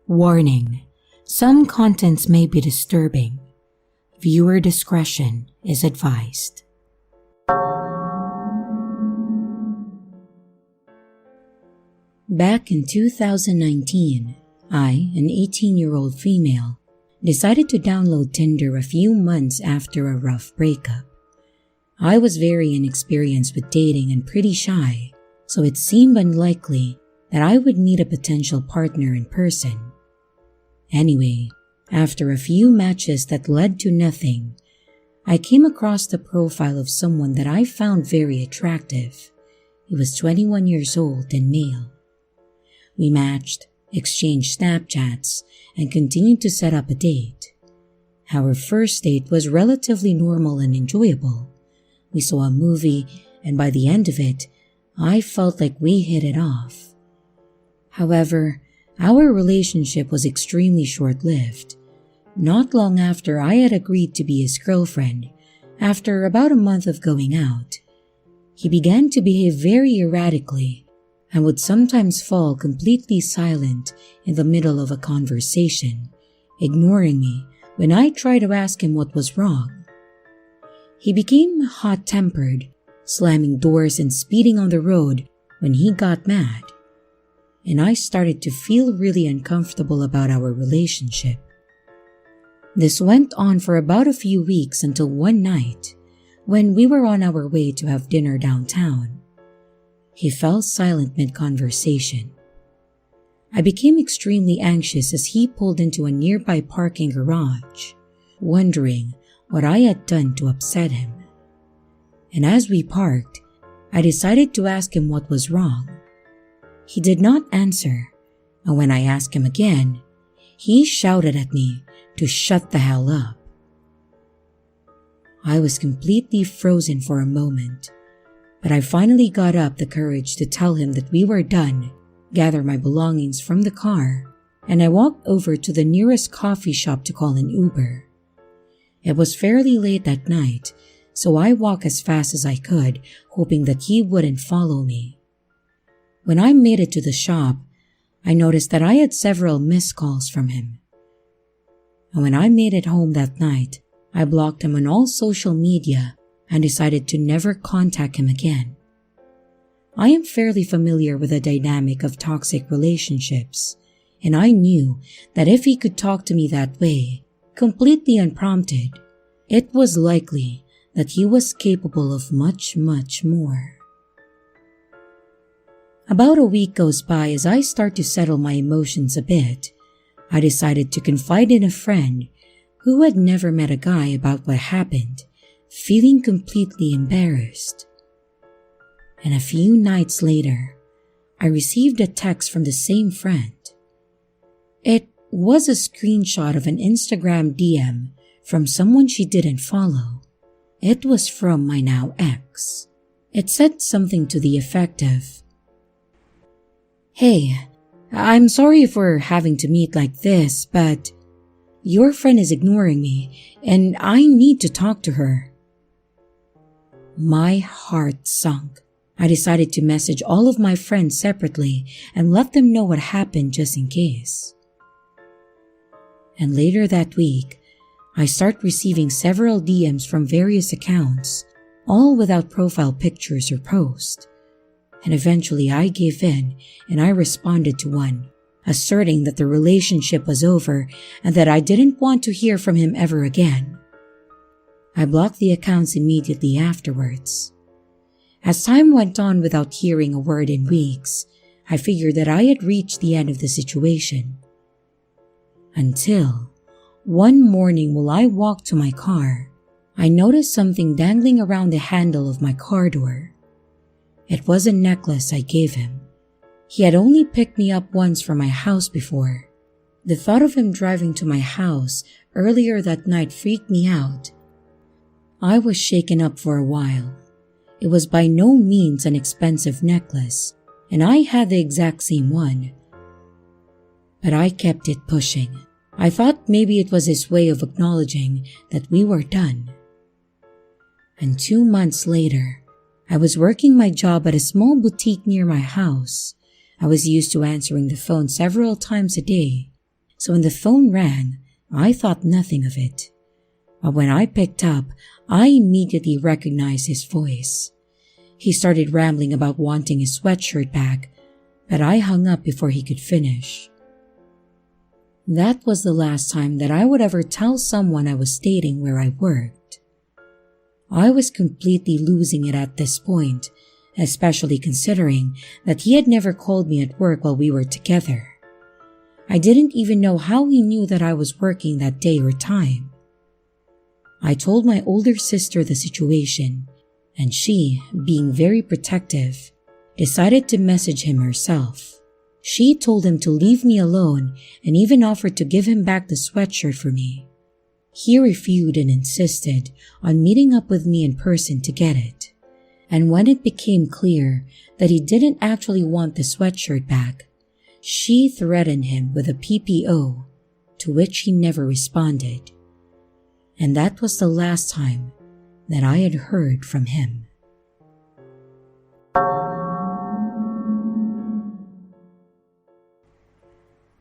Warning: some contents may be disturbing. Viewer discretion is advised. Back in 2019, I, an 18-year-old female, decided to download Tinder a few months after a rough breakup. I was very inexperienced with dating and pretty shy, so it seemed unlikely that I would meet a potential partner in person. Anyway, after a few matches that led to nothing, I came across the profile of someone that I found very attractive. He was 21 years old and male. We matched, exchanged Snapchats, and continued to set up a date. Our first date was relatively normal and enjoyable. We saw a movie, and by the end of it, I felt like we hit it off. However, our relationship was extremely short-lived. Not long after I had agreed to be his girlfriend, after about a month of going out, he began to behave very erratically and would sometimes fall completely silent in the middle of a conversation, ignoring me when I tried to ask him what was wrong. He became hot-tempered, slamming doors and speeding on the road when he got mad, and I started to feel really uncomfortable about our relationship. This went on for about a few weeks until one night, when we were on our way to have dinner downtown. He fell silent mid-conversation. I became extremely anxious as he pulled into a nearby parking garage, wondering what I had done to upset him. And as we parked, I decided to ask him what was wrong. He did not answer, and when I asked him again, he shouted at me to shut the hell up. I was completely frozen for a moment, but I finally got up the courage to tell him that we were done, gather my belongings from the car, and I walked over to the nearest coffee shop to call an Uber. It was fairly late that night, so I walked as fast as I could, hoping that he wouldn't follow me. When I made it to the shop, I noticed that I had several missed calls from him. And when I made it home that night, I blocked him on all social media and decided to never contact him again. I am fairly familiar with the dynamic of toxic relationships, and I knew that if he could talk to me that way, completely unprompted, it was likely that he was capable of much, much more. About a week goes by as I start to settle my emotions a bit. I decided to confide in a friend who had never met a guy about what happened, feeling completely embarrassed. And a few nights later, I received a text from the same friend. It was a screenshot of an Instagram DM from someone she didn't follow. It was from my now ex. It said something to the effect of, "Hey, I'm sorry for having to meet like this, but your friend is ignoring me and I need to talk to her." My heart sunk. I decided to message all of my friends separately and let them know what happened just in case. And later that week, I start receiving several DMs from various accounts, all without profile pictures or posts. And eventually I gave in and I responded to one, asserting that the relationship was over and that I didn't want to hear from him ever again. I blocked the accounts immediately afterwards. As time went on without hearing a word in weeks, I figured that I had reached the end of the situation. Until one morning while I walked to my car, I noticed something dangling around the handle of my car door. It was a necklace I gave him. He had only picked me up once from my house before. The thought of him driving to my house earlier that night freaked me out. I was shaken up for a while. It was by no means an expensive necklace, and I had the exact same one. But I kept it pushing. I thought maybe it was his way of acknowledging that we were done. And 2 months later, I was working my job at a small boutique near my house. I was used to answering the phone several times a day, So when the phone rang, I thought nothing of it. But when I picked up, I immediately recognized his voice. He started rambling about wanting his sweatshirt back, but I hung up before he could finish. That was the last time that I would ever tell someone I was stating where I worked. I was completely losing it at this point, especially considering that he had never called me at work while we were together. I didn't even know how he knew that I was working that day or time. I told my older sister the situation, and she, being very protective, decided to message him herself. She told him to leave me alone and even offered to give him back the sweatshirt for me. He refused and insisted on meeting up with me in person to get it. And when it became clear that he didn't actually want the sweatshirt back, she threatened him with a PPO, to which he never responded. And that was the last time that I had heard from him.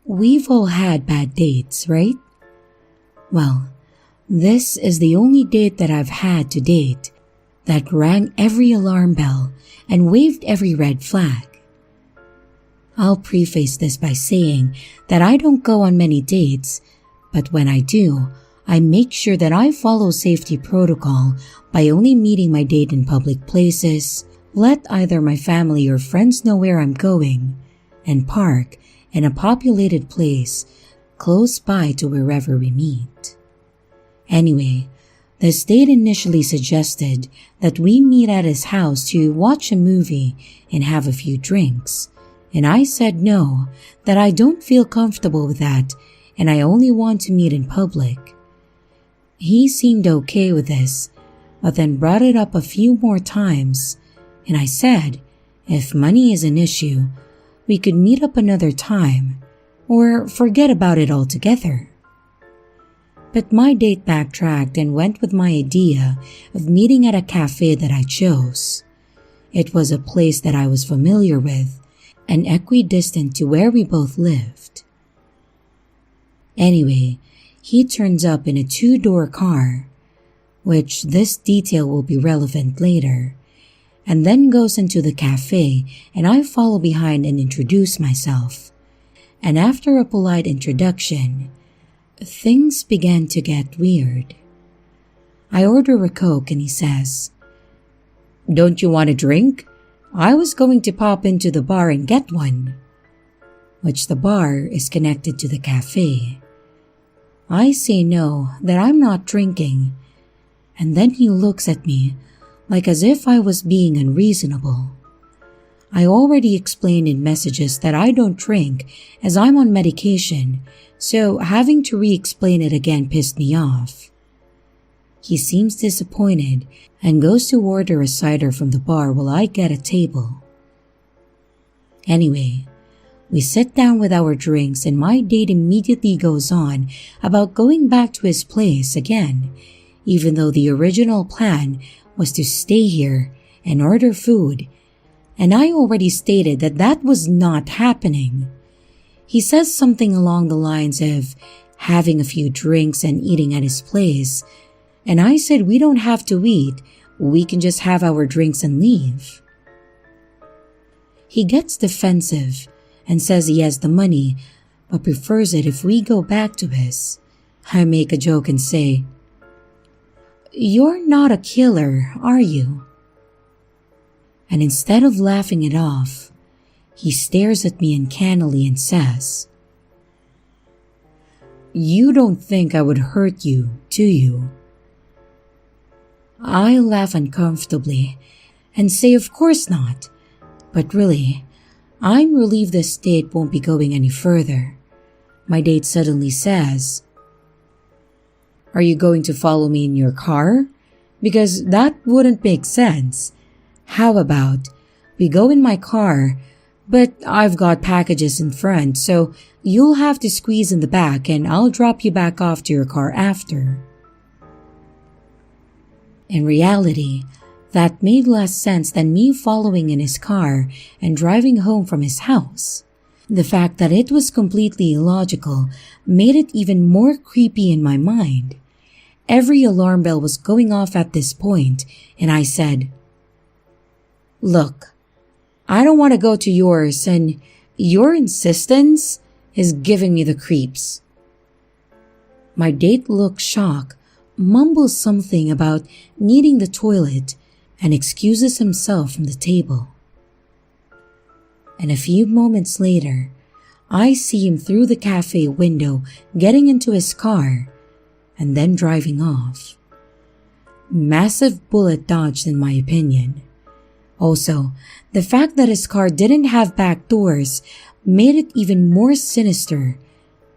We've all had bad dates, right? Well, this is the only date that I've had to date that rang every alarm bell and waved every red flag. I'll preface this by saying that I don't go on many dates, but when I do, I make sure that I follow safety protocol by only meeting my date in public places, let either my family or friends know where I'm going, and park in a populated place close by to wherever we meet. Anyway, this date initially suggested that we meet at his house to watch a movie and have a few drinks, and I said no, that I don't feel comfortable with that and I only want to meet in public. He seemed okay with this, but then brought it up a few more times, and I said, if money is an issue, we could meet up another time, or forget about it altogether. But my date backtracked and went with my idea of meeting at a cafe that I chose. It was a place that I was familiar with, and equidistant to where we both lived. Anyway, he turns up in a 2-door car, which this detail will be relevant later, and then goes into the cafe, and I follow behind and introduce myself. And after a polite introduction, things began to get weird. I order a Coke and he says, "Don't you want a drink? I was going to pop into the bar and get one," which the bar is connected to the cafe. I say no, that I'm not drinking, and then he looks at me like as if I was being unreasonable. I already explained in messages that I don't drink as I'm on medication, so having to re-explain it again pissed me off. He seems disappointed and goes to order a cider from the bar while I get a table. Anyway, we sit down with our drinks and my date immediately goes on about going back to his place again, even though the original plan was to stay here and order food, and I already stated that that was not happening. He says something along the lines of having a few drinks and eating at his place, and I said we don't have to eat, we can just have our drinks and leave. He gets defensive and says he has the money, but prefers it if we go back to his. I make a joke and say, "You're not a killer, are you?" And instead of laughing it off, he stares at me uncannily and says, "You don't think I would hurt you, do you?" I laugh uncomfortably and say of course not, but really, I'm relieved this date won't be going any further. My date suddenly says, "Are you going to follow me in your car? Because that wouldn't make sense. How about we go in my car, but I've got packages in front, so you'll have to squeeze in the back and I'll drop you back off to your car after." In reality, that made less sense than me following in his car and driving home from his house. The fact that it was completely illogical made it even more creepy in my mind. Every alarm bell was going off at this point, and I said, "Look, I don't want to go to yours, and your insistence is giving me the creeps." My date looked shocked, mumbles something about needing the toilet, and excuses himself from the table. And a few moments later, I see him through the cafe window getting into his car and then driving off. Massive bullet dodged in my opinion. Also, the fact that his car didn't have back doors made it even more sinister,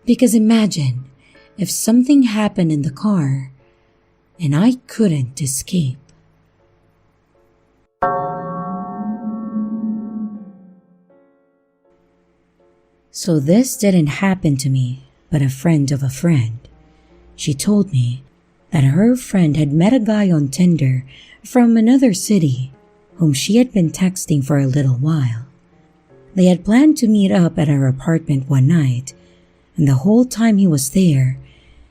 because imagine if something happened in the car and I couldn't escape. So this didn't happen to me, but a friend of a friend. She told me that her friend had met a guy on Tinder from another city whom she had been texting for a little while. They had planned to meet up at her apartment one night, and the whole time he was there,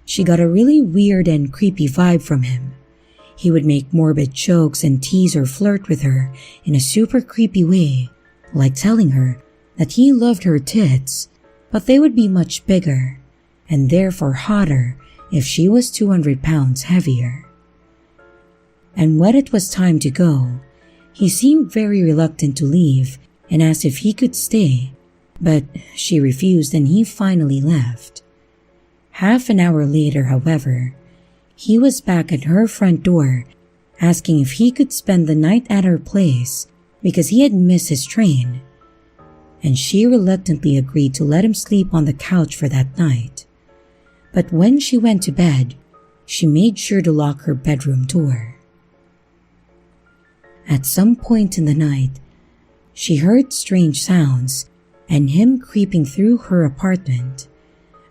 she got a really weird and creepy vibe from him. He would make morbid jokes and tease or flirt with her in a super creepy way, like telling her that he loved her tits, but they would be much bigger, and therefore hotter if she was 200 pounds heavier. And when it was time to go, he seemed very reluctant to leave and asked if he could stay, but she refused and he finally left. Half an hour later, however, he was back at her front door asking if he could spend the night at her place because he had missed his train, and she reluctantly agreed to let him sleep on the couch for that night. But when she went to bed, she made sure to lock her bedroom door. At some point in the night, she heard strange sounds and him creeping through her apartment.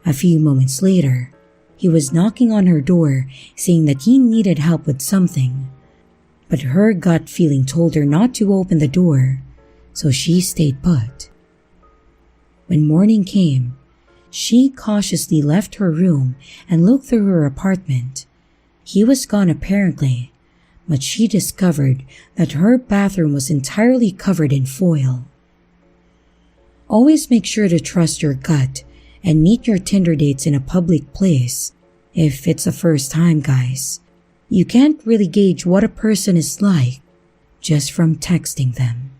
A few moments later, he was knocking on her door saying that he needed help with something, but her gut feeling told her not to open the door, so she stayed put. When morning came, she cautiously left her room and looked through her apartment. He was gone apparently, but she discovered that her bathroom was entirely covered in foil. Always make sure to trust your gut and meet your Tinder dates in a public place. If it's a first time, guys, you can't really gauge what a person is like just from texting them.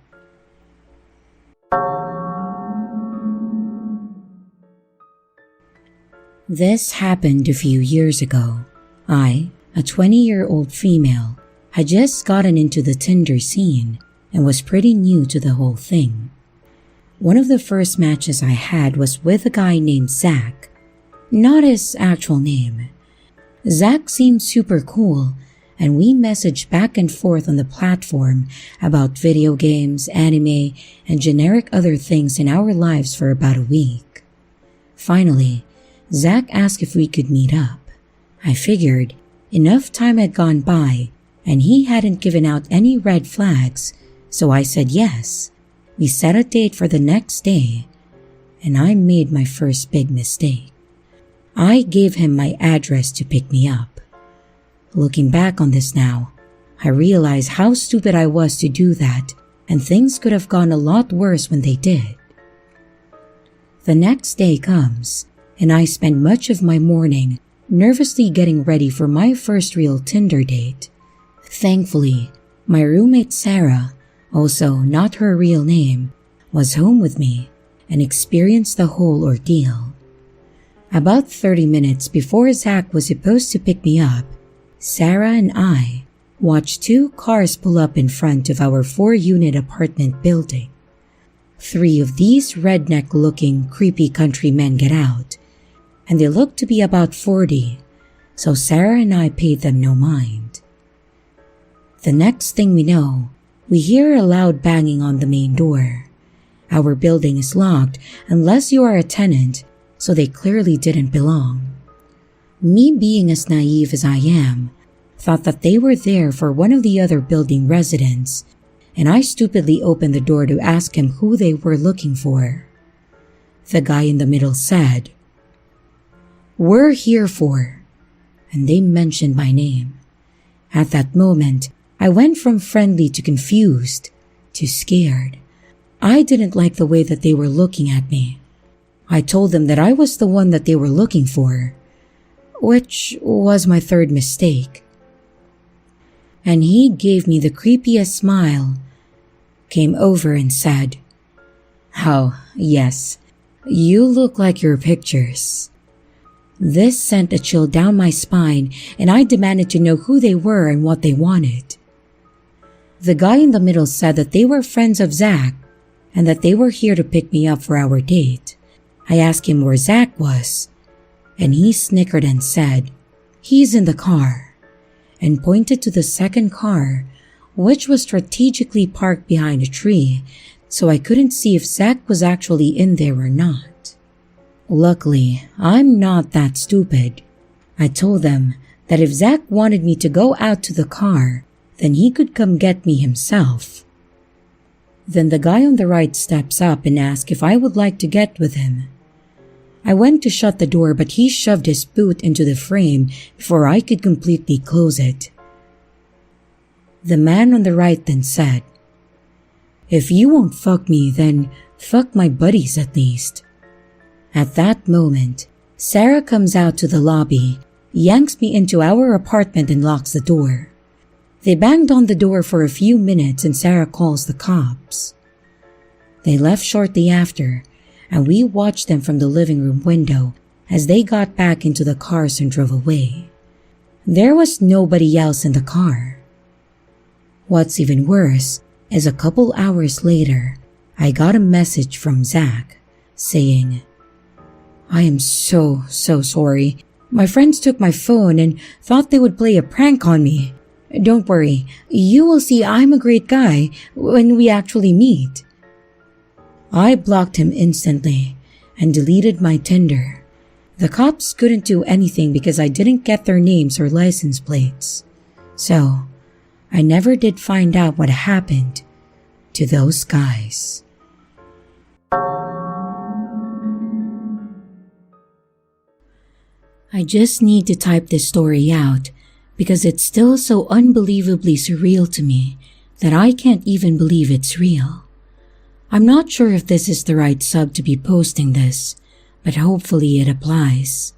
This happened a few years ago. I, a 20-year-old female, had just gotten into the Tinder scene and was pretty new to the whole thing. One of the first matches I had was with a guy named Zach. Not his actual name. Zach seemed super cool, and we messaged back and forth on the platform about video games, anime, and generic other things in our lives for about a week. Finally, Zach asked if we could meet up. I figured enough time had gone by and he hadn't given out any red flags, so I said yes. We set a date for the next day, and I made my first big mistake. I gave him my address to pick me up. Looking back on this now, I realize how stupid I was to do that, and things could have gone a lot worse when they did. The next day comes, and I spend much of my morning nervously getting ready for my first real Tinder date. Thankfully, my roommate Sarah, also not her real name, was home with me and experienced the whole ordeal. About 30 minutes before Zach was supposed to pick me up, Sarah and I watched 2 cars pull up in front of our 4-unit apartment building. 3 of these redneck-looking creepy countrymen get out, and they looked to be about 40, so Sarah and I paid them no mind. The next thing we know, we hear a loud banging on the main door. Our building is locked unless you are a tenant, so they clearly didn't belong. Me, being as naive as I am, thought that they were there for one of the other building residents, and I stupidly opened the door to ask him who they were looking for. The guy in the middle said, "We're here for," and they mentioned my name. At that moment, I went from friendly to confused to scared. I didn't like the way that they were looking at me. I told them that I was the one that they were looking for, which was my third mistake. And he gave me the creepiest smile, came over and said, "Oh, yes, you look like your pictures." This sent a chill down my spine, and I demanded to know who they were and what they wanted. The guy in the middle said that they were friends of Zach and that they were here to pick me up for our date. I asked him where Zach was, and he snickered and said, "He's in the car," and pointed to the second car, which was strategically parked behind a tree, so I couldn't see if Zach was actually in there or not. Luckily, I'm not that stupid. I told them that if Zach wanted me to go out to the car, then he could come get me himself. Then the guy on the right steps up and asks if I would like to get with him. I went to shut the door, but he shoved his boot into the frame before I could completely close it. The man on the right then said, "If you won't fuck me, then fuck my buddies at least." At that moment, Sarah comes out to the lobby, yanks me into our apartment and locks the door. They banged on the door for a few minutes and Sarah calls the cops. They left shortly after, and we watched them from the living room window as they got back into the cars and drove away. There was nobody else in the car. What's even worse is a couple hours later, I got a message from Zach saying, "I am so sorry. My friends took my phone and thought they would play a prank on me. Don't worry, you will see I'm a great guy when we actually meet." I blocked him instantly and deleted my Tinder. The cops couldn't do anything because I didn't get their names or license plates. So, I never did find out what happened to those guys. I just need to type this story out because it's still so unbelievably surreal to me that I can't even believe it's real. I'm not sure if this is the right sub to be posting this, but hopefully it applies.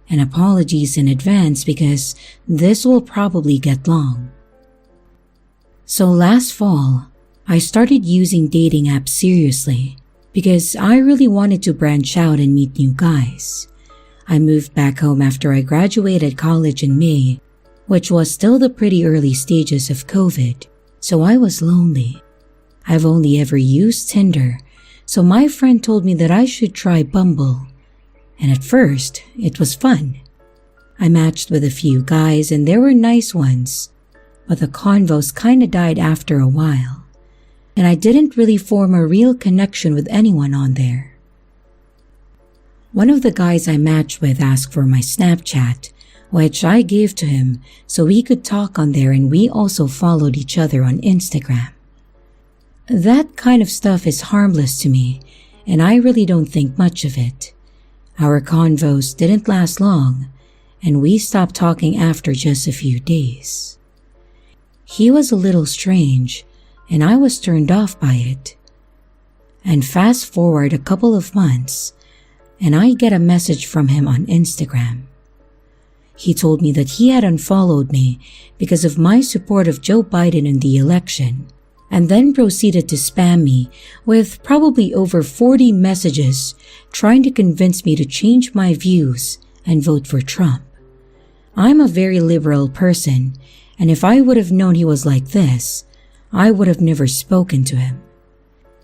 And apologies in advance because this will probably get long. So last fall, I started using dating apps seriously because I really wanted to branch out and meet new guys. I moved back home after I graduated college in May, which was still the pretty early stages of COVID, so I was lonely. I've only ever used Tinder, so my friend told me that I should try Bumble, and at first, it was fun. I matched with a few guys and there were nice ones, but the convos kinda died after a while, and I didn't really form a real connection with anyone on there. One of the guys I matched with asked for my Snapchat, which I gave to him so we could talk on there, and we also followed each other on Instagram. That kind of stuff is harmless to me, and I really don't think much of it. Our convos didn't last long, and we stopped talking after just a few days. He was a little strange, and I was turned off by it. And fast forward a couple of months, and I get a message from him on Instagram. He told me that he had unfollowed me because of my support of Joe Biden in the election, and then proceeded to spam me with probably over 40 messages trying to convince me to change my views and vote for Trump. I'm a very liberal person, and if I would have known he was like this, I would have never spoken to him.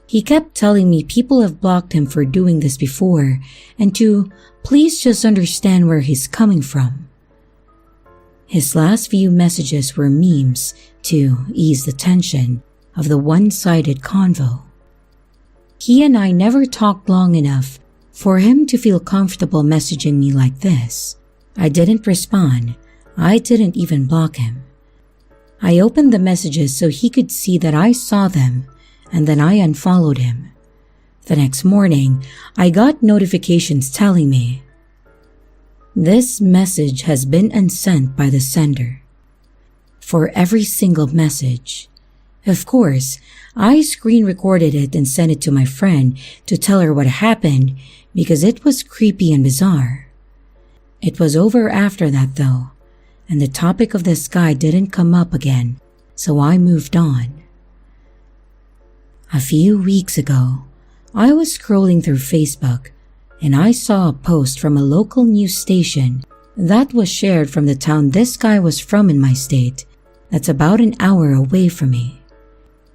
He kept telling me people have blocked him for doing this before and to please just understand where he's coming from. His last few messages were memes to ease the tension of the one-sided convo. He and I never talked long enough for him to feel comfortable messaging me like this. I didn't respond. I didn't even block him. I opened the messages so he could see that I saw them, and then I unfollowed him. The next morning, I got notifications telling me, "This message has been unsent by the sender." For every single message. Of course, I screen recorded it and sent it to my friend to tell her what happened because it was creepy and bizarre. It was over after that though, and the topic of this guy didn't come up again, so I moved on. A few weeks ago, I was scrolling through Facebook and I saw a post from a local news station that was shared from the town this guy was from in my state that's about an hour away from me.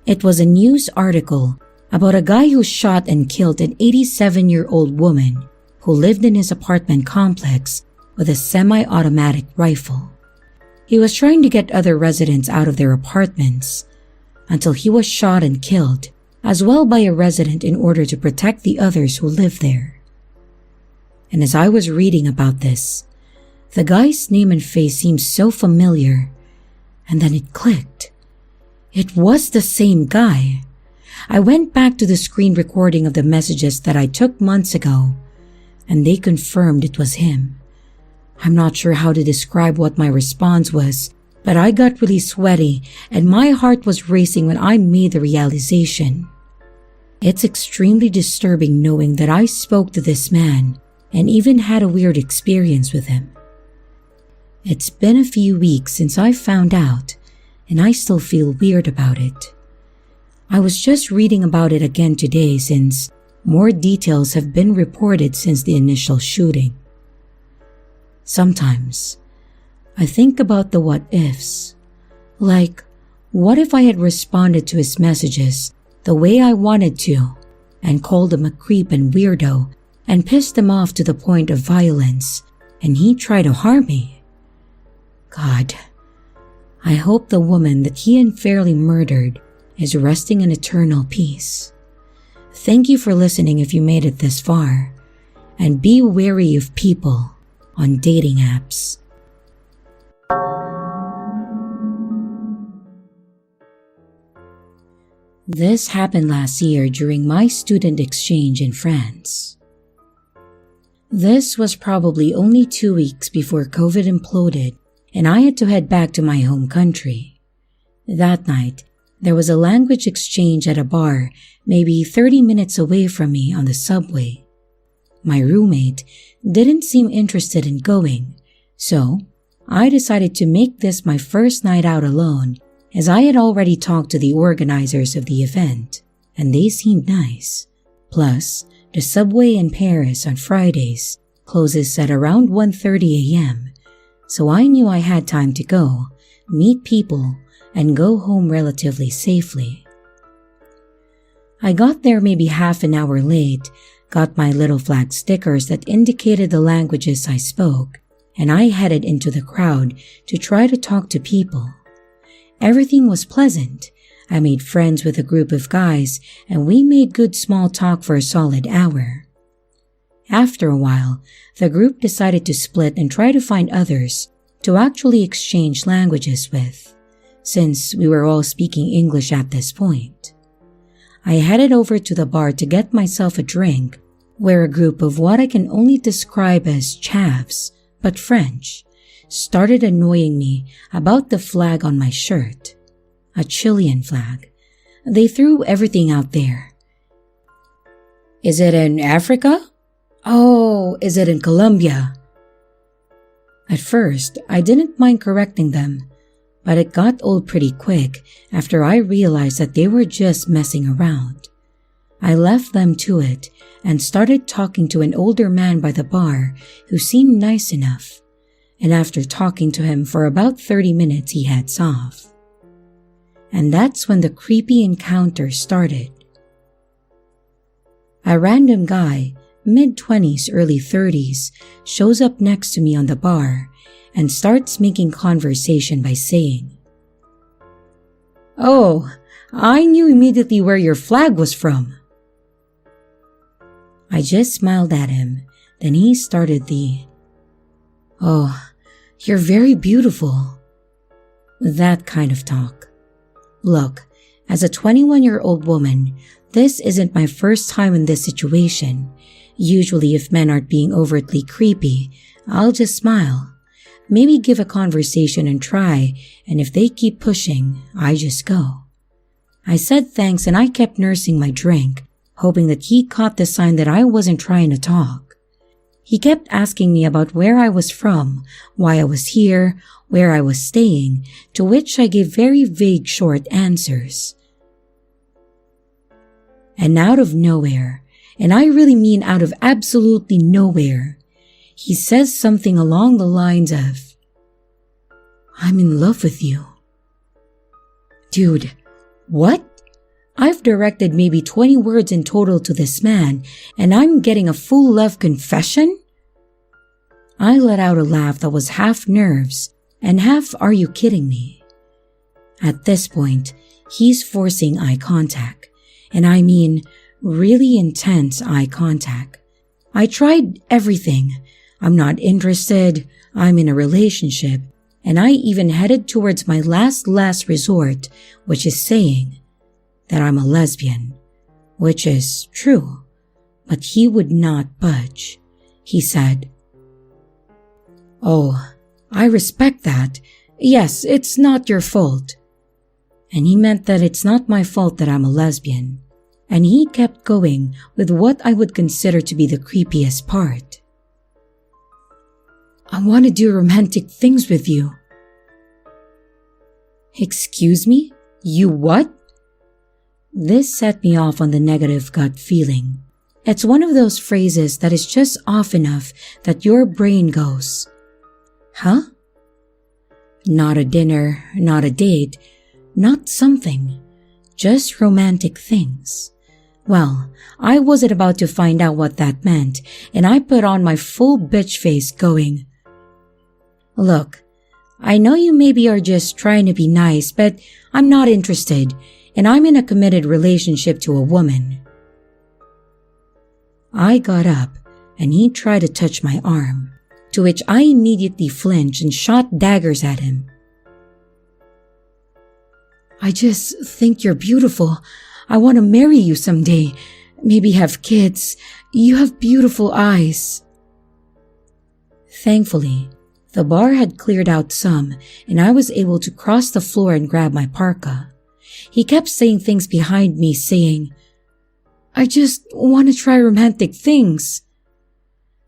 It was a news article about a guy who shot and killed an 87-year-old woman who lived in his apartment complex with a semi-automatic rifle. He was trying to get other residents out of their apartments until he was shot and killed as well by a resident in order to protect the others who lived there. And as I was reading about this, the guy's name and face seemed so familiar, and then it clicked. It was the same guy. I went back to the screen recording of the messages that I took months ago, and they confirmed it was him. I'm not sure how to describe what my response was, but I got really sweaty and my heart was racing when I made the realization. It's extremely disturbing knowing that I spoke to this man and even had a weird experience with him. It's been a few weeks since I found out, and I still feel weird about it. I was just reading about it again today since more details have been reported since the initial shooting. Sometimes, I think about the what-ifs. Like, what if I had responded to his messages the way I wanted to and called him a creep and weirdo and pissed him off to the point of violence and he tried to harm me? God, I hope the woman that he unfairly murdered is resting in eternal peace. Thank you for listening if you made it this far, and be wary of people on dating apps. This happened last year during my student exchange in France. This was probably only 2 weeks before COVID imploded and I had to head back to my home country. That night, there was a language exchange at a bar maybe 30 minutes away from me on the subway. My roommate didn't seem interested in going, so I decided to make this my first night out alone as I had already talked to the organizers of the event, and they seemed nice. Plus, the subway in Paris on Fridays closes at around 1:30 a.m., so I knew I had time to go, meet people, and go home relatively safely. I got there maybe half an hour late, got my little flag stickers that indicated the languages I spoke, and I headed into the crowd to try to talk to people. Everything was pleasant. I made friends with a group of guys, and we made good small talk for a solid hour. After a while, the group decided to split and try to find others to actually exchange languages with, since we were all speaking English at this point. I headed over to the bar to get myself a drink, where a group of what I can only describe as chavs, but French, started annoying me about the flag on my shirt. A Chilean flag. They threw everything out there. Is it in Africa? Oh, is it in Colombia? At first, I didn't mind correcting them, but it got old pretty quick after I realized that they were just messing around. I left them to it and started talking to an older man by the bar who seemed nice enough, and after talking to him for about 30 minutes he heads off. And that's when the creepy encounter started. A random guy, mid-20s, early 30s, shows up next to me on the bar and starts making conversation by saying, "Oh, I knew immediately where your flag was from." I just smiled at him, then he started the, "Oh, you're very beautiful." That kind of talk. Look, as a 21-year-old woman, This isn't my first time in this situation. Usually if men aren't being overtly creepy, I'll just smile. Maybe give a conversation and try, and if they keep pushing, I just go. I said thanks and I kept nursing my drink, hoping that he caught the sign that I wasn't trying to talk. He kept asking me about where I was from, why I was here, where I was staying, to which I gave very vague short answers. And out of nowhere, and I really mean out of absolutely nowhere, he says something along the lines of, "I'm in love with you." Dude, what? I've directed maybe 20 words in total to this man, and I'm getting a full love confession? I let out a laugh that was half nerves and half "are you kidding me?" At this point, he's forcing eye contact, and I mean really intense eye contact. I tried everything. I'm not interested, I'm in a relationship, and I even headed towards my last resort, which is saying that I'm a lesbian, which is true, but he would not budge. He said, "Oh, I respect that. Yes, it's not your fault." And he meant that it's not my fault that I'm a lesbian. And he kept going with what I would consider to be the creepiest part. "I want to do romantic things with you." Excuse me? You what? This set me off on the negative gut feeling. It's one of those phrases that is just off enough that your brain goes, "Huh?" Not a dinner, not a date, not something, just romantic things. Well, I wasn't about to find out what that meant, and I put on my full bitch face going, "Look, I know you maybe are just trying to be nice, but I'm not interested, and I'm in a committed relationship to a woman." I got up, and he tried to touch my arm, to which I immediately flinched and shot daggers at him. "I just think you're beautiful. I want to marry you someday. Maybe have kids. You have beautiful eyes." Thankfully, the bar had cleared out some, and I was able to cross the floor and grab my parka. He kept saying things behind me, saying, "I just want to try romantic things."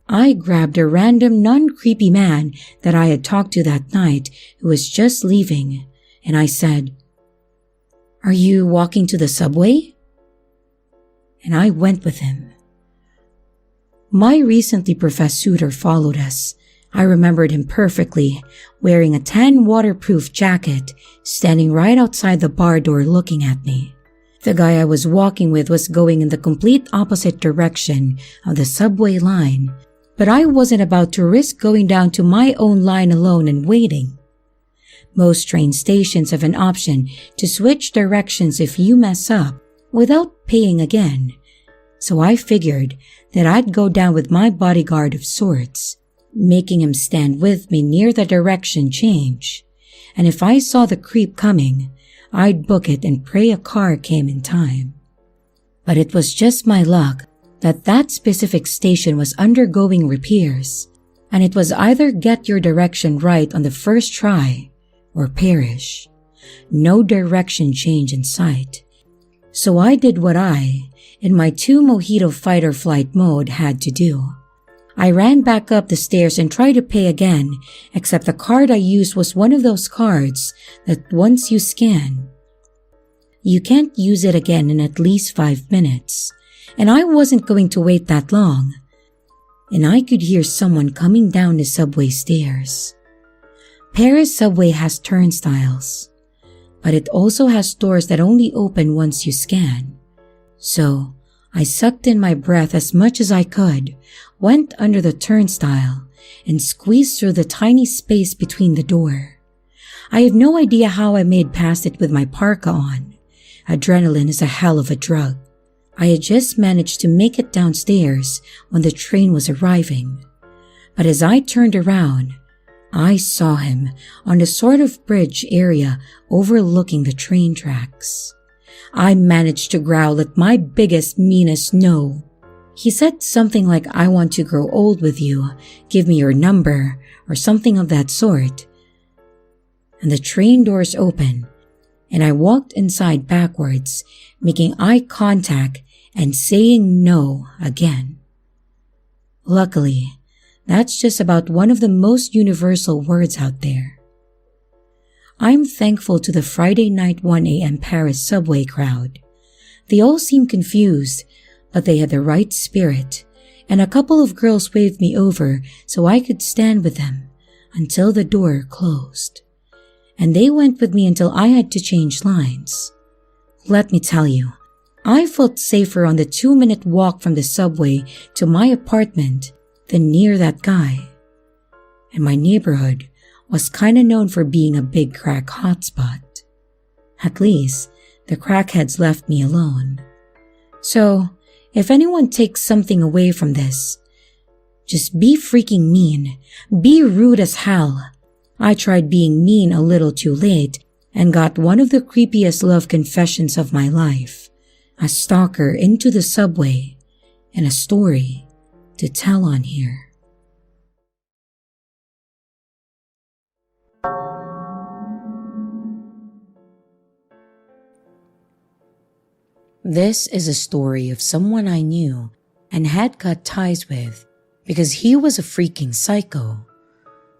I grabbed a random non-creepy man that I had talked to that night who was just leaving, and I said, "Are you walking to the subway?" And I went with him. My recently professed suitor followed us. I remembered him perfectly, wearing a tan waterproof jacket, standing right outside the bar door looking at me. The guy I was walking with was going in the complete opposite direction of the subway line, but I wasn't about to risk going down to my own line alone and waiting. Most train stations have an option to switch directions if you mess up without paying again, so I figured that I'd go down with my bodyguard of sorts, making him stand with me near the direction change, and if I saw the creep coming, I'd book it and pray a car came in time. But it was just my luck that that specific station was undergoing repairs, and it was either get your direction right on the first try or perish. No direction change in sight. So I did what I, in my 2 mojito fight or flight mode, had to do. I ran back up the stairs and tried to pay again, except the card I used was one of those cards that once you scan, you can't use it again in at least 5 minutes, and I wasn't going to wait that long, and I could hear someone coming down the subway stairs. Paris subway has turnstiles, but it also has doors that only open once you scan. So I sucked in my breath as much as I could, went under the turnstile, and squeezed through the tiny space between the door. I have no idea how I made past it with my parka on. Adrenaline is a hell of a drug. I had just managed to make it downstairs when the train was arriving. But as I turned around, I saw him on the sort of bridge area overlooking the train tracks. I managed to growl at my biggest, meanest no. He said something like, "I want to grow old with you, give me your number," or something of that sort. And the train doors opened, and I walked inside backwards, making eye contact and saying no again. Luckily, that's just about one of the most universal words out there. I'm thankful to the Friday night 1 a.m. Paris subway crowd. They all seemed confused, but they had the right spirit, and a couple of girls waved me over so I could stand with them until the door closed. And they went with me until I had to change lines. Let me tell you, I felt safer on the 2-minute walk from the subway to my apartment than near that guy. And my neighborhood was kinda known for being a big crack hotspot. At least, the crackheads left me alone. So, if anyone takes something away from this, just be freaking mean. Be rude as hell. I tried being mean a little too late and got one of the creepiest love confessions of my life. A stalker into the subway and a story to tell on here. This is a story of someone I knew and had cut ties with because he was a freaking psycho.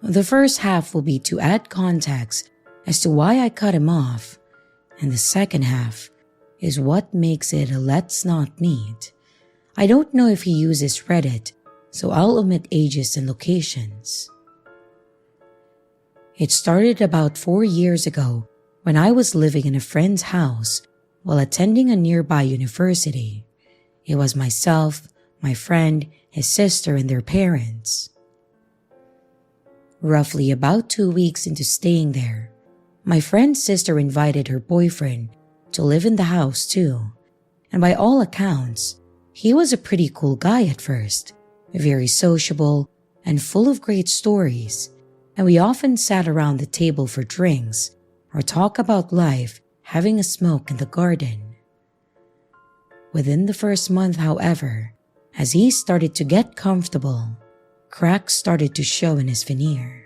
The first half will be to add context as to why I cut him off, and the second half is what makes it a let's not meet. I don't know if he uses Reddit, so I'll omit ages and locations. It started about 4 years ago when I was living in a friend's house while attending a nearby university. It was myself, my friend, his sister, and their parents. Roughly about 2 weeks into staying there, my friend's sister invited her boyfriend to live in the house too, and by all accounts, he was a pretty cool guy at first, very sociable and full of great stories, and we often sat around the table for drinks or talk about life, having a smoke in the garden. Within the first month, however, as he started to get comfortable, cracks started to show in his veneer.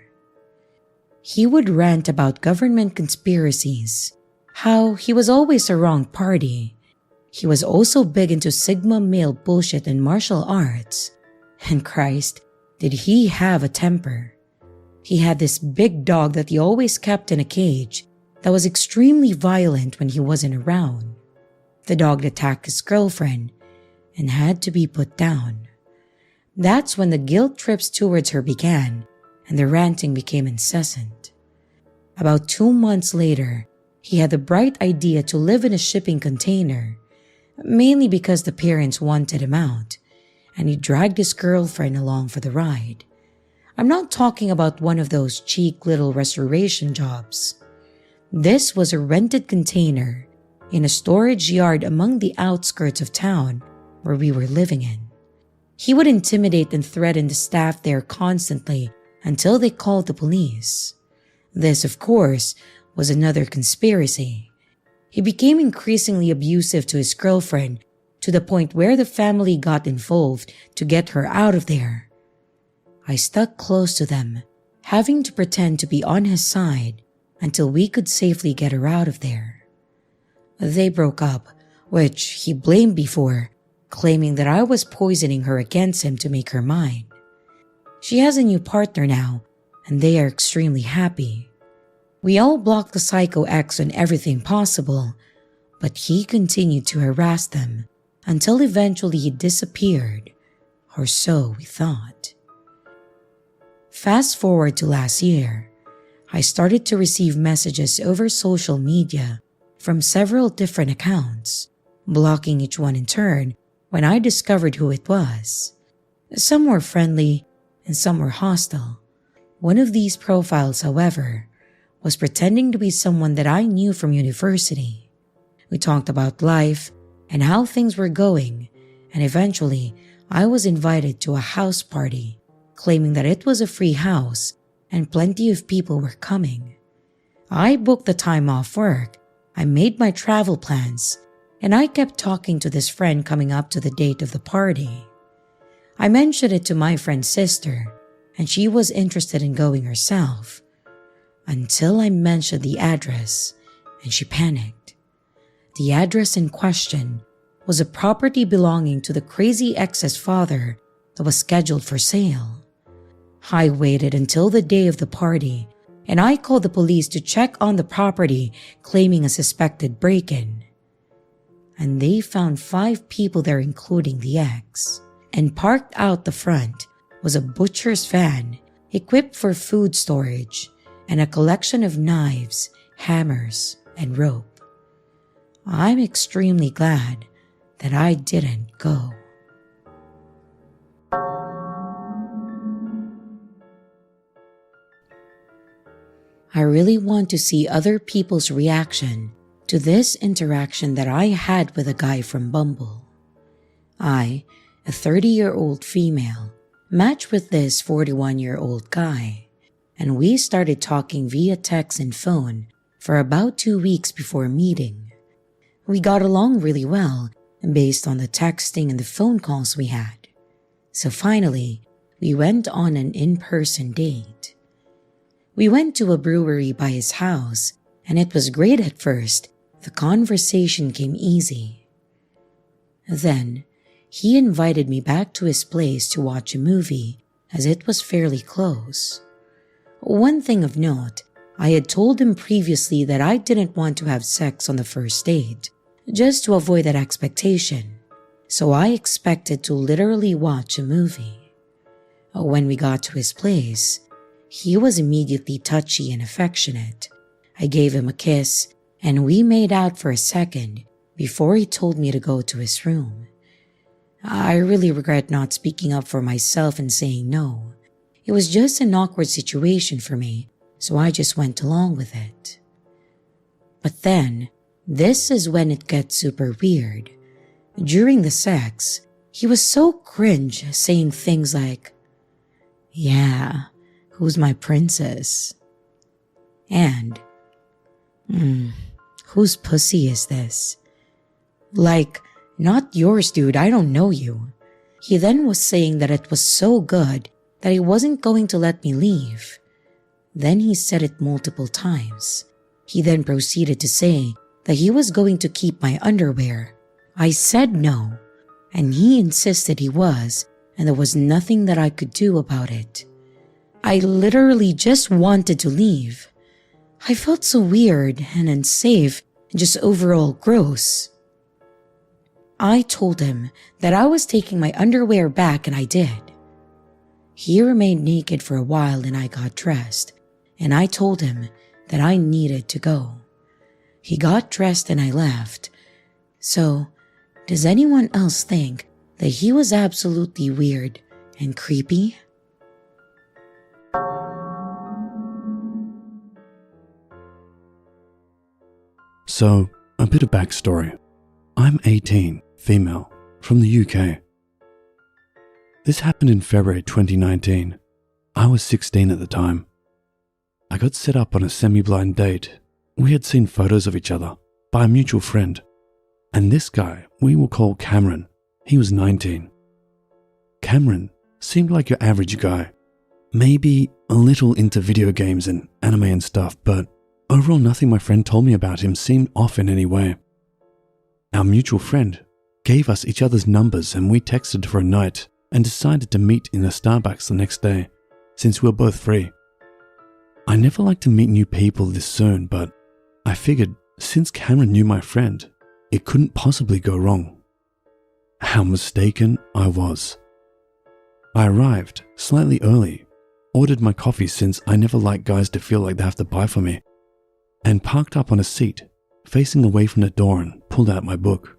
He would rant about government conspiracies, how he was always the wrong party. He was also big into Sigma male bullshit and martial arts. And Christ, did he have a temper. He had this big dog that he always kept in a cage that was extremely violent when he wasn't around. The dog attacked his girlfriend and had to be put down. That's when the guilt trips towards her began and the ranting became incessant. About 2 months later, he had the bright idea to live in a shipping container, mainly because the parents wanted him out, and he dragged his girlfriend along for the ride. I'm not talking about one of those cheap little restoration jobs. This was a rented container in a storage yard among the outskirts of town where we were living in. He would intimidate and threaten the staff there constantly until they called the police. This, of course, was another conspiracy. He became increasingly abusive to his girlfriend to the point where the family got involved to get her out of there. I stuck close to them, having to pretend to be on his side until we could safely get her out of there. They broke up, which he blamed me for, claiming that I was poisoning her against him to make her mine. She has a new partner now, and they are extremely happy. We all blocked the psycho ex on everything possible, but he continued to harass them until eventually he disappeared, or so we thought. Fast forward to last year, I started to receive messages over social media from several different accounts, blocking each one in turn when I discovered who it was. Some were friendly and some were hostile. One of these profiles, however, was pretending to be someone that I knew from university. We talked about life and how things were going, and eventually I was invited to a house party, claiming that it was a free house and plenty of people were coming. I booked the time off work I made my travel plans, and I kept talking to this friend coming up to the date of the party. I mentioned it to my friend's sister, and she was interested in going herself, until I mentioned the address, and she panicked. The address in question was a property belonging to the crazy ex's father that was scheduled for sale. I waited until the day of the party, and I called the police to check on the property, claiming a suspected break-in. And they found 5 people there, including the ex. And parked out the front was a butcher's van equipped for food storage and a collection of knives, hammers, and rope. I'm extremely glad that I didn't go. I really want to see other people's reaction to this interaction that I had with a guy from Bumble. I, a 30-year-old female, matched with this 41-year-old guy, and we started talking via text and phone for about 2 weeks before meeting. We got along really well based on the texting and the phone calls we had. So finally, we went on an in-person date. We went to a brewery by his house, and it was great at first. The conversation came easy. Then, he invited me back to his place to watch a movie, as it was fairly close. One thing of note, I had told him previously that I didn't want to have sex on the first date, just to avoid that expectation, so I expected to literally watch a movie. When we got to his place, he was immediately touchy and affectionate. I gave him a kiss, and we made out for a second before he told me to go to his room. I really regret not speaking up for myself and saying no. It was just an awkward situation for me, so I just went along with it. But then, this is when it gets super weird. During the sex, he was so cringe, saying things like, "Yeah, who's my princess?" And, "Whose pussy is this?" Like, "Not yours, dude, I don't know you." He then was saying that it was so good that he wasn't going to let me leave. Then he said it multiple times. He then proceeded to say that he was going to keep my underwear. I said no, and he insisted he was, and there was nothing that I could do about it. I literally just wanted to leave. I felt so weird and unsafe and just overall gross. I told him that I was taking my underwear back, and I did. He remained naked for a while, and I got dressed, and I told him that I needed to go. He got dressed and I left. So, does anyone else think that he was absolutely weird and creepy? So, a bit of backstory. I'm 18, female, from the UK. This happened in February 2019. I was 16 at the time. I got set up on a semi-blind date. We had seen photos of each other by a mutual friend. And this guy, we will call Cameron, he was 19. Cameron seemed like your average guy. Maybe a little into video games and anime and stuff, but overall nothing my friend told me about him seemed off in any way. Our mutual friend gave us each other's numbers and we texted for a night and decided to meet in a Starbucks the next day, since we were both free. I never like to meet new people this soon, but I figured since Cameron knew my friend, it couldn't possibly go wrong. How mistaken I was. I arrived slightly early, ordered my coffee since I never like guys to feel like they have to buy for me, and parked up on a seat, facing away from the door and pulled out my book.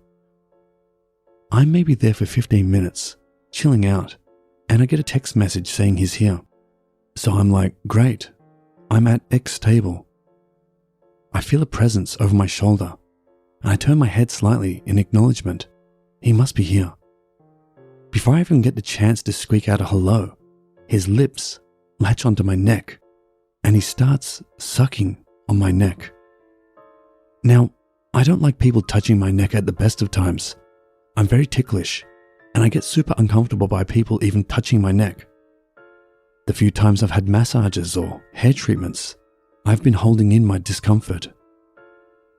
I'm maybe there for 15 minutes, chilling out, and I get a text message saying he's here. So I'm like, great, I'm at X table. I feel a presence over my shoulder, and I turn my head slightly in acknowledgement. He must be here. Before I even get the chance to squeak out a hello, his lips latch onto my neck, and he starts sucking on my neck. Now, I don't like people touching my neck at the best of times. I'm very ticklish, and I get super uncomfortable by people even touching my neck. The few times I've had massages or hair treatments, I've been holding in my discomfort,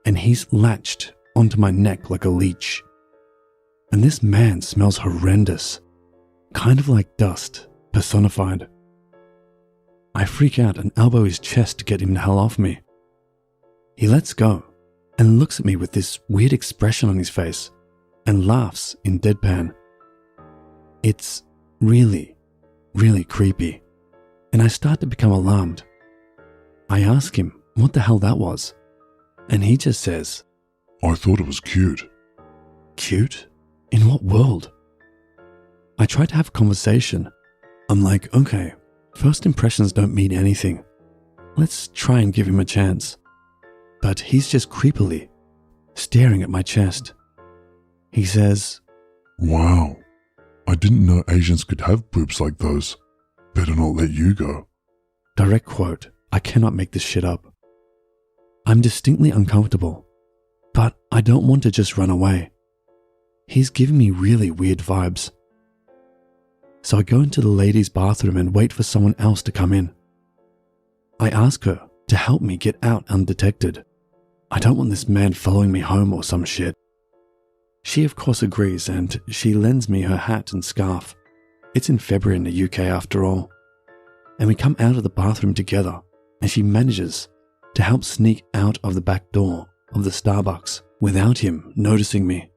and he's latched onto my neck like a leech. And this man smells horrendous, kind of like dust personified. I freak out and elbow his chest to get him the hell off me. He lets go and looks at me with this weird expression on his face and laughs in deadpan. It's really, really creepy, and I start to become alarmed. I ask him what the hell that was, and he just says, I thought it was cute. Cute? In what world? I try to have a conversation. I'm like, okay, first impressions don't mean anything. Let's try and give him a chance. But he's just creepily staring at my chest. He says, Wow, I didn't know Asians could have boobs like those. Better not let you go. Direct quote, I cannot make this shit up. I'm distinctly uncomfortable, but I don't want to just run away. He's giving me really weird vibes. So I go into the ladies' bathroom and wait for someone else to come in. I ask her to help me get out undetected. I don't want this man following me home or some shit. She of course agrees, and she lends me her hat and scarf. It's in February in the UK after all. And we come out of the bathroom together, and she manages to help sneak out of the back door of the Starbucks without him noticing me.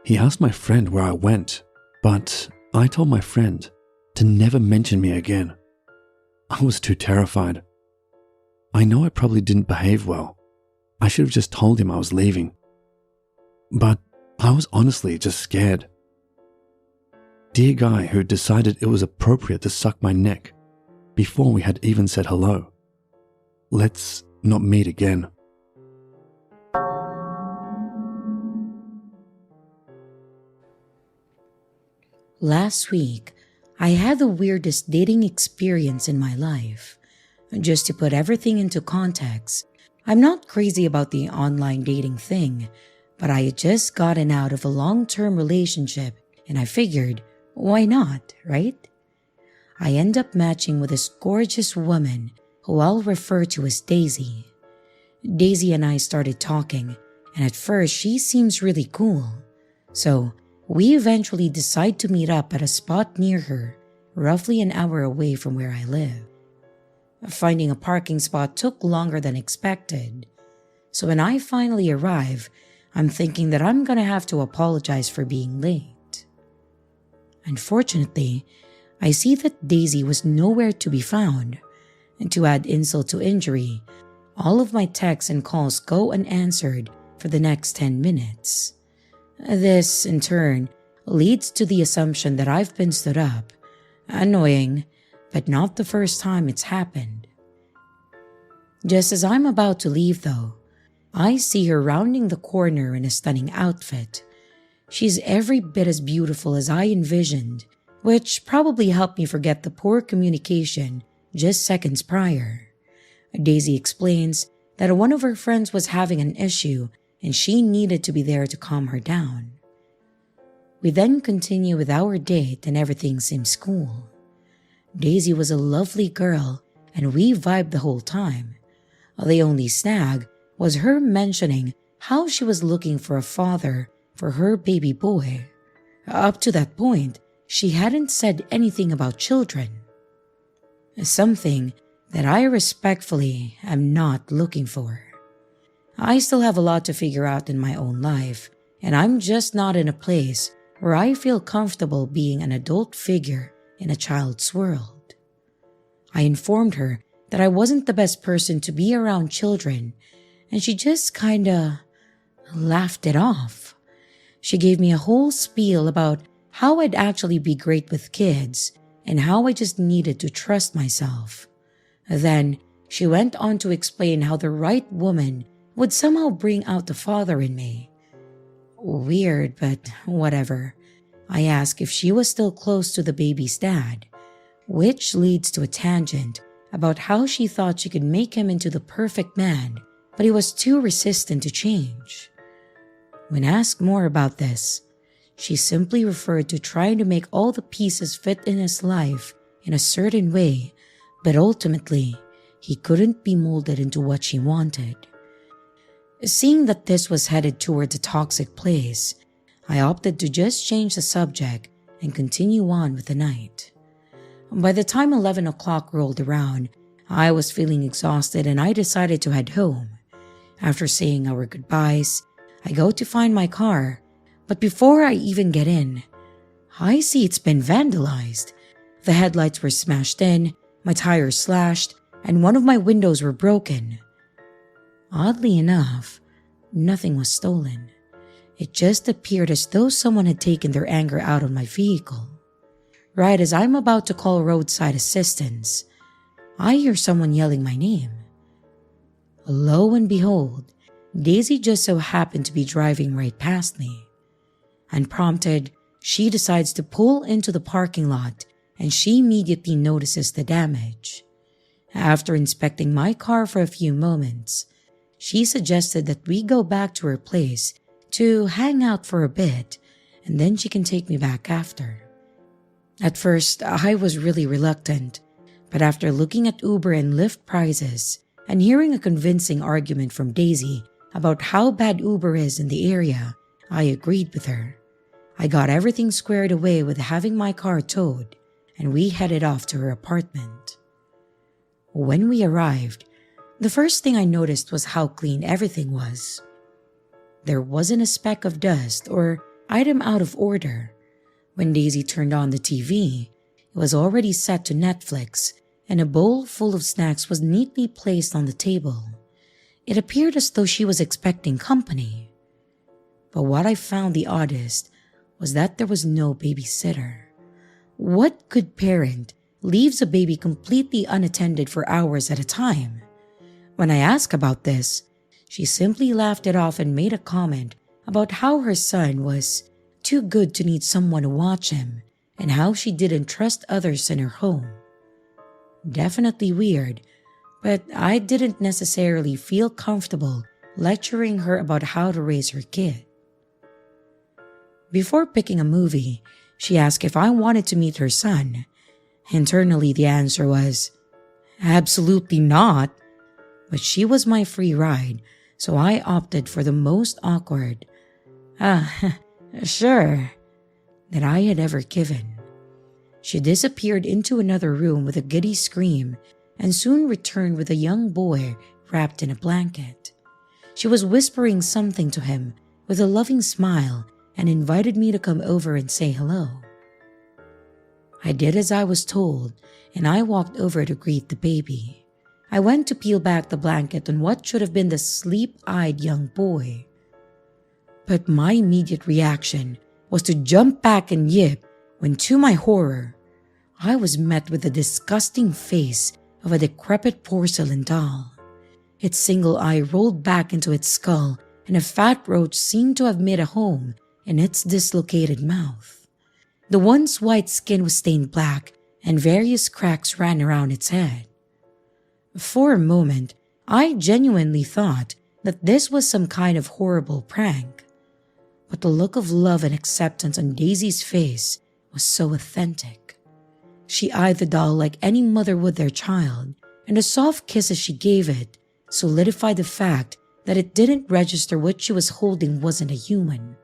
He asked my friend where I went, but I told my friend to never mention me again. I was too terrified. I know I probably didn't behave well. I should have just told him I was leaving. But I was honestly just scared. Dear guy who decided it was appropriate to suck my neck before we had even said hello. Let's not meet again. Last week, I had the weirdest dating experience in my life. Just to put everything into context, I'm not crazy about the online dating thing, but I had just gotten out of a long-term relationship and I figured, why not, right? I end up matching with this gorgeous woman who I'll refer to as Daisy. Daisy and I started talking, and at first she seems really cool. So we eventually decide to meet up at a spot near her, roughly an hour away from where I live. Finding a parking spot took longer than expected. So when I finally arrive, I'm thinking that I'm gonna have to apologize for being late. Unfortunately, I see that Daisy was nowhere to be found, and to add insult to injury, all of my texts and calls go unanswered for the next 10 minutes. This, in turn, leads to the assumption that I've been stood up. Annoying, but not the first time it's happened. Just as I'm about to leave though, I see her rounding the corner in a stunning outfit. She's every bit as beautiful as I envisioned, which probably helped me forget the poor communication just seconds prior. Daisy explains that one of her friends was having an issue and she needed to be there to calm her down. We then continue with our date and everything seems cool. Daisy was a lovely girl and we vibed the whole time. The only snag was her mentioning how she was looking for a father for her baby boy. Up to that point, she hadn't said anything about children. Something that I respectfully am not looking for. I still have a lot to figure out in my own life, and I'm just not in a place where I feel comfortable being an adult figure in a child's world. I informed her that I wasn't the best person to be around children, and she just kinda laughed it off. She gave me a whole spiel about how I'd actually be great with kids and how I just needed to trust myself. Then she went on to explain how the right woman would somehow bring out the father in me. Weird, but whatever. I asked if she was still close to the baby's dad, which leads to a tangent about how she thought she could make him into the perfect man but he was too resistant to change. When asked more about this, she simply referred to trying to make all the pieces fit in his life in a certain way, but ultimately, he couldn't be molded into what she wanted. Seeing that this was headed towards a toxic place, I opted to just change the subject and continue on with the night. By the time 11 o'clock rolled around, I was feeling exhausted and I decided to head home. After saying our goodbyes, I go to find my car, but before I even get in, I see it's been vandalized. The headlights were smashed in, my tires slashed, and one of my windows were broken. Oddly enough, nothing was stolen. It just appeared as though someone had taken their anger out on my vehicle. Right as I'm about to call roadside assistance, I hear someone yelling my name. Lo and behold, Daisy just so happened to be driving right past me. Unprompted, she decides to pull into the parking lot and she immediately notices the damage. After inspecting my car for a few moments, she suggested that we go back to her place to hang out for a bit and then she can take me back after. At first, I was really reluctant, but after looking at Uber and Lyft prices and hearing a convincing argument from Daisy about how bad Uber is in the area, I agreed with her. I got everything squared away with having my car towed, and we headed off to her apartment. When we arrived, the first thing I noticed was how clean everything was. There wasn't a speck of dust or item out of order. When Daisy turned on the TV, it was already set to Netflix, and a bowl full of snacks was neatly placed on the table. It appeared as though she was expecting company. But what I found the oddest was that there was no babysitter. What good parent leaves a baby completely unattended for hours at a time? When I asked about this, she simply laughed it off and made a comment about how her son was too good to need someone to watch him and how she didn't trust others in her home. Definitely weird, but I didn't necessarily feel comfortable lecturing her about how to raise her kid. Before picking a movie, she asked if I wanted to meet her son. Internally, the answer was, absolutely not. But she was my free ride, so I opted for the most awkward, sure, that I had ever given. She disappeared into another room with a giddy scream and soon returned with a young boy wrapped in a blanket. She was whispering something to him with a loving smile and invited me to come over and say hello. I did as I was told, and I walked over to greet the baby. I went to peel back the blanket on what should have been the sleep-eyed young boy. But my immediate reaction was to jump back and yip when, to my horror, I was met with the disgusting face of a decrepit porcelain doll. Its single eye rolled back into its skull, and a fat roach seemed to have made a home in its dislocated mouth. The once white skin was stained black, and various cracks ran around its head. For a moment, I genuinely thought that this was some kind of horrible prank. But the look of love and acceptance on Daisy's face was so authentic. She eyed the doll like any mother would their child, and the soft kisses she gave it solidified the fact that it didn't register what she was holding wasn't a human.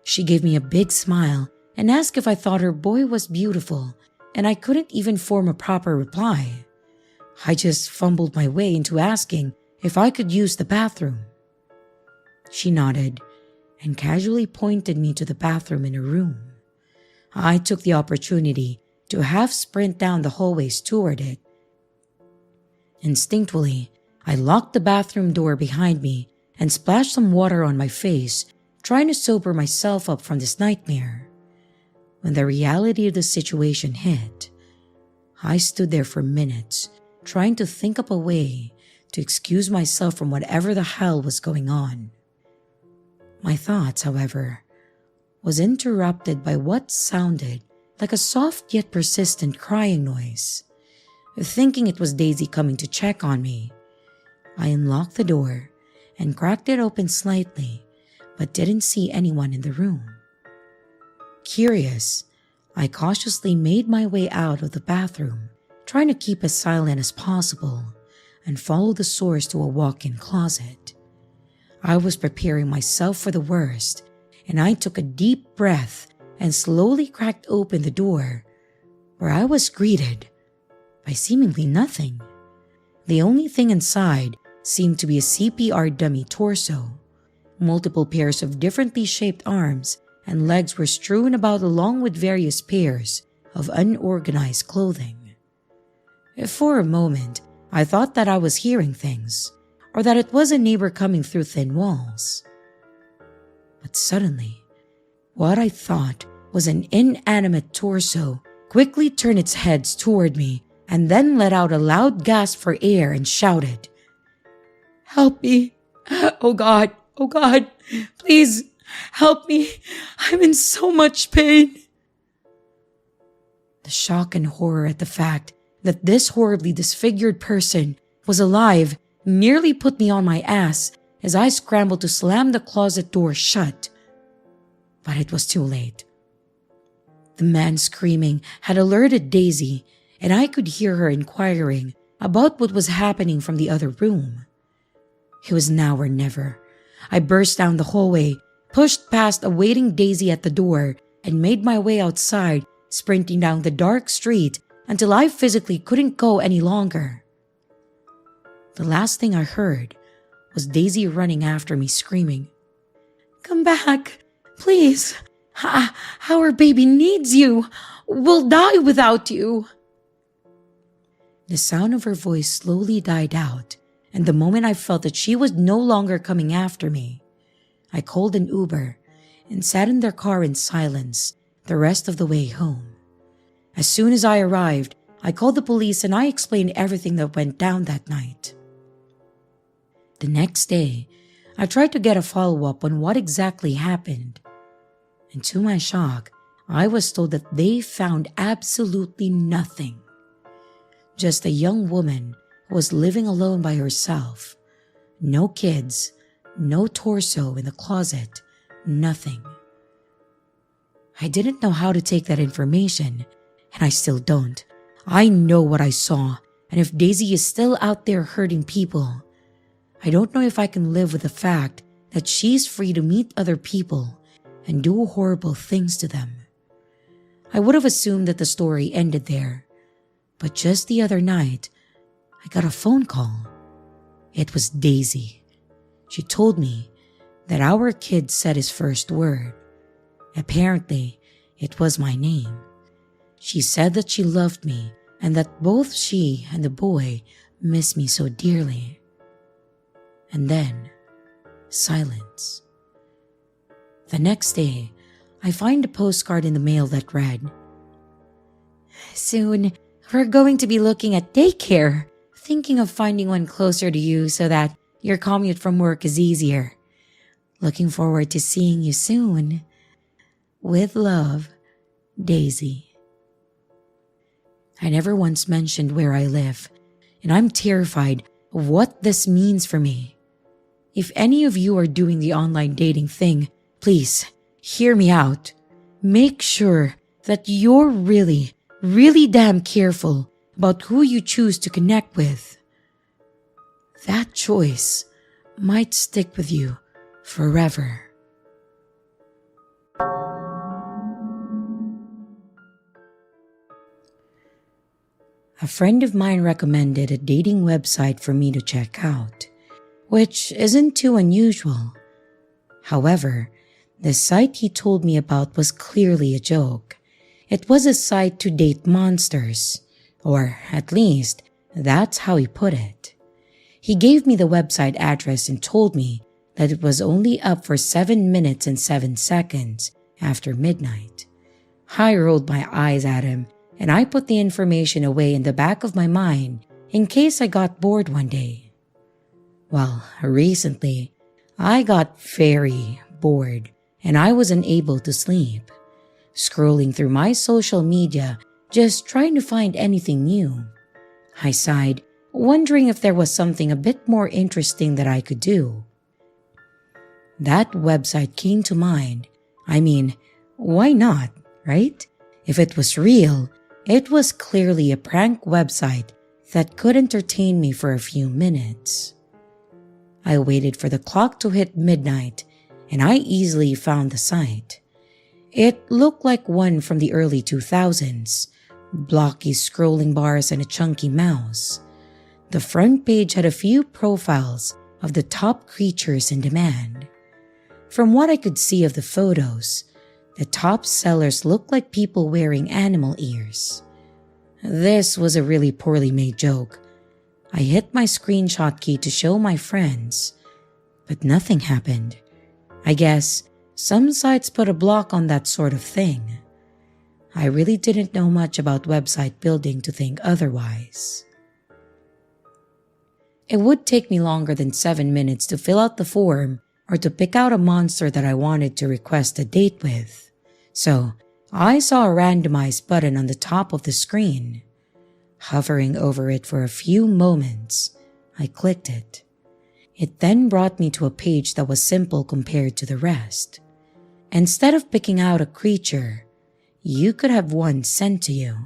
She gave me a big smile and asked if I thought her boy was beautiful, and I couldn't even form a proper reply. I just fumbled my way into asking if I could use the bathroom. She nodded and casually pointed me to the bathroom in her room. I took the opportunity to half sprint down the hallways toward it. Instinctually, I locked the bathroom door behind me and splashed some water on my face, trying to sober myself up from this nightmare. When the reality of the situation hit, I stood there for minutes, trying to think up a way to excuse myself from whatever the hell was going on. My thoughts, however, was interrupted by what sounded like a soft yet persistent crying noise. Thinking it was Daisy coming to check on me, I unlocked the door and cracked it open slightly, but didn't see anyone in the room. Curious, I cautiously made my way out of the bathroom, trying to keep as silent as possible, and followed the source to a walk-in closet. I was preparing myself for the worst, and I took a deep breath and slowly cracked open the door, where I was greeted by seemingly nothing. The only thing inside seemed to be a CPR dummy torso. Multiple pairs of differently shaped arms and legs were strewn about along with various pairs of unorganized clothing. For a moment, I thought that I was hearing things, or that it was a neighbor coming through thin walls. But suddenly, what I thought was an inanimate torso quickly turned its heads toward me and then let out a loud gasp for air and shouted, "Help me! Oh God! Oh God! Please help me! I'm in so much pain!" The shock and horror at the fact that this horribly disfigured person was alive nearly put me on my ass as I scrambled to slam the closet door shut. But it was too late. The man screaming had alerted Daisy, and I could hear her inquiring about what was happening from the other room. It was now or never. I burst down the hallway, pushed past awaiting Daisy at the door, and made my way outside, sprinting down the dark street until I physically couldn't go any longer. The last thing I heard was Daisy running after me, screaming, "Come back, please! Our baby needs you! We'll die without you!" The sound of her voice slowly died out, and the moment I felt that she was no longer coming after me, I called an Uber and sat in their car in silence the rest of the way home. As soon as I arrived, I called the police and I explained everything that went down that night. The next day, I tried to get a follow-up on what exactly happened, and to my shock, I was told that they found absolutely nothing. Just a young woman who was living alone by herself. No kids, no torso in the closet, nothing. I didn't know how to take that information, and I still don't. I know what I saw, and if Daisy is still out there hurting people, I don't know if I can live with the fact that she's free to meet other people and do horrible things to them. I would have assumed that the story ended there, but just the other night, I got a phone call. It was Daisy. She told me that our kid said his first word. Apparently, it was my name. She said that she loved me and that both she and the boy miss me so dearly. And then, silence. The next day, I find a postcard in the mail that read, "Soon, we're going to be looking at daycare, thinking of finding one closer to you so that your commute from work is easier. Looking forward to seeing you soon. With love, Daisy." I never once mentioned where I live, and I'm terrified of what this means for me. If any of you are doing the online dating thing, please hear me out. Make sure that you're really, really damn careful about who you choose to connect with. That choice might stick with you forever. A friend of mine recommended a dating website for me to check out, which isn't too unusual. However, the site he told me about was clearly a joke. It was a site to date monsters, or at least that's how he put it. He gave me the website address and told me that it was only up for 7 minutes and 7 seconds after midnight. I rolled my eyes at him, and I put the information away in the back of my mind in case I got bored one day. Well, recently, I got very bored and I was unable to sleep, scrolling through my social media just trying to find anything new. I sighed wondering if there was something a bit more interesting that I could do. That website came to mind. I mean, why not, right? If it was real, it was clearly a prank website that could entertain me for a few minutes. I waited for the clock to hit midnight, and I easily found the site. It looked like one from the early 2000s, blocky scrolling bars and a chunky mouse. The front page had a few profiles of the top creatures in demand. From what I could see of the photos, the top sellers looked like people wearing animal ears. This was a really poorly made joke. I hit my screenshot key to show my friends, but nothing happened. I guess some sites put a block on that sort of thing. I really didn't know much about website building to think otherwise. It would take me longer than 7 minutes to fill out the form or to pick out a monster that I wanted to request a date with. So I saw a randomized button on the top of the screen. Hovering over it for a few moments, I clicked it. It then brought me to a page that was simple compared to the rest. Instead of picking out a creature, you could have one sent to you.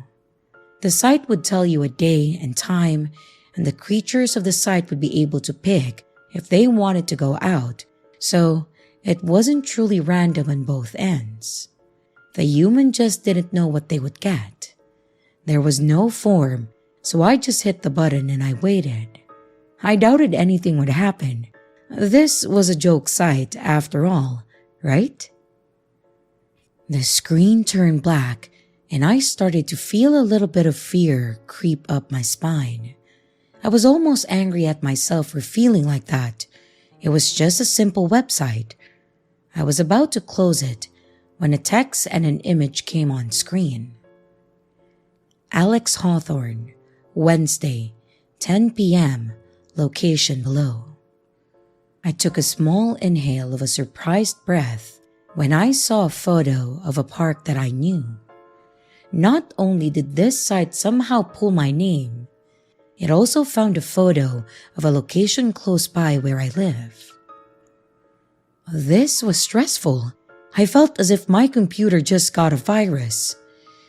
The site would tell you a day and time, and the creatures of the site would be able to pick if they wanted to go out, so it wasn't truly random on both ends. The human just didn't know what they would get. There was no form, so I just hit the button and I waited. I doubted anything would happen. This was a joke site after all, right? The screen turned black and I started to feel a little bit of fear creep up my spine. I was almost angry at myself for feeling like that. It was just a simple website. I was about to close it when a text and an image came on screen. Alex Hawthorne, Wednesday, 10 p.m., location below. I took a small inhale of a surprised breath when I saw a photo of a park that I knew. Not only did this site somehow pull my name, it also found a photo of a location close by where I live. This was stressful. I felt as if my computer just got a virus.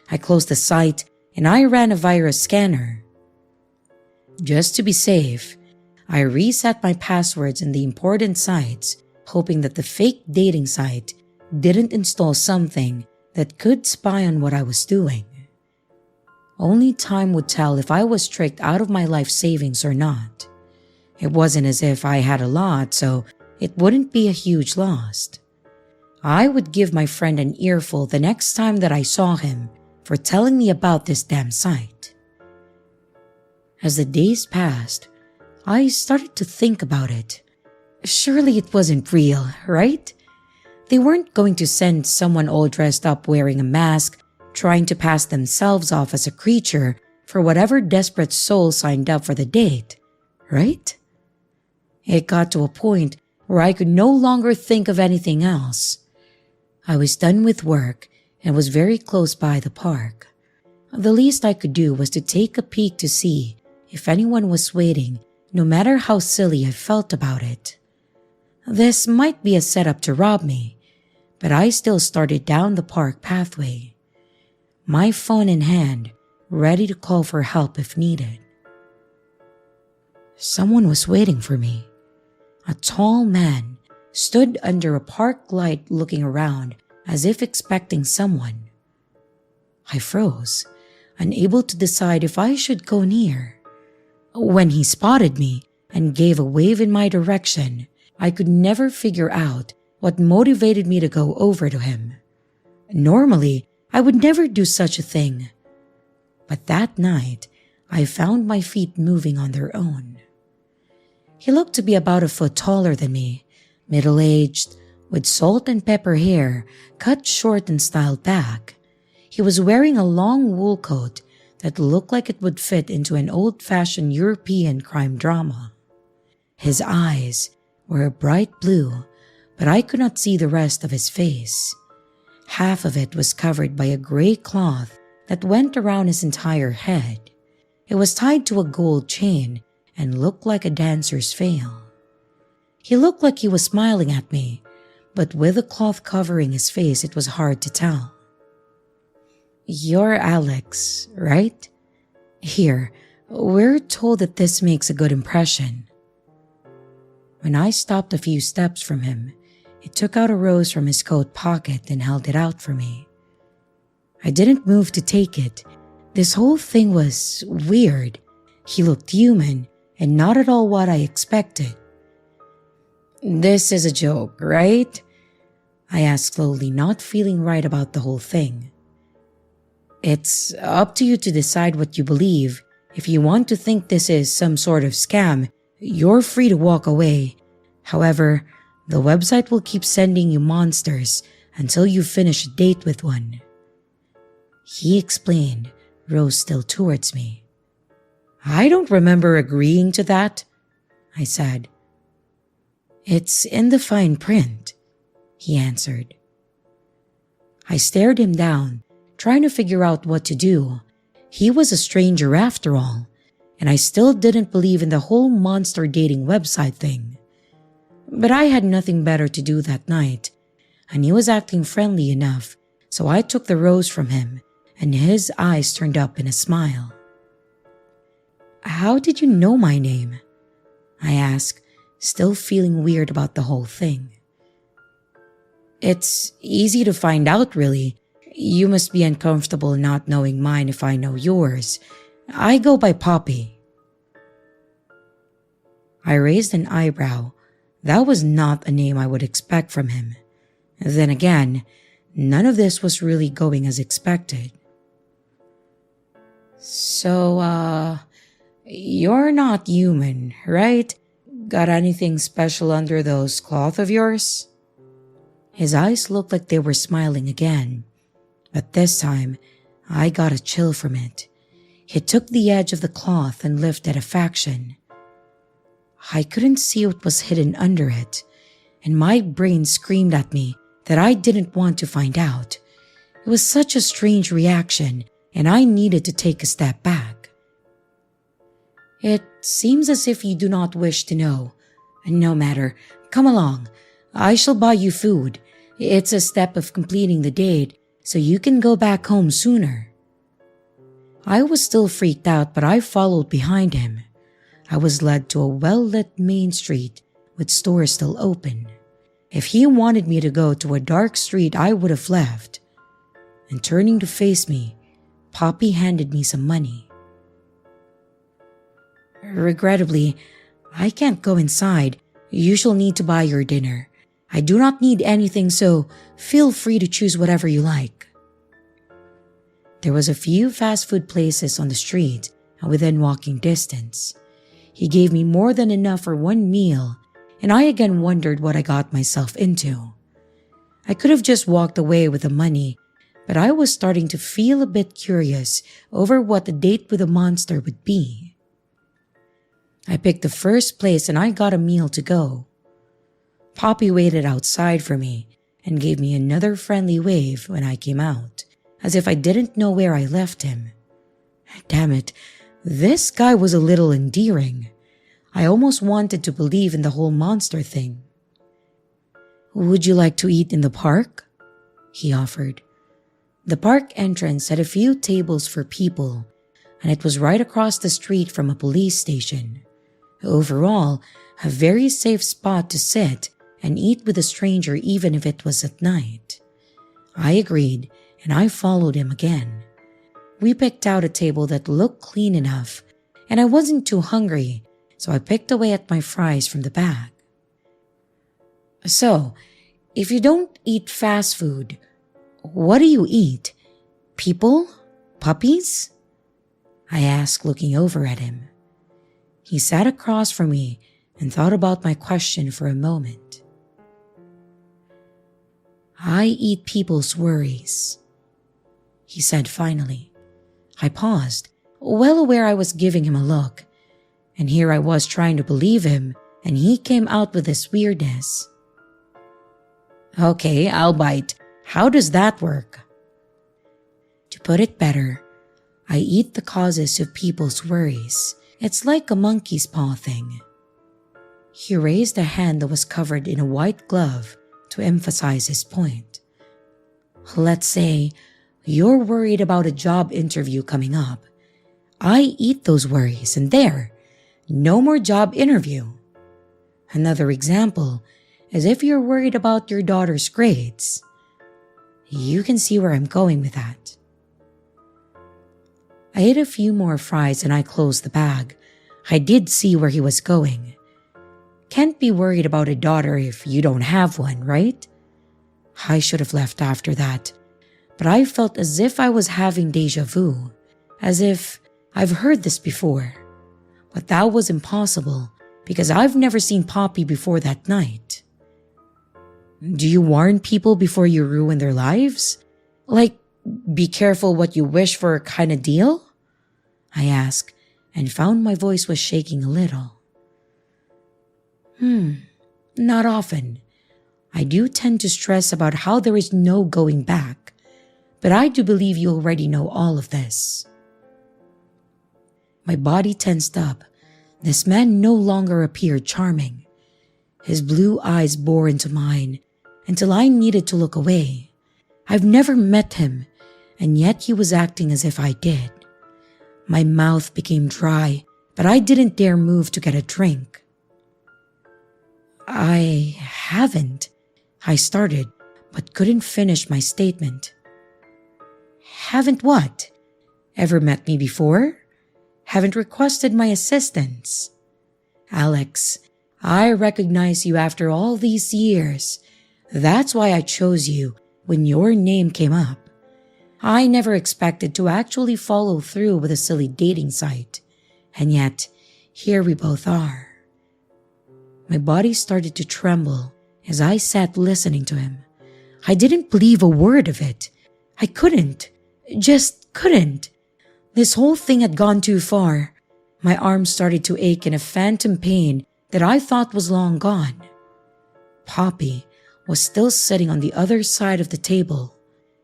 I closed the site and I ran a virus scanner. Just to be safe, I reset my passwords in the important sites, hoping that the fake dating site didn't install something that could spy on what I was doing. Only time would tell if I was tricked out of my life savings or not. It wasn't as if I had a lot, so it wouldn't be a huge loss. I would give my friend an earful the next time that I saw him for telling me about this damn site. As the days passed, I started to think about it. Surely it wasn't real, right? They weren't going to send someone all dressed up wearing a mask, trying to pass themselves off as a creature for whatever desperate soul signed up for the date, right? It got to a point where I could no longer think of anything else. I was done with work and was very close by the park. The least I could do was to take a peek to see if anyone was waiting, no matter how silly I felt about it. This might be a setup to rob me, but I still started down the park pathway, my phone in hand, ready to call for help if needed. Someone was waiting for me. A tall man stood under a park light looking around as if expecting someone. I froze, unable to decide if I should go near. When he spotted me and gave a wave in my direction, I could never figure out what motivated me to go over to him. Normally, I would never do such a thing. But that night, I found my feet moving on their own. He looked to be about a foot taller than me, middle-aged, with salt and pepper hair cut short and styled back. He was wearing a long wool coat that looked like it would fit into an old-fashioned European crime drama. His eyes were a bright blue, but I could not see the rest of his face. Half of it was covered by a gray cloth that went around his entire head. It was tied to a gold chain and looked like a dancer's veil. He looked like he was smiling at me, but with the cloth covering his face, it was hard to tell. "You're Alex, right? Here, we're told that this makes a good impression." When I stopped a few steps from him, he took out a rose from his coat pocket and held it out for me. I didn't move to take it. This whole thing was weird. He looked human and not at all what I expected. "This is a joke, right?" I asked slowly, not feeling right about the whole thing. "It's up to you to decide what you believe. If you want to think this is some sort of scam, you're free to walk away. However, the website will keep sending you monsters until you finish a date with one," he explained, rose still towards me. "I don't remember agreeing to that," I said. "It's in the fine print," he answered. I stared him down, trying to figure out what to do. He was a stranger after all, and I still didn't believe in the whole monster dating website thing. But I had nothing better to do that night, and he was acting friendly enough, so I took the rose from him, and his eyes turned up in a smile. "How did you know my name?" I asked, still feeling weird about the whole thing. "It's easy to find out, really. You must be uncomfortable not knowing mine if I know yours. I go by Poppy." I raised an eyebrow. That was not a name I would expect from him. Then again, none of this was really going as expected. "So, you're not human, right? Got anything special under those cloth of yours?" His eyes looked like they were smiling again, but this time I got a chill from it. He took the edge of the cloth and lifted a fraction. I couldn't see what was hidden under it, and my brain screamed at me that I didn't want to find out. It was such a strange reaction, and I needed to take a step back. "It seems as if you do not wish to know. No matter, come along. I shall buy you food. It's a step of completing the date, so you can go back home sooner." I was still freaked out, but I followed behind him. I was led to a well-lit main street with stores still open. If he wanted me to go to a dark street, I would have left. And turning to face me, Poppy handed me some money. "Regrettably, I can't go inside. You shall need to buy your dinner. I do not need anything, so feel free to choose whatever you like." There was a few fast food places on the street and within walking distance. He gave me more than enough for one meal, and I again wondered what I got myself into. I could have just walked away with the money, but I was starting to feel a bit curious over what the date with the monster would be. I picked the first place and I got a meal to go. Poppy waited outside for me and gave me another friendly wave when I came out, as if I didn't know where I left him. Damn it, this guy was a little endearing. I almost wanted to believe in the whole monster thing. "Would you like to eat in the park?" he offered. The park entrance had a few tables for people, and it was right across the street from a police station. Overall, a very safe spot to sit and eat with a stranger even if it was at night. I agreed, and I followed him again. We picked out a table that looked clean enough, and I wasn't too hungry, so I picked away at my fries from the bag. "So, if you don't eat fast food, what do you eat? People? Puppies?" I asked, looking over at him. He sat across from me and thought about my question for a moment. "I eat people's worries," he said finally. I paused, well aware I was giving him a look, and here I was trying to believe him, and he came out with this weirdness. "Okay, I'll bite. How does that work?" To put it better, I eat the causes of people's worries. It's like a monkey's paw thing. He raised a hand that was covered in a white glove to emphasize his point. Let's say you're worried about a job interview coming up. I eat those worries and there, no more job interview. Another example is if you're worried about your daughter's grades. You can see where I'm going with that. I ate a few more fries and I closed the bag. I did see where he was going. Can't be worried about a daughter if you don't have one, right? I should have left after that, but I felt as if I was having deja vu, as if I've heard this before. But that was impossible because I've never seen Poppy before that night. Do you warn people before you ruin their lives? Like, be careful what you wish for kind of deal? I asked and found my voice was shaking a little. Not often. I do tend to stress about how there is no going back, but I do believe you already know all of this. My body tensed up. This man no longer appeared charming. His blue eyes bore into mine until I needed to look away. I've never met him, and yet he was acting as if I did. My mouth became dry, but I didn't dare move to get a drink. I haven't, I started, but couldn't finish my statement. Haven't what? Ever met me before? Haven't requested my assistance? Alex, I recognize you after all these years. That's why I chose you when your name came up. I never expected to actually follow through with a silly dating site, and yet here we both are. My body started to tremble as I sat listening to him. I didn't believe a word of it. I couldn't. Just couldn't. This whole thing had gone too far. My arms started to ache in a phantom pain that I thought was long gone. Poppy was still sitting on the other side of the table,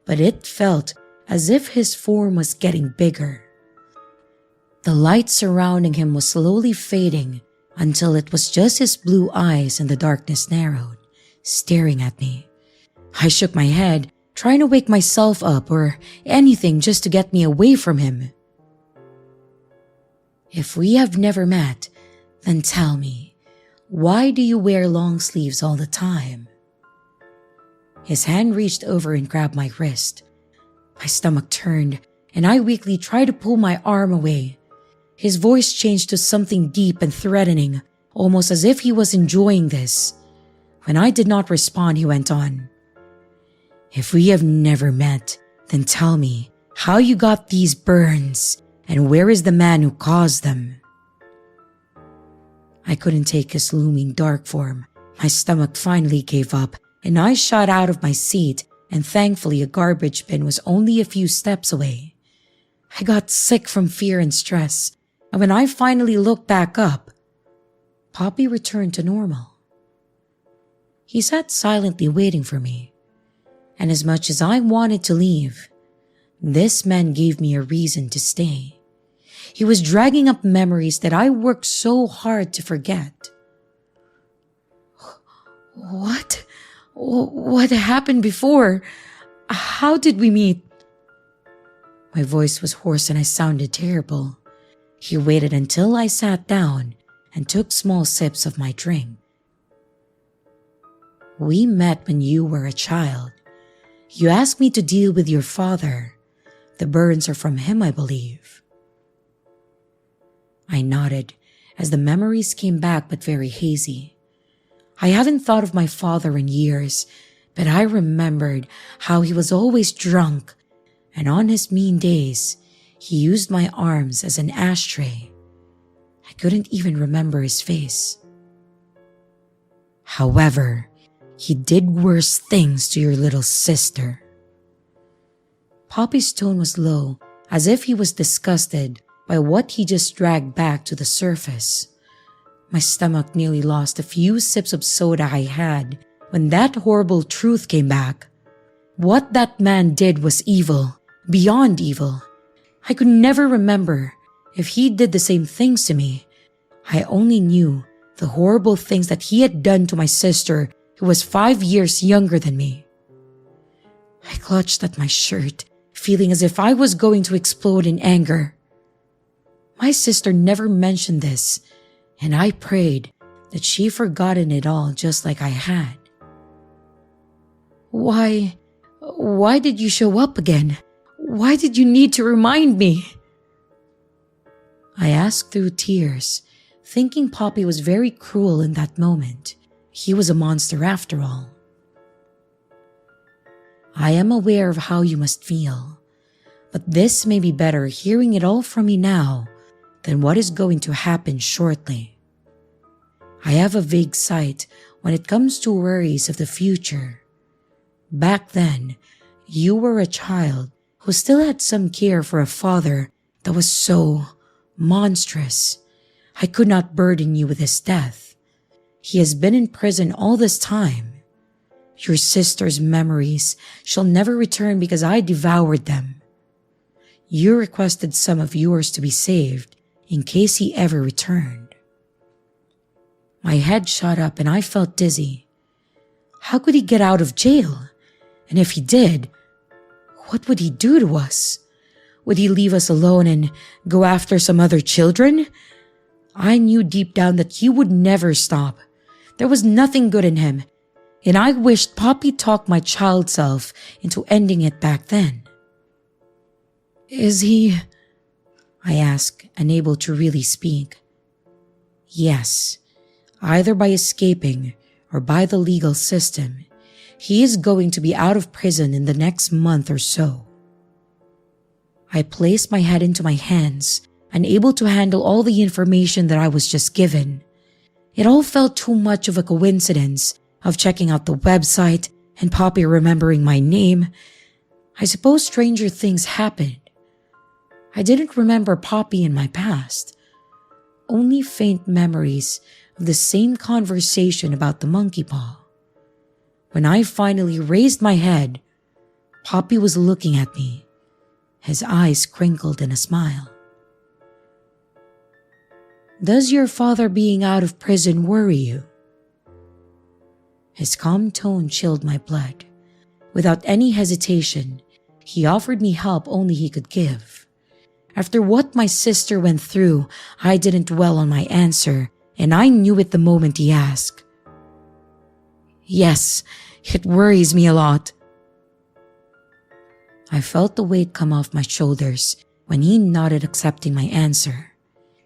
but it felt as if his form was getting bigger. The light surrounding him was slowly fading until it was just his blue eyes and the darkness narrowed, staring at me. I shook my head, trying to wake myself up or anything just to get me away from him. If we have never met, then tell me, why do you wear long sleeves all the time? His hand reached over and grabbed my wrist. My stomach turned, and I weakly tried to pull my arm away. His voice changed to something deep and threatening, almost as if he was enjoying this. When I did not respond, he went on. If we have never met, then tell me how you got these burns, and where is the man who caused them? I couldn't take his looming dark form. My stomach finally gave up, and I shot out of my seat, and thankfully a garbage bin was only a few steps away. I got sick from fear and stress, and when I finally looked back up, Poppy returned to normal. He sat silently waiting for me, and as much as I wanted to leave, this man gave me a reason to stay. He was dragging up memories that I worked so hard to forget. What happened before? How did we meet? My voice was hoarse and I sounded terrible. He waited until I sat down and took small sips of my drink. We met when you were a child. You asked me to deal with your father. The burns are from him, I believe. I nodded as the memories came back but very hazy. I haven't thought of my father in years, but I remembered how he was always drunk, and on his mean days, he used my arms as an ashtray. I couldn't even remember his face. However, he did worse things to your little sister. Poppy's tone was low, as if he was disgusted by what he just dragged back to the surface. My stomach nearly lost a few sips of soda I had when that horrible truth came back. What that man did was evil, beyond evil. I could never remember if he did the same things to me. I only knew the horrible things that he had done to my sister, who was 5 years younger than me. I clutched at my shirt, feeling as if I was going to explode in anger. My sister never mentioned this, and I prayed that she forgotten it all just like I had. Why did you show up again? Why did you need to remind me? I asked through tears, thinking Poppy was very cruel in that moment. He was a monster after all. I am aware of how you must feel, but this may be better hearing it all from me now than what is going to happen shortly. I have a vague sight when it comes to worries of the future. Back then, you were a child who still had some care for a father that was so monstrous. I could not burden you with his death. He has been in prison all this time. Your sister's memories shall never return because I devoured them. You requested some of yours to be saved in case he ever returned. My head shot up and I felt dizzy. How could he get out of jail? And if he did, what would he do to us? Would he leave us alone and go after some other children? I knew deep down that he would never stop. There was nothing good in him, and I wished Poppy talked my child self into ending it back then. Is he? I asked, unable to really speak. Yes, either by escaping or by the legal system. He is going to be out of prison in the next month or so. I placed my head into my hands, unable to handle all the information that I was just given. It all felt too much of a coincidence of checking out the website and Poppy remembering my name. I suppose stranger things happened. I didn't remember Poppy in my past. Only faint memories of the same conversation about the monkey paw. When I finally raised my head, Poppy was looking at me, his eyes crinkled in a smile. Does your father being out of prison worry you? His calm tone chilled my blood. Without any hesitation, he offered me help only he could give. After what my sister went through, I didn't dwell on my answer, and I knew it the moment he asked. Yes, it worries me a lot. I felt the weight come off my shoulders when he nodded, accepting my answer.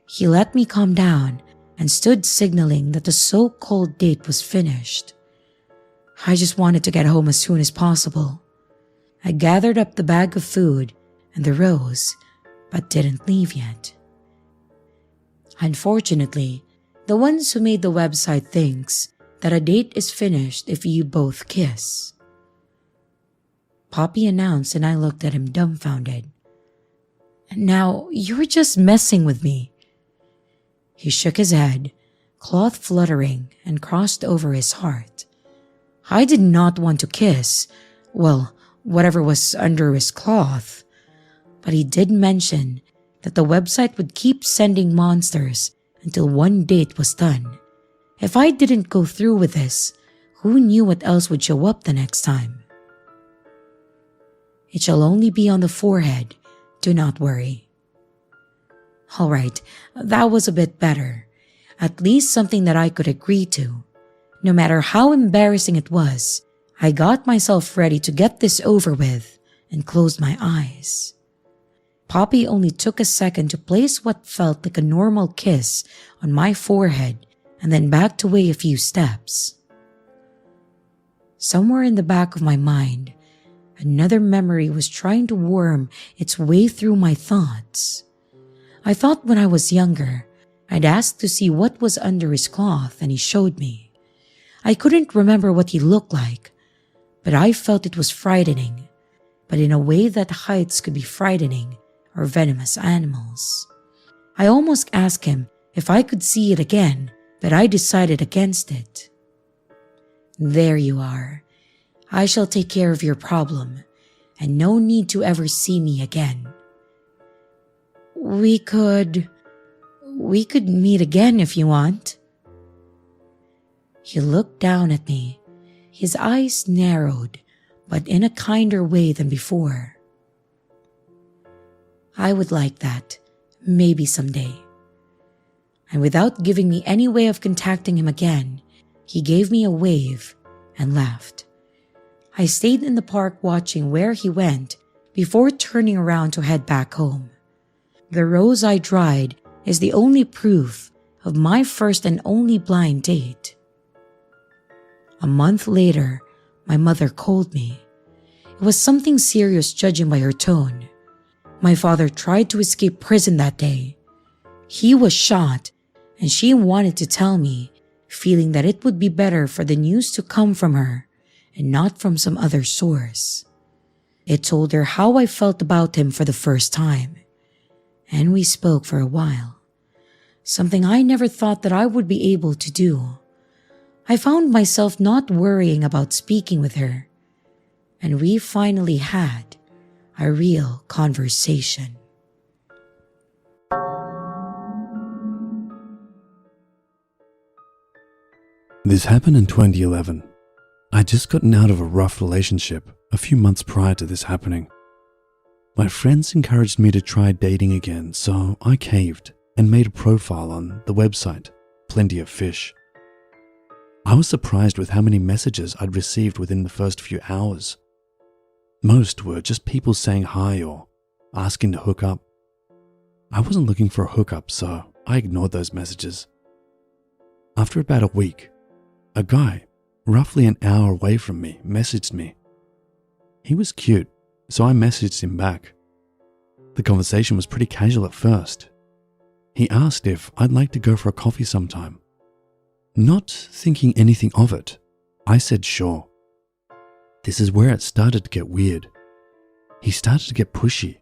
He let me calm down and stood signaling that the so-called date was finished. I just wanted to get home as soon as possible. I gathered up the bag of food and the rose, but didn't leave yet. Unfortunately, the ones who made the website thinks that a date is finished if you both kiss. Poppy announced and I looked at him dumbfounded. Now, you're just messing with me. He shook his head, cloth fluttering, and crossed over his heart. I did not want to kiss, well, whatever was under his cloth. But he did mention that the website would keep sending monsters until one date was done. If I didn't go through with this, who knew what else would show up the next time? It shall only be on the forehead, do not worry. All right, that was a bit better. At least something that I could agree to. No matter how embarrassing it was, I got myself ready to get this over with and closed my eyes. Poppy only took a second to place what felt like a normal kiss on my forehead and then backed away a few steps. Somewhere in the back of my mind, another memory was trying to worm its way through my thoughts. I thought when I was younger, I'd asked to see what was under his cloth and he showed me. I couldn't remember what he looked like, but I felt it was frightening, but in a way that heights could be frightening or venomous animals. I almost asked him if I could see it again, but I decided against it. There you are. I shall take care of your problem, and no need to ever see me again. We could meet again if you want. He looked down at me. His eyes narrowed, but in a kinder way than before. I would like that, maybe someday. And without giving me any way of contacting him again, he gave me a wave and left. I stayed in the park watching where he went before turning around to head back home. The rose I dried is the only proof of my first and only blind date. A month later, my mother called me. It was something serious judging by her tone. My father tried to escape prison that day. He was shot, and she wanted to tell me, feeling that it would be better for the news to come from her and not from some other source. It told her how I felt about him for the first time, and we spoke for a while, something I never thought that I would be able to do. I found myself not worrying about speaking with her, and we finally had a real conversation. This happened in 2011. I'd just gotten out of a rough relationship a few months prior to this happening. My friends encouraged me to try dating again, so I caved and made a profile on the website, Plenty of Fish. I was surprised with how many messages I'd received within the first few hours. Most were just people saying hi or asking to hook up. I wasn't looking for a hookup, so I ignored those messages. After about a week, a guy, roughly an hour away from me, messaged me. He was cute, so I messaged him back. The conversation was pretty casual at first. He asked if I'd like to go for a coffee sometime. Not thinking anything of it, I said sure. This is where it started to get weird. He started to get pushy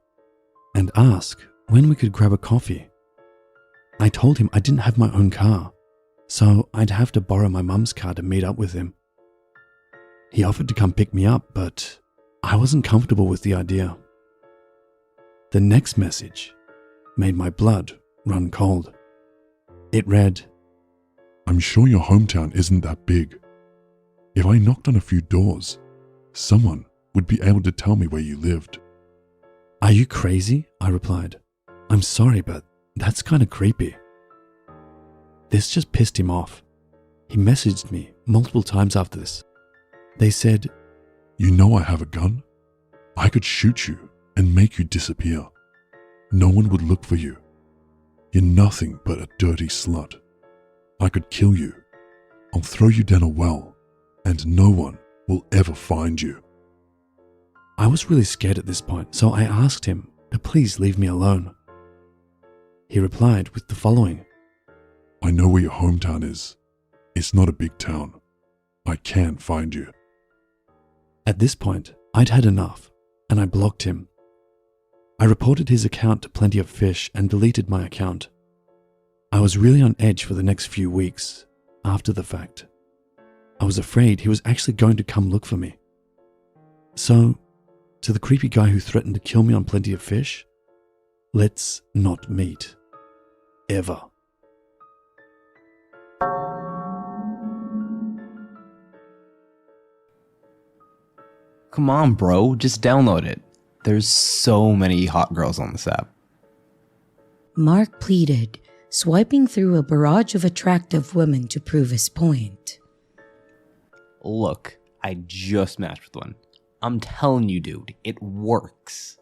and ask when we could grab a coffee. I told him I didn't have my own car, so I'd have to borrow my mum's car to meet up with him. He offered to come pick me up, but I wasn't comfortable with the idea. The next message made my blood run cold. It read, I'm sure your hometown isn't that big. If I knocked on a few doors, someone would be able to tell me where you lived. Are you crazy? I replied. I'm sorry, but that's kind of creepy. This just pissed him off. He messaged me multiple times after this. They said, You know I have a gun? I could shoot you and make you disappear. No one would look for you. You're nothing but a dirty slut. I could kill you. I'll throw you down a well, and no one will ever find you. I was really scared at this point, so I asked him to please leave me alone. He replied with the following. I know where your hometown is. It's not a big town. I can find you. At this point, I'd had enough, and I blocked him. I reported his account to Plenty of Fish and deleted my account. I was really on edge for the next few weeks after the fact. I was afraid he was actually going to come look for me. So, to the creepy guy who threatened to kill me on Plenty of Fish, let's not meet. Ever. Come on, bro, just download it. There's so many hot girls on this app. Mark pleaded, swiping through a barrage of attractive women to prove his point. Look, I just matched with one. I'm telling you, dude, it works.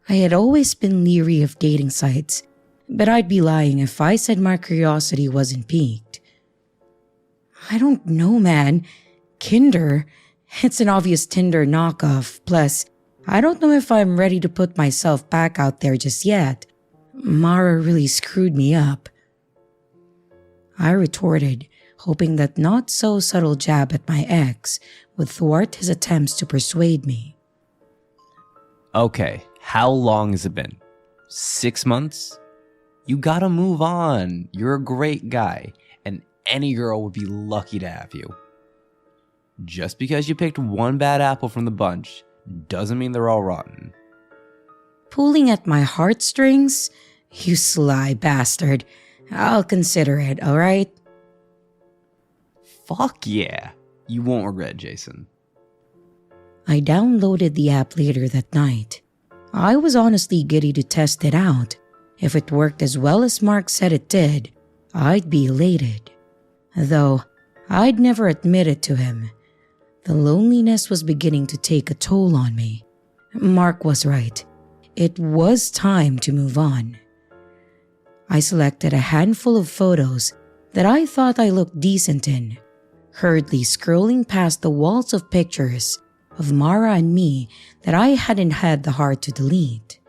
I had always been leery of dating sites, but I'd be lying if I said my curiosity wasn't piqued. I don't know, man. Kinder, it's an obvious Tinder knockoff. Plus, I don't know if I'm ready to put myself back out there just yet. Mara really screwed me up. I retorted, hoping that not so subtle jab at my ex would thwart his attempts to persuade me. Okay, how long has it been? 6 months? You gotta move on. You're a great guy, and any girl would be lucky to have you. Just because you picked one bad apple from the bunch doesn't mean they're all rotten. Pulling at my heartstrings? You sly bastard. I'll consider it, alright? Fuck yeah. You won't regret, Jason. I downloaded the app later that night. I was honestly giddy to test it out. If it worked as well as Mark said it did, I'd be elated. Though, I'd never admit it to him. The loneliness was beginning to take a toll on me. Mark was right. It was time to move on. I selected a handful of photos that I thought I looked decent in, hurriedly scrolling past the walls of pictures of Mara and me that I hadn't had the heart to delete.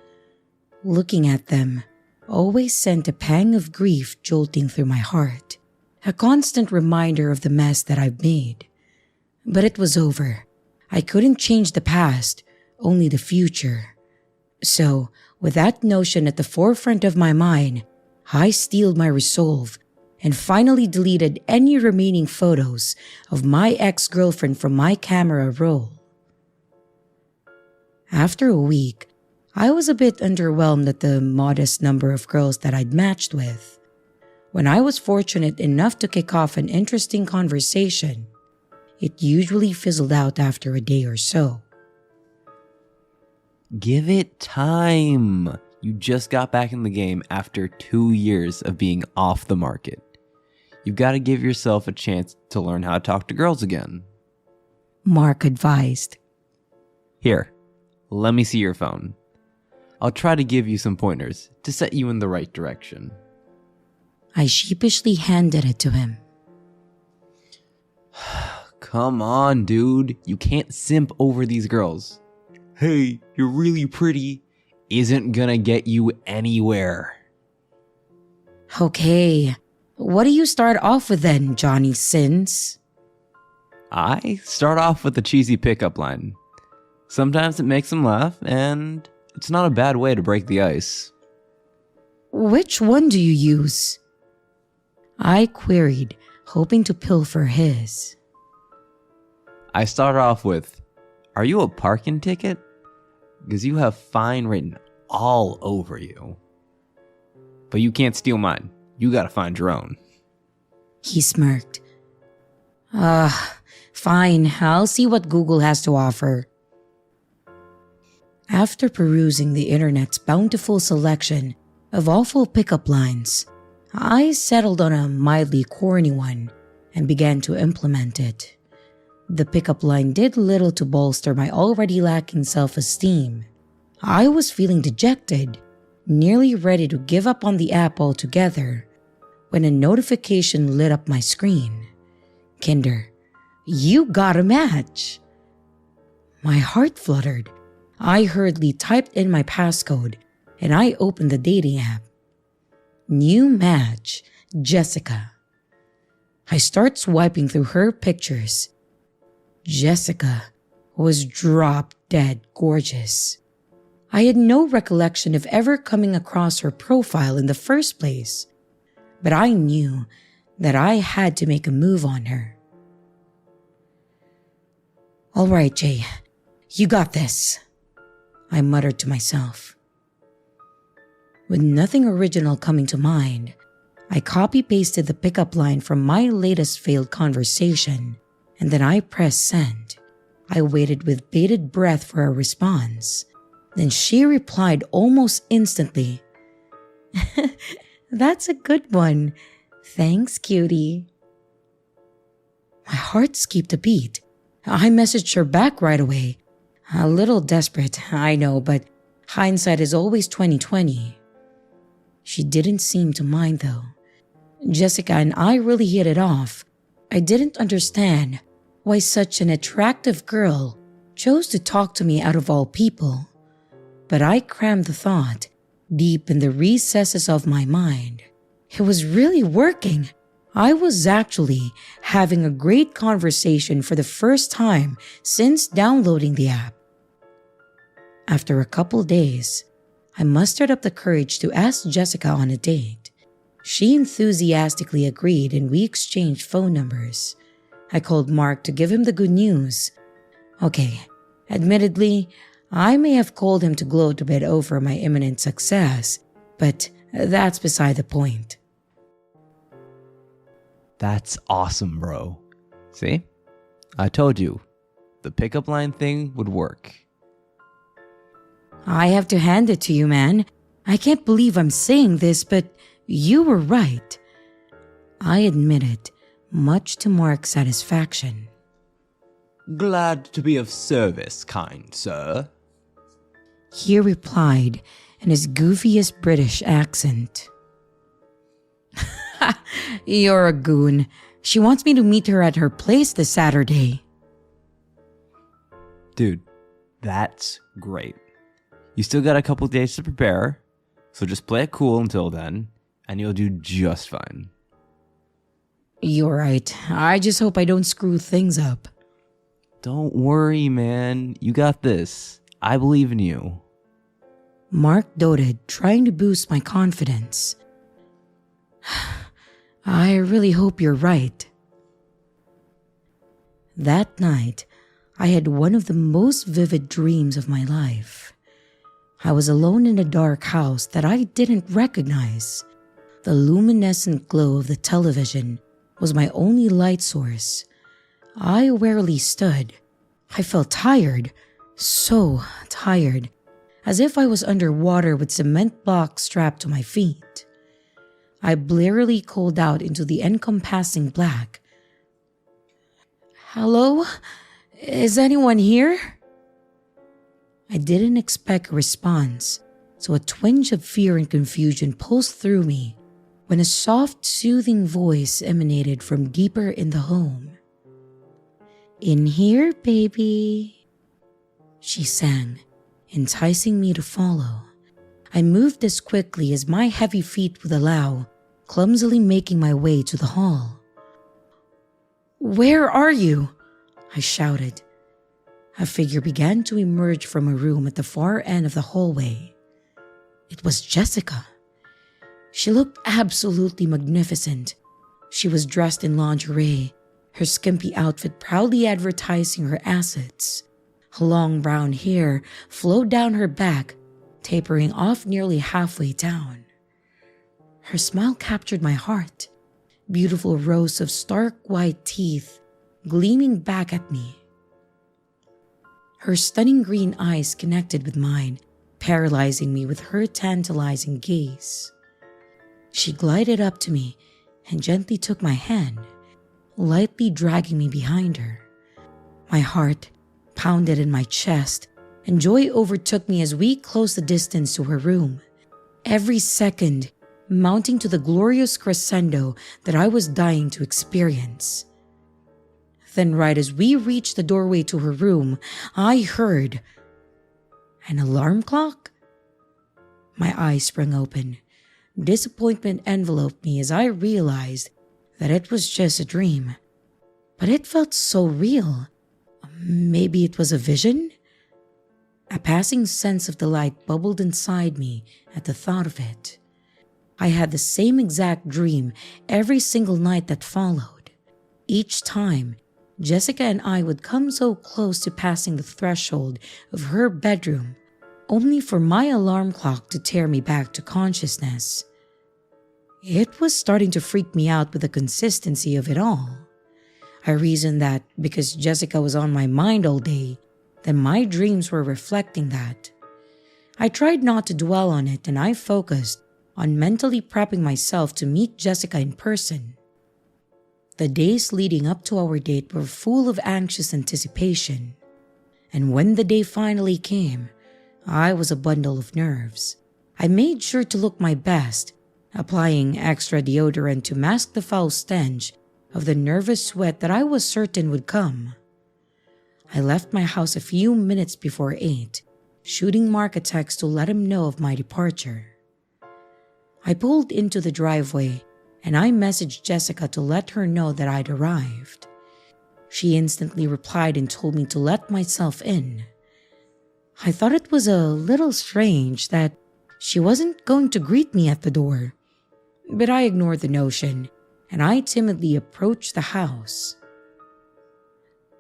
Looking at them always sent a pang of grief jolting through my heart, a constant reminder of the mess that I've made. But it was over. I couldn't change the past, only the future. So, with that notion at the forefront of my mind, I steeled my resolve and finally deleted any remaining photos of my ex-girlfriend from my camera roll. After a week, I was a bit underwhelmed at the modest number of girls that I'd matched with. When I was fortunate enough to kick off an interesting conversation, it usually fizzled out after a day or so. Give it time. You just got back in the game after 2 years of being off the market. You've got to give yourself a chance to learn how to talk to girls again. Mark advised. Here, let me see your phone. I'll try to give you some pointers to set you in the right direction. I sheepishly handed it to him. Come on, dude. You can't simp over these girls. Hey, you're really pretty isn't gonna get you anywhere. Okay, what do you start off with then, Johnny Sins? I start off with a cheesy pickup line. Sometimes it makes them laugh, and it's not a bad way to break the ice. Which one do you use? I queried, hoping to pilfer his. I start off with, "Are you a parking ticket? Because you have fine written all over you. But you can't steal mine. You gotta find your own." He smirked. Fine, I'll see what Google has to offer. After perusing the internet's bountiful selection of awful pickup lines, I settled on a mildly corny one and began to implement it. The pickup line did little to bolster my already lacking self-esteem. I was feeling dejected, nearly ready to give up on the app altogether, when a notification lit up my screen. "Kinder, you got a match." My heart fluttered. I hurriedly typed in my passcode and I opened the dating app. New match, Jessica. I start swiping through her pictures. Jessica was drop dead gorgeous. I had no recollection of ever coming across her profile in the first place, but I knew that I had to make a move on her. "All right, Jay, you got this," I muttered to myself. With nothing original coming to mind, I copy-pasted the pickup line from my latest failed conversation, and then I pressed send. I waited with bated breath for a response. Then she replied almost instantly. "That's a good one. Thanks, cutie." My heart skipped a beat. I messaged her back right away. A little desperate, I know, but hindsight is always 20/20. She didn't seem to mind though. Jessica and I really hit it off. I didn't understand why such an attractive girl chose to talk to me out of all people. But I crammed the thought deep in the recesses of my mind. It was really working. I was actually having a great conversation for the first time since downloading the app. After a couple days, I mustered up the courage to ask Jessica on a date. She enthusiastically agreed and we exchanged phone numbers. I called Mark to give him the good news. Okay, admittedly, I may have called him to gloat a bit over my imminent success, but that's beside the point. That's awesome, bro. See? I told you, the pickup line thing would work. I have to hand it to you, man. I can't believe I'm saying this, but you were right. I admit it, much to Mark's satisfaction. Glad to be of service, kind sir. He replied in his goofiest British accent. You're a goon. She wants me to meet her at her place this Saturday. Dude, that's great. You still got a couple days to prepare, so just play it cool until then, and you'll do just fine. You're right. I just hope I don't screw things up. Don't worry, man. You got this. I believe in you. Mark doted, trying to boost my confidence. I really hope you're right. That night, I had one of the most vivid dreams of my life. I was alone in a dark house that I didn't recognize. The luminescent glow of the television was my only light source. I warily stood. I felt tired, so tired, as if I was underwater with cement blocks strapped to my feet. I blearily called out into the encompassing black. Hello? Is anyone here? I didn't expect a response, so a twinge of fear and confusion pulsed through me when a soft, soothing voice emanated from deeper in the home. In here, baby, she sang, enticing me to follow. I moved as quickly as my heavy feet would allow, clumsily making my way to the hall. Where are you? I shouted. A figure began to emerge from a room at the far end of the hallway. It was Jessica. She looked absolutely magnificent. She was dressed in lingerie, her skimpy outfit proudly advertising her assets. Her long brown hair flowed down her back, tapering off nearly halfway down. Her smile captured my heart, beautiful rows of stark white teeth gleaming back at me. Her stunning green eyes connected with mine, paralyzing me with her tantalizing gaze. She glided up to me and gently took my hand, lightly dragging me behind her. My heart pounded in my chest, and joy overtook me as we closed the distance to her room, every second mounting to the glorious crescendo that I was dying to experience. Then right as we reached the doorway to her room, I heard an alarm clock. My eyes sprang open. Disappointment enveloped me as I realized that it was just a dream. But it felt so real. Maybe it was a vision? A passing sense of delight bubbled inside me at the thought of it. I had the same exact dream every single night that followed. Each time, Jessica and I would come so close to passing the threshold of her bedroom, only for my alarm clock to tear me back to consciousness. It was starting to freak me out with the consistency of it all. I reasoned that because Jessica was on my mind all day, then my dreams were reflecting that. I tried not to dwell on it, and I focused on mentally prepping myself to meet Jessica in person. The days leading up to our date were full of anxious anticipation, and when the day finally came, I was a bundle of nerves. I made sure to look my best, applying extra deodorant to mask the foul stench of the nervous sweat that I was certain would come. I left my house a few minutes before 8, shooting Mark a text to let him know of my departure. I pulled into the driveway and I messaged Jessica to let her know that I'd arrived. She instantly replied and told me to let myself in. I thought it was a little strange that she wasn't going to greet me at the door, but I ignored the notion and I timidly approached the house.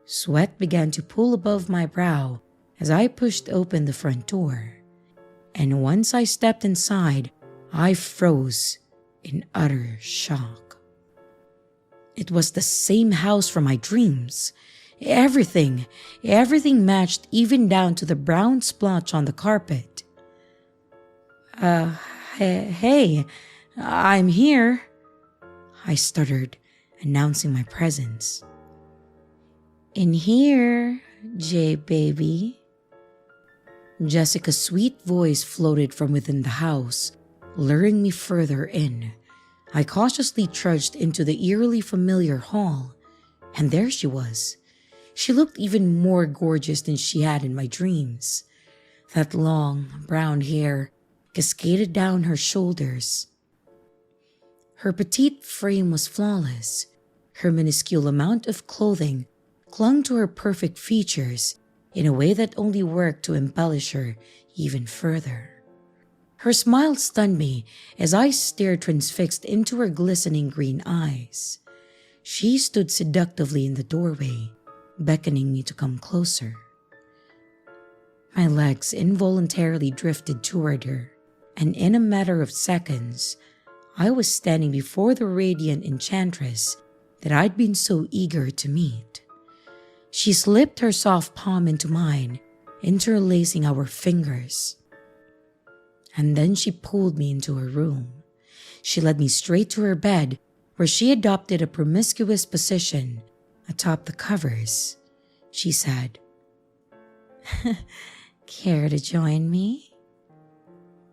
Sweat began to pool above my brow as I pushed open the front door. And once I stepped inside, I froze in utter shock. It was the same house from my dreams. Everything matched, even down to the brown splotch on the carpet. Hey, I'm here," I stuttered, announcing my presence. "In here, Jay baby." Jessica's sweet voice floated from within the house, luring me further in. I cautiously trudged into the eerily familiar hall, and there she was. She looked even more gorgeous than she had in my dreams. That long, brown hair cascaded down her shoulders. Her petite frame was flawless. Her minuscule amount of clothing clung to her perfect features in a way that only worked to embellish her even further. Her smile stunned me as I stared transfixed into her glistening green eyes. She stood seductively in the doorway, beckoning me to come closer. My legs involuntarily drifted toward her, and in a matter of seconds, I was standing before the radiant enchantress that I'd been so eager to meet. She slipped her soft palm into mine, interlacing our fingers. And then she pulled me into her room. She led me straight to her bed, where she adopted a promiscuous position atop the covers. She said, "Care to join me?"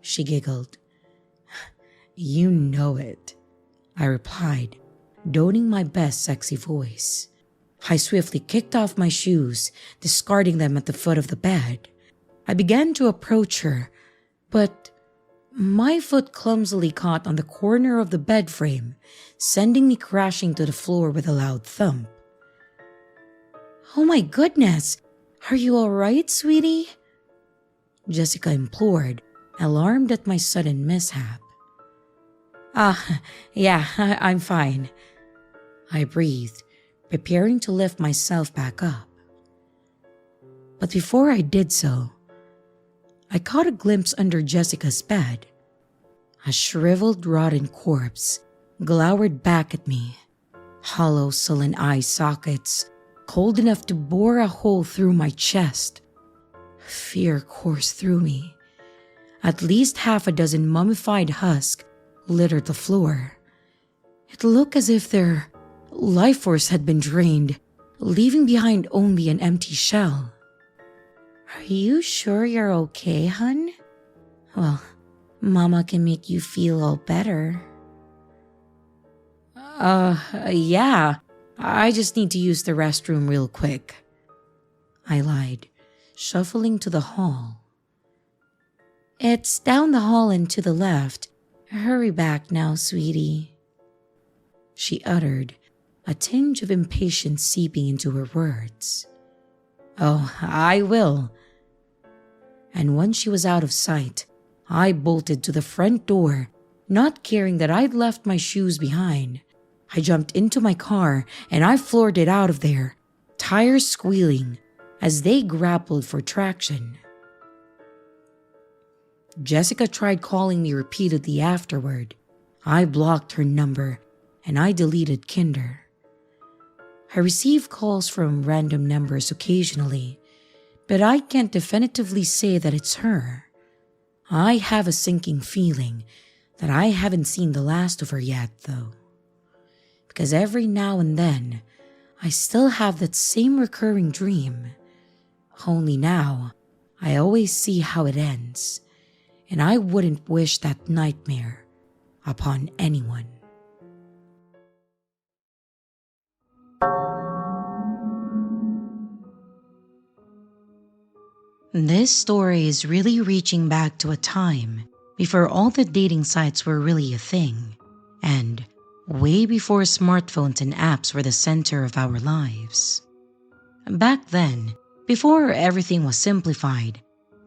She giggled. "You know it," I replied, donning my best sexy voice. I swiftly kicked off my shoes, discarding them at the foot of the bed. I began to approach her, but my foot clumsily caught on the corner of the bed frame, sending me crashing to the floor with a loud thump. "Oh my goodness, are you all right, sweetie?" Jessica implored, alarmed at my sudden mishap. Yeah, I'm fine," I breathed, preparing to lift myself back up. But before I did so, I caught a glimpse under Jessica's bed. A shriveled, rotten corpse glowered back at me, hollow, sullen eye sockets cold enough to bore a hole through my chest. Fear coursed through me. At least half a dozen mummified husks littered the floor. It looked as if their life force had been drained, leaving behind only an empty shell. "Are you sure you're okay, hun? Well, Mama can make you feel all better." Yeah, I just need to use the restroom real quick," I lied, shuffling to the hall. "It's down the hall and to the left. Hurry back now, sweetie," she uttered, a tinge of impatience seeping into her words. "Oh, I will." And once she was out of sight, I bolted to the front door, not caring that I'd left my shoes behind. I jumped into my car and I floored it out of there, tires squealing as they grappled for traction. Jessica tried calling me repeatedly afterward. I blocked her number and I deleted Kinder. I receive calls from random numbers occasionally, but I can't definitively say that it's her. I have a sinking feeling that I haven't seen the last of her yet, though. Because every now and then, I still have that same recurring dream. Only now, I always see how it ends, and I wouldn't wish that nightmare upon anyone. This story is really reaching back to a time before all the dating sites were really a thing, and way before smartphones and apps were the center of our lives. Back then, before everything was simplified,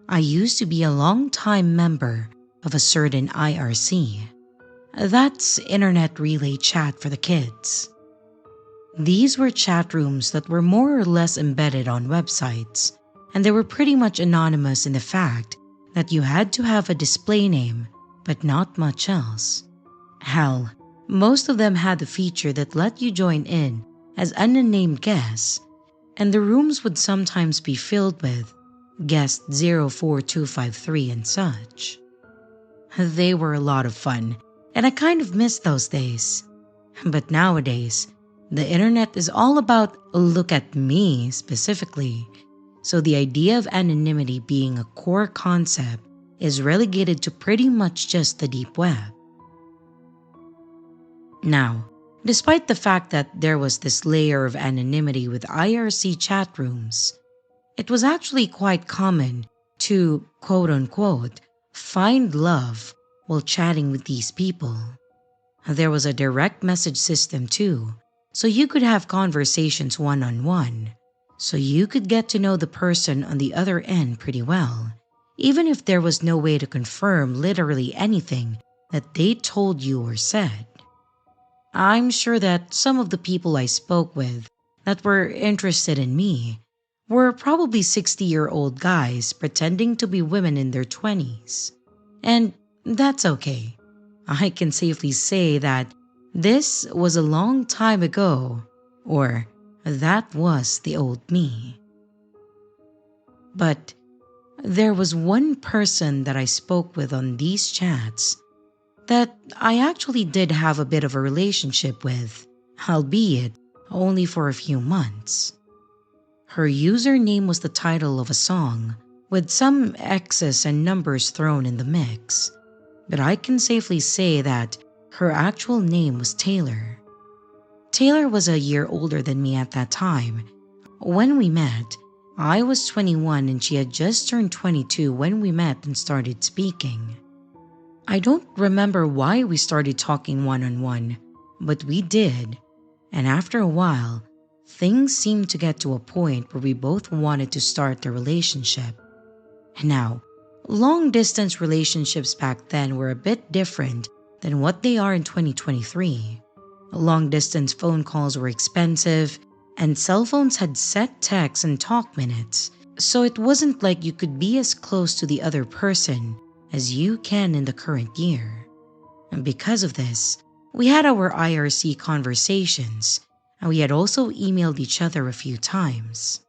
I used to be a long-time member of a certain IRC. That's Internet Relay Chat for the kids. These were chat rooms that were more or less embedded on websites, and they were pretty much anonymous in the fact that you had to have a display name, but not much else. Hell, most of them had the feature that let you join in as unnamed guests, and the rooms would sometimes be filled with guest 04253 and such. They were a lot of fun, and I kind of miss those days. But nowadays, the internet is all about look at me specifically, so the idea of anonymity being a core concept is relegated to pretty much just the deep web. Now, despite the fact that there was this layer of anonymity with IRC chat rooms, it was actually quite common to, quote-unquote, find love while chatting with these people. There was a direct message system too, so you could have conversations one-on-one, so you could get to know the person on the other end pretty well, even if there was no way to confirm literally anything that they told you or said. I'm sure that some of the people I spoke with that were interested in me were probably 60-year-old guys pretending to be women in their 20s. And that's okay. I can safely say that this was a long time ago, or that was the old me. But there was one person that I spoke with on these chats that I actually did have a bit of a relationship with, albeit only for a few months. Her username was the title of a song, with some X's and numbers thrown in the mix, but I can safely say that her actual name was Taylor. Taylor was a year older than me at that time. When we met, I was 21 and she had just turned 22 when we met and started speaking. I don't remember why we started talking one-on-one, but we did, and after a while, things seemed to get to a point where we both wanted to start the relationship. Now, long-distance relationships back then were a bit different than what they are in 2023. Long-distance phone calls were expensive, and cell phones had set text and talk minutes, so it wasn't like you could be as close to the other person as you can in the current year. And because of this, we had our IRC conversations, and we had also emailed each other a few times.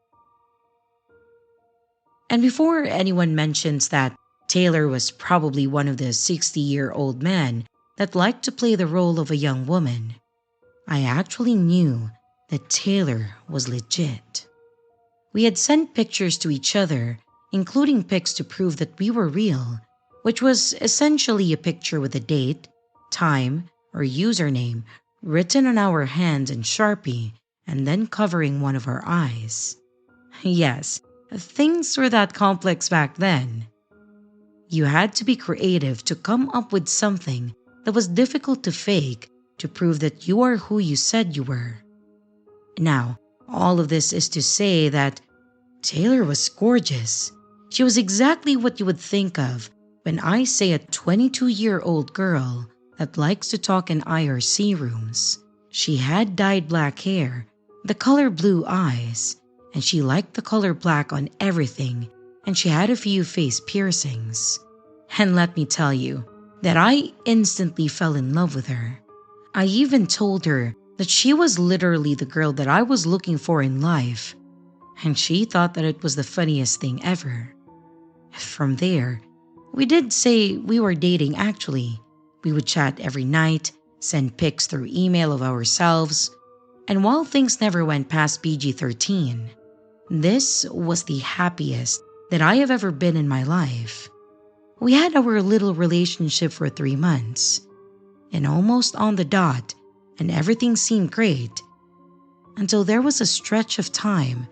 And before anyone mentions that Taylor was probably one of the 60-year-old men that liked to play the role of a young woman, I actually knew that Taylor was legit. We had sent pictures to each other, including pics to prove that we were real, which was essentially a picture with a date, time, or username written on our hands in Sharpie and then covering one of our eyes. Yes, things were that complex back then. You had to be creative to come up with something that was difficult to fake to prove that you are who you said you were. Now, all of this is to say that Taylor was gorgeous. She was exactly what you would think of when I say a 22-year-old girl that likes to talk in IRC rooms. She had dyed black hair, the color blue eyes, and she liked the color black on everything, and she had a few face piercings. And let me tell you that I instantly fell in love with her. I even told her that she was literally the girl that I was looking for in life, and she thought that it was the funniest thing ever. From there, we did say we were dating actually. We would chat every night, send pics through email of ourselves, and while things never went past PG-13, this was the happiest that I have ever been in my life. We had our little relationship for 3 months, and almost on the dot, and everything seemed great, until there was a stretch of time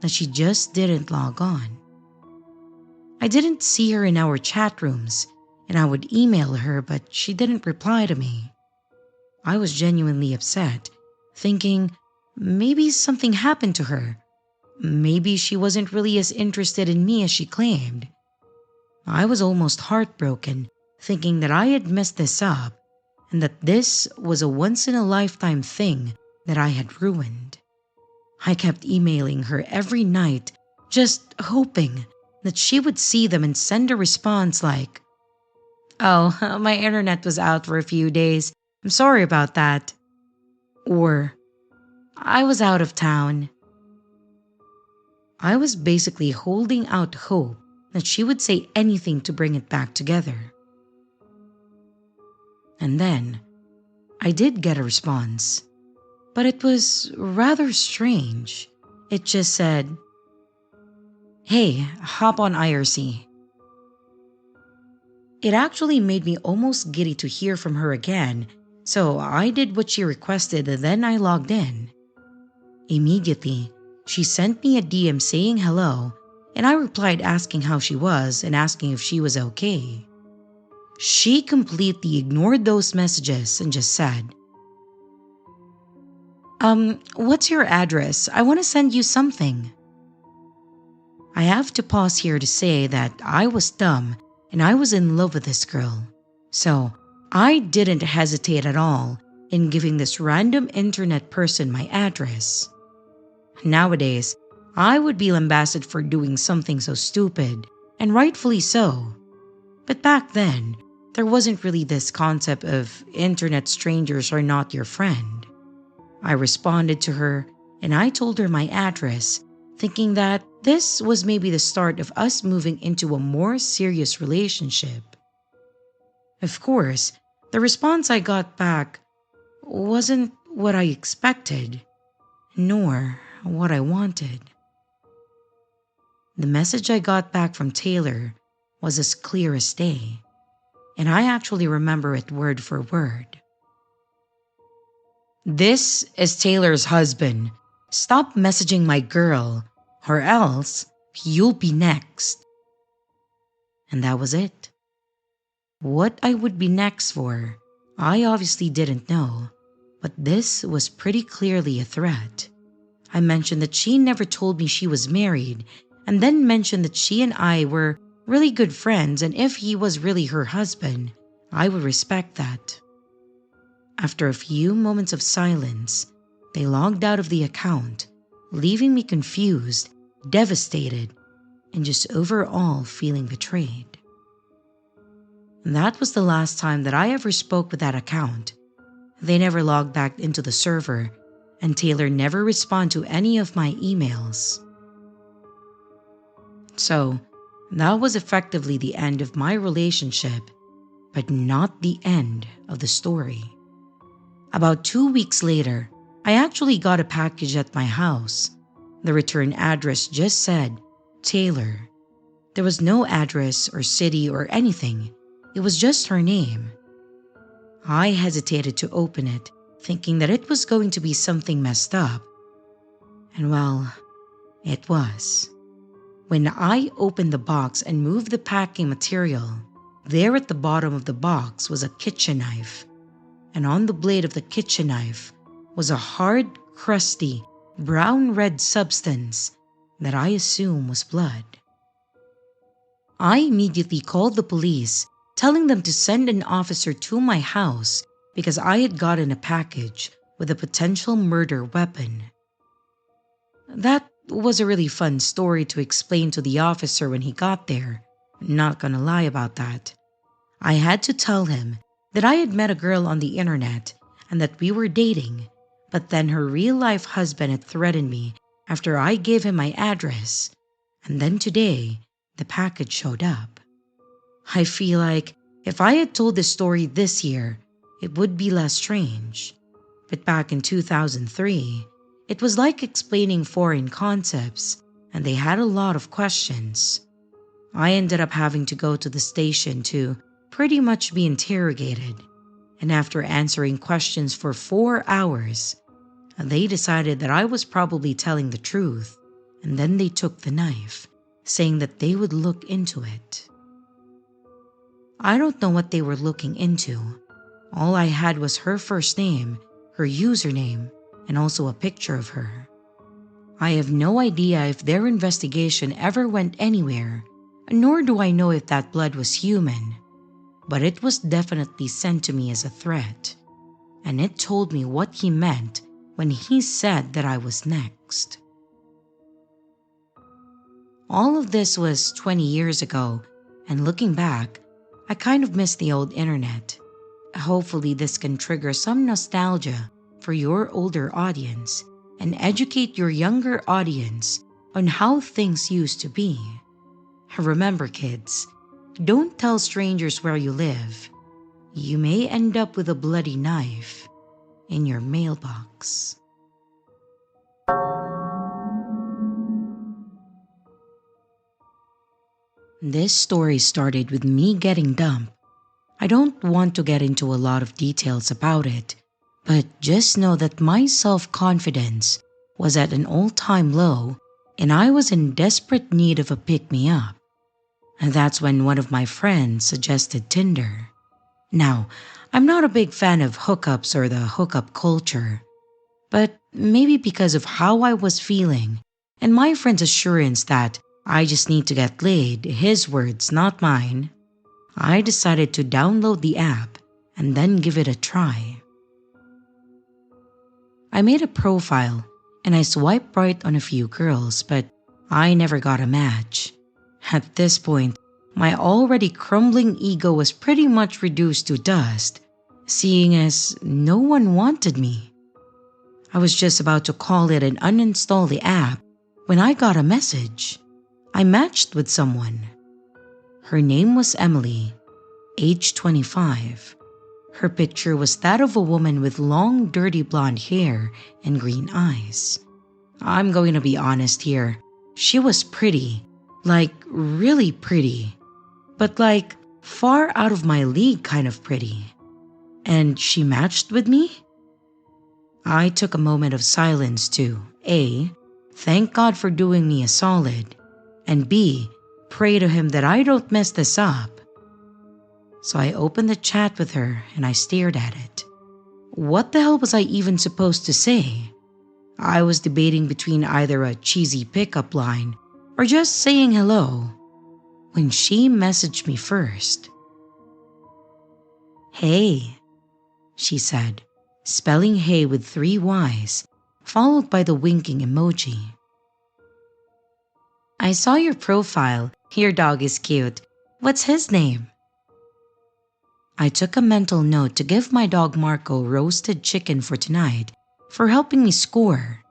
that she just didn't log on. I didn't see her in our chat rooms, and I would email her, but she didn't reply to me. I was genuinely upset, thinking maybe something happened to her. Maybe she wasn't really as interested in me as she claimed. I was almost heartbroken, thinking that I had messed this up, and that this was a once-in-a-lifetime thing that I had ruined. I kept emailing her every night, just hoping that she would see them and send a response like, "Oh, my internet was out for a few days. I'm sorry about that." Or, "I was out of town." I was basically holding out hope that she would say anything to bring it back together. And then, I did get a response, but it was rather strange. It just said, "Hey, hop on IRC." It actually made me almost giddy to hear from her again, so I did what she requested and then I logged in. Immediately, she sent me a DM saying hello, and I replied asking how she was and asking if she was okay. She completely ignored those messages and just said, "What's your address? I want to send you something." I have to pause here to say that I was dumb and I was in love with this girl. So I didn't hesitate at all in giving this random internet person my address. Nowadays, I would be lambasted for doing something so stupid, and rightfully so. But back then, there wasn't really this concept of internet strangers are not your friend. I responded to her and I told her my address, thinking that this was maybe the start of us moving into a more serious relationship. Of course, the response I got back wasn't what I expected, nor what I wanted. The message I got back from Taylor was as clear as day, and I actually remember it word for word. "This is Taylor's husband. Stop messaging my girl, or else you'll be next." And that was it. What I would be next for, I obviously didn't know, but this was pretty clearly a threat. I mentioned that she never told me she was married, and then mentioned that she and I were really good friends, and if he was really her husband, I would respect that. After a few moments of silence, they logged out of the account, leaving me confused, devastated, and just overall feeling betrayed. That was the last time that I ever spoke with that account. They never logged back into the server, and Taylor never responded to any of my emails. So, that was effectively the end of my relationship, but not the end of the story. About 2 weeks later, I actually got a package at my house. The return address just said, Taylor. There was no address or city or anything. It was just her name. I hesitated to open it, thinking that it was going to be something messed up. And well, it was. When I opened the box and moved the packing material, there at the bottom of the box was a kitchen knife. And on the blade of the kitchen knife was a hard, crusty, brown-red substance that I assume was blood. I immediately called the police, telling them to send an officer to my house because I had gotten a package with a potential murder weapon. That was a really fun story to explain to the officer when he got there. Not gonna lie about that. I had to tell him that I had met a girl on the internet and that we were dating, but then her real-life husband had threatened me after I gave him my address, and then today, the package showed up. I feel like if I had told this story this year, it would be less strange. But back in 2003, it was like explaining foreign concepts, and they had a lot of questions. I ended up having to go to the station to pretty much be interrogated, and after answering questions for 4 hours, they decided that I was probably telling the truth, and then they took the knife, saying that they would look into it. I don't know what they were looking into. All I had was her first name, her username, and also a picture of her. I have no idea if their investigation ever went anywhere, nor do I know if that blood was human, but it was definitely sent to me as a threat, and it told me what he meant when he said that I was next. All of this was 20 years ago, and looking back, I kind of miss the old internet. Hopefully, this can trigger some nostalgia for your older audience and educate your younger audience on how things used to be. Remember, kids, don't tell strangers where you live. You may end up with a bloody knife in your mailbox. This story started with me getting dumped. I don't want to get into a lot of details about it, but just know that my self-confidence was at an all-time low and I was in desperate need of a pick-me-up. And that's when one of my friends suggested Tinder. Now, I'm not a big fan of hookups or the hookup culture, but maybe because of how I was feeling and my friend's assurance that I just need to get laid, his words, not mine, I decided to download the app and then give it a try. I made a profile and I swiped right on a few girls, but I never got a match. At this point, my already crumbling ego was pretty much reduced to dust, seeing as no one wanted me. I was just about to call it and uninstall the app when I got a message. I matched with someone. Her name was Emily, age 25. Her picture was that of a woman with long, dirty blonde hair and green eyes. I'm going to be honest here. She was pretty, like really pretty, but like far out of my league kind of pretty. And she matched with me? I took a moment of silence to A, thank God for doing me a solid, and B, pray to him that I don't mess this up. So I opened the chat with her and I stared at it. What the hell was I even supposed to say? I was debating between either a cheesy pickup line or just saying hello when she messaged me first. "Hey," she said, spelling hey with 3 Y's, followed by the winking emoji. "I saw your profile. Your dog is cute. What's his name?" I took a mental note to give my dog Marco roasted chicken for tonight for helping me score,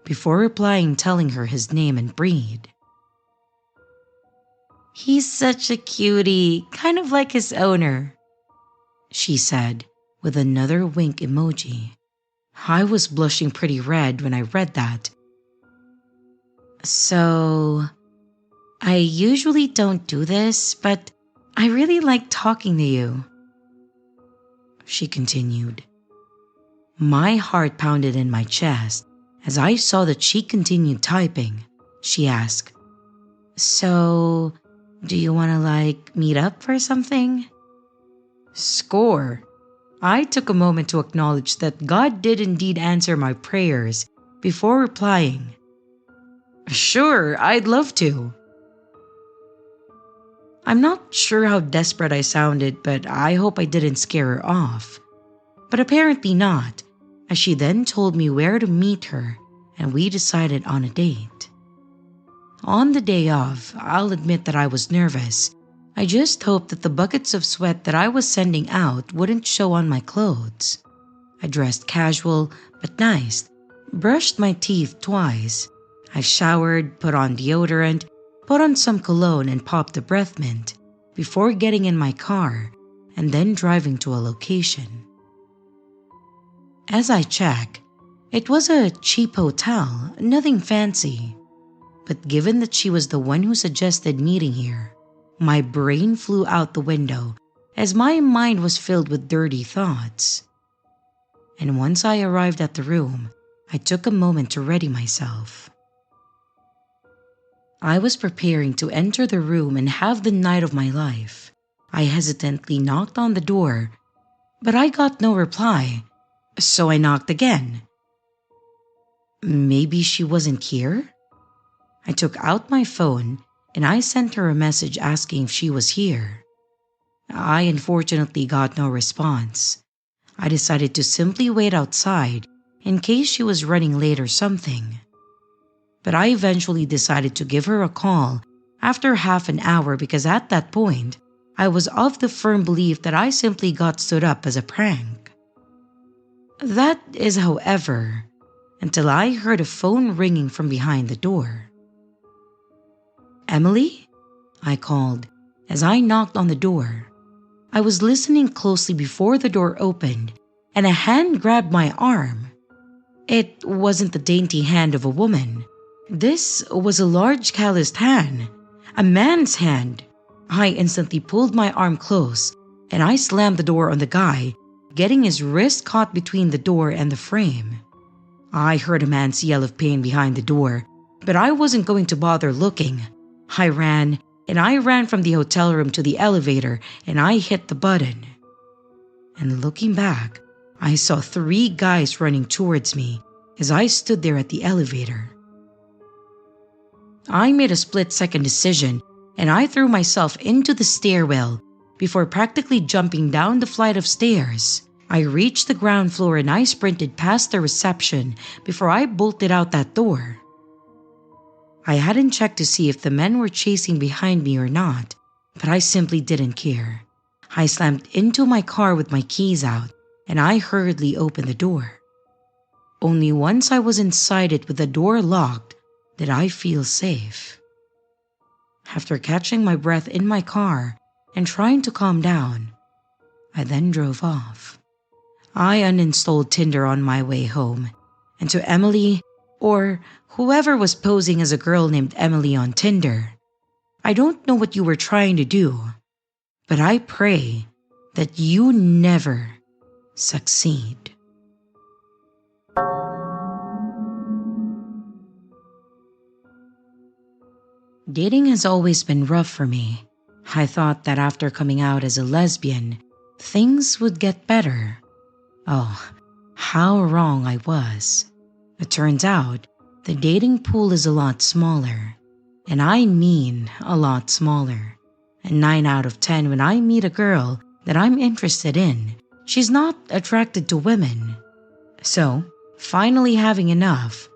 before replying telling her his name and breed. "He's such a cutie, kind of like his owner," she said with another wink emoji. I was blushing pretty red when I read that. "So, I usually don't do this, but I really like talking to you," she continued. My heart pounded in my chest as I saw that she continued typing. She asked, "So, do you want to meet up for something?" Score. I took a moment to acknowledge that God did indeed answer my prayers before replying, "Sure, I'd love to." I'm not sure how desperate I sounded, but I hope I didn't scare her off. But apparently not, as she then told me where to meet her and we decided on a date. On the day of, I'll admit that I was nervous. I just hoped that the buckets of sweat that I was sending out wouldn't show on my clothes. I dressed casual but nice, brushed my teeth twice. I showered, put on deodorant, put on some cologne and popped a breath mint before getting in my car and then driving to a location. As I check, it was a cheap hotel, nothing fancy. But given that she was the one who suggested meeting here, my brain flew out the window as my mind was filled with dirty thoughts. And once I arrived at the room, I took a moment to ready myself. I was preparing to enter the room and have the night of my life. I hesitantly knocked on the door, but I got no reply, so I knocked again. Maybe she wasn't here? I took out my phone and I sent her a message asking if she was here. I unfortunately got no response. I decided to simply wait outside in case she was running late or something. But I eventually decided to give her a call after half an hour because at that point, I was of the firm belief that I simply got stood up as a prank. That is, however, until I heard a phone ringing from behind the door. "Emily?" I called as I knocked on the door. I was listening closely before the door opened, and a hand grabbed my arm. It wasn't the dainty hand of a woman. This was a large calloused hand, a man's hand. I instantly pulled my arm close, and I slammed the door on the guy, getting his wrist caught between the door and the frame. I heard a man's yell of pain behind the door, but I wasn't going to bother looking. I ran from the hotel room to the elevator, and I hit the button. And looking back, I saw 3 guys running towards me as I stood there at the elevator. I made a split-second decision, and I threw myself into the stairwell before practically jumping down the flight of stairs. I reached the ground floor and I sprinted past the reception before I bolted out that door. I hadn't checked to see if the men were chasing behind me or not, but I simply didn't care. I slammed into my car with my keys out, and I hurriedly opened the door. Only once I was inside it with the door locked did I feel safe. After catching my breath in my car and trying to calm down, I then drove off. I uninstalled Tinder on my way home, and to Emily, or whoever was posing as a girl named Emily on Tinder, I don't know what you were trying to do, but I pray that you never succeed. Dating has always been rough for me. I thought that after coming out as a lesbian, things would get better. Oh, how wrong I was. It turns out the dating pool is a lot smaller, and I mean a lot smaller. And 9 out of 10 when I meet a girl that I'm interested in, she's not attracted to women. So, finally having enough,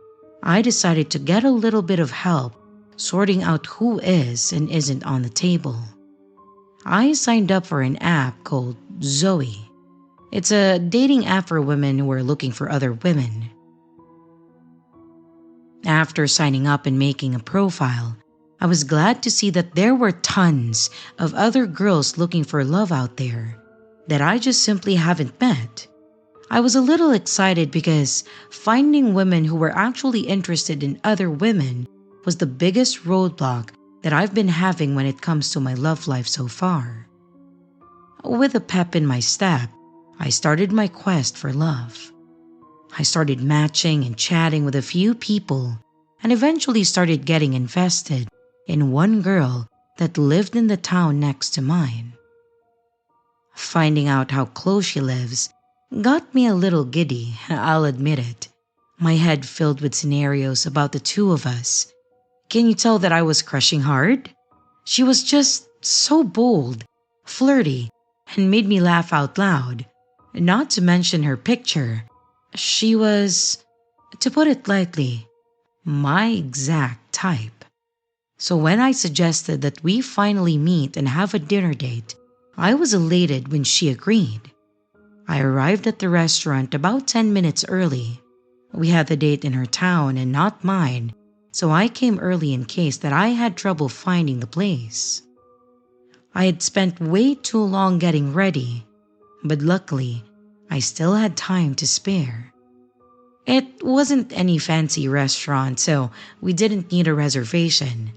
I decided to get a little bit of help sorting out who is and isn't on the table. I signed up for an app called Zoe. It's a dating app for women who are looking for other women. After signing up and making a profile, I was glad to see that there were tons of other girls looking for love out there that I just simply haven't met. I was a little excited because finding women who were actually interested in other women was the biggest roadblock that I've been having when it comes to my love life so far. With a pep in my step, I started my quest for love. I started matching and chatting with a few people and eventually started getting invested in one girl that lived in the town next to mine. Finding out how close she lives got me a little giddy, I'll admit it. My head filled with scenarios about the two of us. Can you tell that I was crushing hard? She was just so bold, flirty, and made me laugh out loud. Not to mention her picture. She was, to put it lightly, my exact type. So when I suggested that we finally meet and have a dinner date, I was elated when she agreed. I arrived at the restaurant about 10 minutes early. We had the date in her town and not mine, so I came early in case that I had trouble finding the place. I had spent way too long getting ready, but luckily, I still had time to spare. It wasn't any fancy restaurant, so we didn't need a reservation.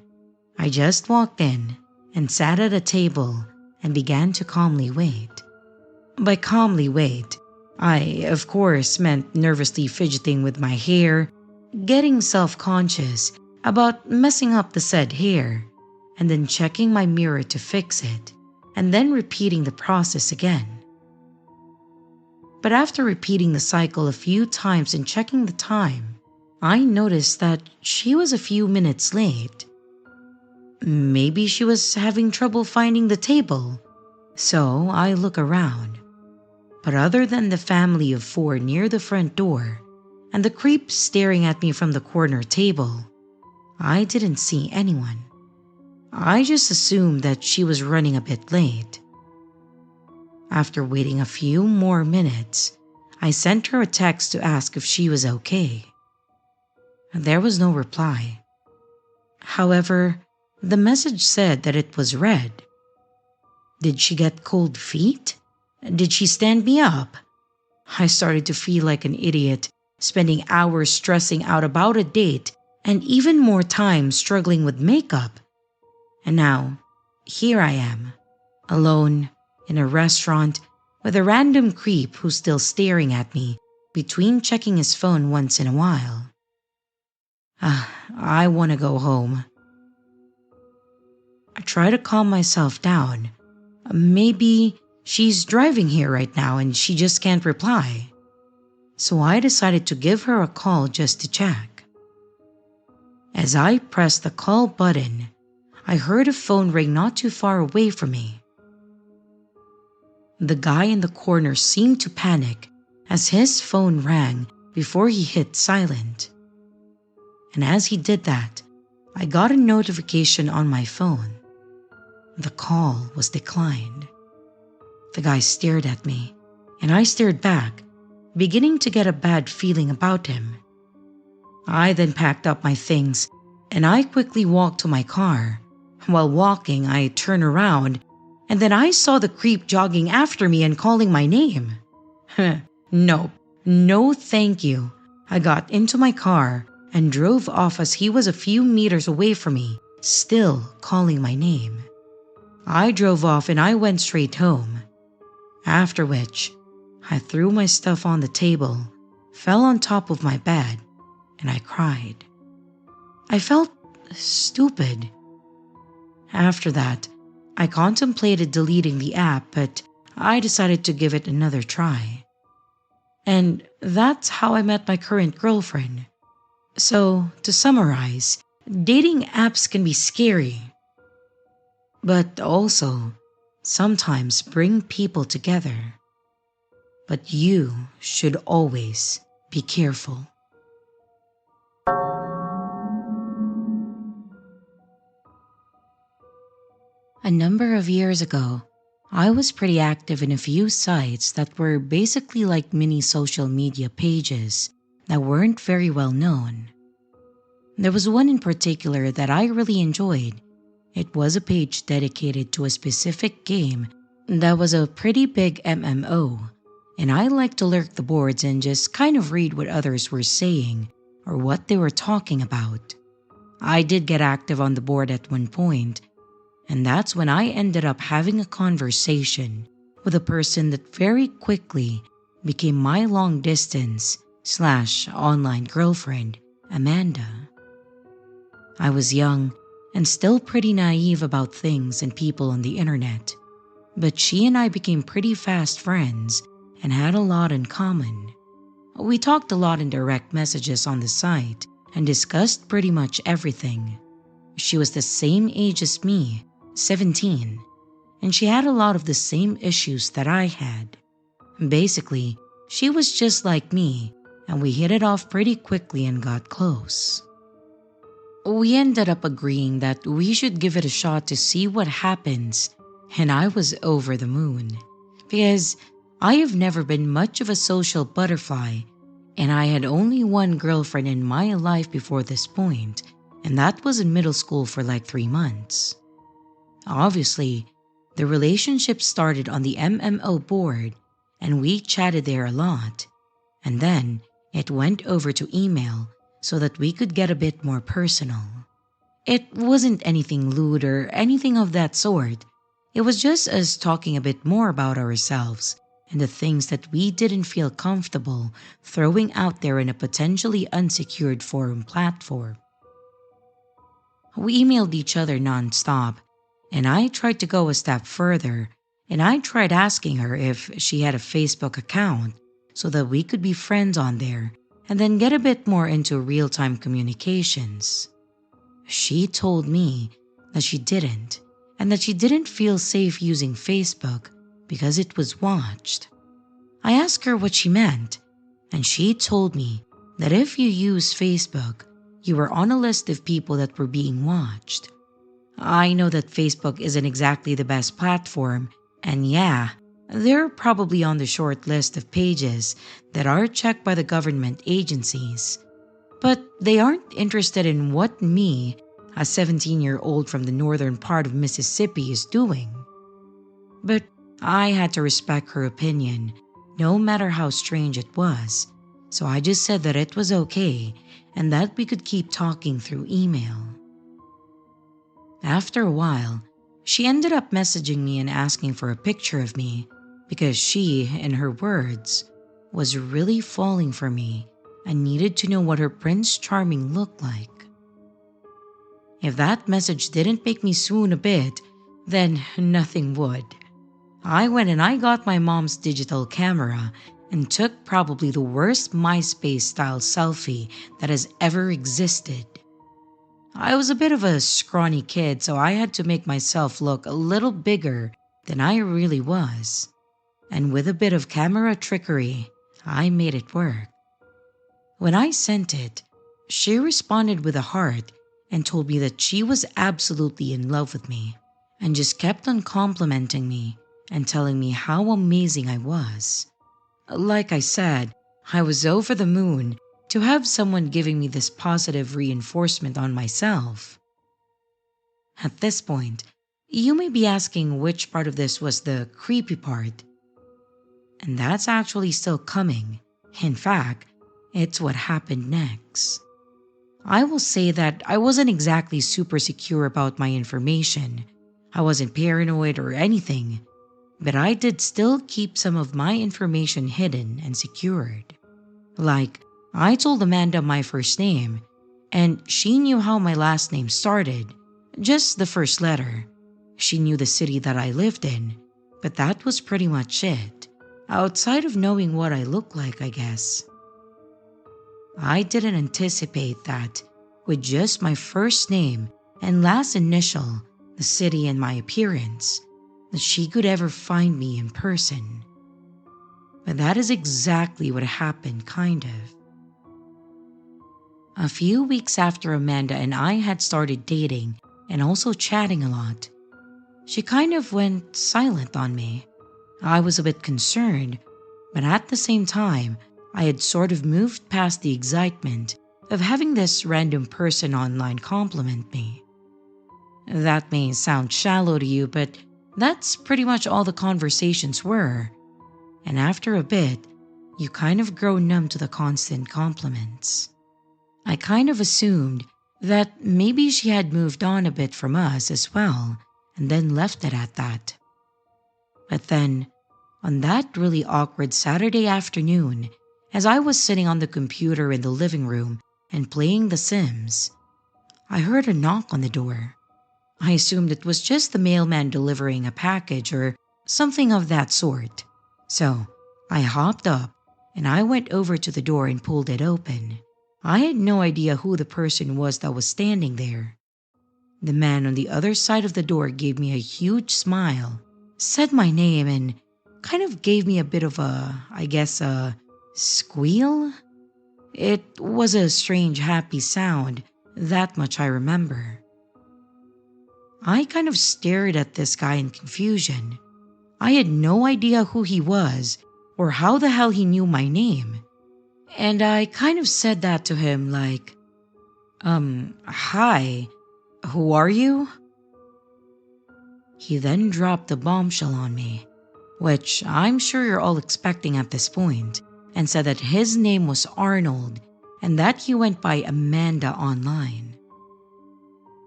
I just walked in and sat at a table and began to calmly wait. By calmly wait, I, of course, meant nervously fidgeting with my hair, getting self-conscious about messing up the said hair, and then checking my mirror to fix it, and then repeating the process again. But after repeating the cycle a few times and checking the time, I noticed that she was a few minutes late. Maybe she was having trouble finding the table, so I look around. But other than the family of 4 near the front door and the creep staring at me from the corner table, I didn't see anyone. I just assumed that she was running a bit late. After waiting a few more minutes, I sent her a text to ask if she was okay. There was no reply. However, the message said that it was read. Did she get cold feet? Did she stand me up? I started to feel like an idiot, spending hours stressing out about a date and even more time struggling with makeup. And now, here I am, alone in a restaurant with a random creep who's still staring at me between checking his phone once in a while. I want to go home. I try to calm myself down. Maybe she's driving here right now and she just can't reply. So I decided to give her a call just to check. As I pressed the call button, I heard a phone ring not too far away from me. The guy in the corner seemed to panic as his phone rang before he hit silent. And as he did that, I got a notification on my phone. The call was declined. The guy stared at me, and I stared back, beginning to get a bad feeling about him. I then packed up my things, and I quickly walked to my car. While walking, I turned around, and then I saw the creep jogging after me and calling my name. Nope, no thank you. I got into my car and drove off as he was a few meters away from me, still calling my name. I drove off and I went straight home. After which, I threw my stuff on the table, fell on top of my bed, and I cried. I felt stupid. After that, I contemplated deleting the app, but I decided to give it another try. And that's how I met my current girlfriend. So, to summarize, dating apps can be scary, but also sometimes bring people together. But you should always be careful. A number of years ago, I was pretty active in a few sites that were basically like mini social media pages that weren't very well known. There was one in particular that I really enjoyed. It was a page dedicated to a specific game that was a pretty big MMO, and I liked to lurk the boards and just kind of read what others were saying or what they were talking about. I did get active on the board at one point, and that's when I ended up having a conversation with a person that very quickly became my long-distance/online girlfriend, Amanda. I was young and still pretty naive about things and people on the internet, but she and I became pretty fast friends and had a lot in common. We talked a lot in direct messages on the site and discussed pretty much everything. She was the same age as me, 17, and she had a lot of the same issues that I had. Basically, she was just like me, and we hit it off pretty quickly and got close. We ended up agreeing that we should give it a shot to see what happens, and I was over the moon, because I have never been much of a social butterfly, and I had only one girlfriend in my life before this point, and that was in middle school for like 3 months. Obviously, the relationship started on the MMO board, and we chatted there a lot, and then it went over to email so that we could get a bit more personal. It wasn't anything lewd or anything of that sort. It was just us talking a bit more about ourselves and the things that we didn't feel comfortable throwing out there in a potentially unsecured forum platform. We emailed each other non-stop, and I tried to go a step further, and I tried asking her if she had a Facebook account so that we could be friends on there and then get a bit more into real-time communications. She told me that she didn't, and that she didn't feel safe using Facebook because it was watched. I asked her what she meant, and she told me that if you use Facebook, you were on a list of people that were being watched. I know that Facebook isn't exactly the best platform, and yeah, they're probably on the short list of pages that are checked by the government agencies. But they aren't interested in what me, a 17-year-old from the northern part of Mississippi, is doing. But I had to respect her opinion, no matter how strange it was, so I just said that it was okay and that we could keep talking through email. After a while, she ended up messaging me and asking for a picture of me because she, in her words, was really falling for me and needed to know what her Prince Charming looked like. If that message didn't make me swoon a bit, then nothing would. I went and I got my mom's digital camera and took probably the worst MySpace-style selfie that has ever existed. I was a bit of a scrawny kid, so I had to make myself look a little bigger than I really was. And with a bit of camera trickery, I made it work. When I sent it, she responded with a heart and told me that she was absolutely in love with me and just kept on complimenting me and telling me how amazing I was. Like I said, I was over the moon to have someone giving me this positive reinforcement on myself. At this point, you may be asking which part of this was the creepy part. And that's actually still coming. In fact, it's what happened next. I will say that I wasn't exactly super secure about my information. I wasn't paranoid or anything, but I did still keep some of my information hidden and secured. Like, I told Amanda my first name, and she knew how my last name started, just the first letter. She knew the city that I lived in, but that was pretty much it, outside of knowing what I looked like, I guess. I didn't anticipate that, with just my first name and last initial, the city and my appearance, that she could ever find me in person. But that is exactly what happened, kind of. A few weeks after Amanda and I had started dating and also chatting a lot, she kind of went silent on me. I was a bit concerned, but at the same time, I had sort of moved past the excitement of having this random person online compliment me. That may sound shallow to you, but that's pretty much all the conversations were. And after a bit, you kind of grow numb to the constant compliments. I kind of assumed that maybe she had moved on a bit from us as well, and then left it at that. But then, on that really awkward Saturday afternoon, as I was sitting on the computer in the living room and playing The Sims, I heard a knock on the door. I assumed it was just the mailman delivering a package or something of that sort. So, I hopped up and I went over to the door and pulled it open. I had no idea who the person was that was standing there. The man on the other side of the door gave me a huge smile, said my name, and kind of gave me a bit of a squeal? It was a strange, happy sound, that much I remember. I kind of stared at this guy in confusion. I had no idea who he was or how the hell he knew my name. And I kind of said that to him like, hi, who are you? He then dropped a bombshell on me, which I'm sure you're all expecting at this point, and said that his name was Arnold and that he went by Amanda online.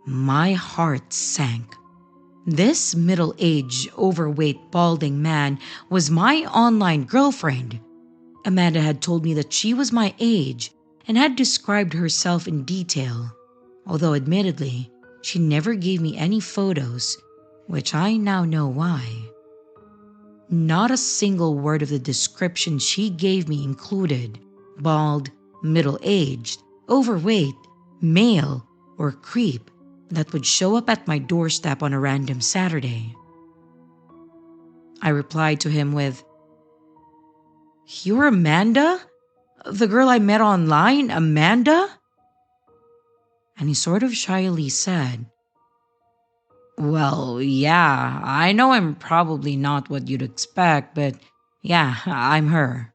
My heart sank. This middle-aged, overweight, balding man was my online girlfriend. Amanda had told me that she was my age and had described herself in detail, although admittedly, she never gave me any photos, which I now know why. Not a single word of the description she gave me included bald, middle-aged, overweight, male, or creep that would show up at my doorstep on a random Saturday. I replied to him with, "You're Amanda? The girl I met online, Amanda?" And he sort of shyly said, Well, yeah, I know I'm probably not what you'd expect, but yeah, I'm her.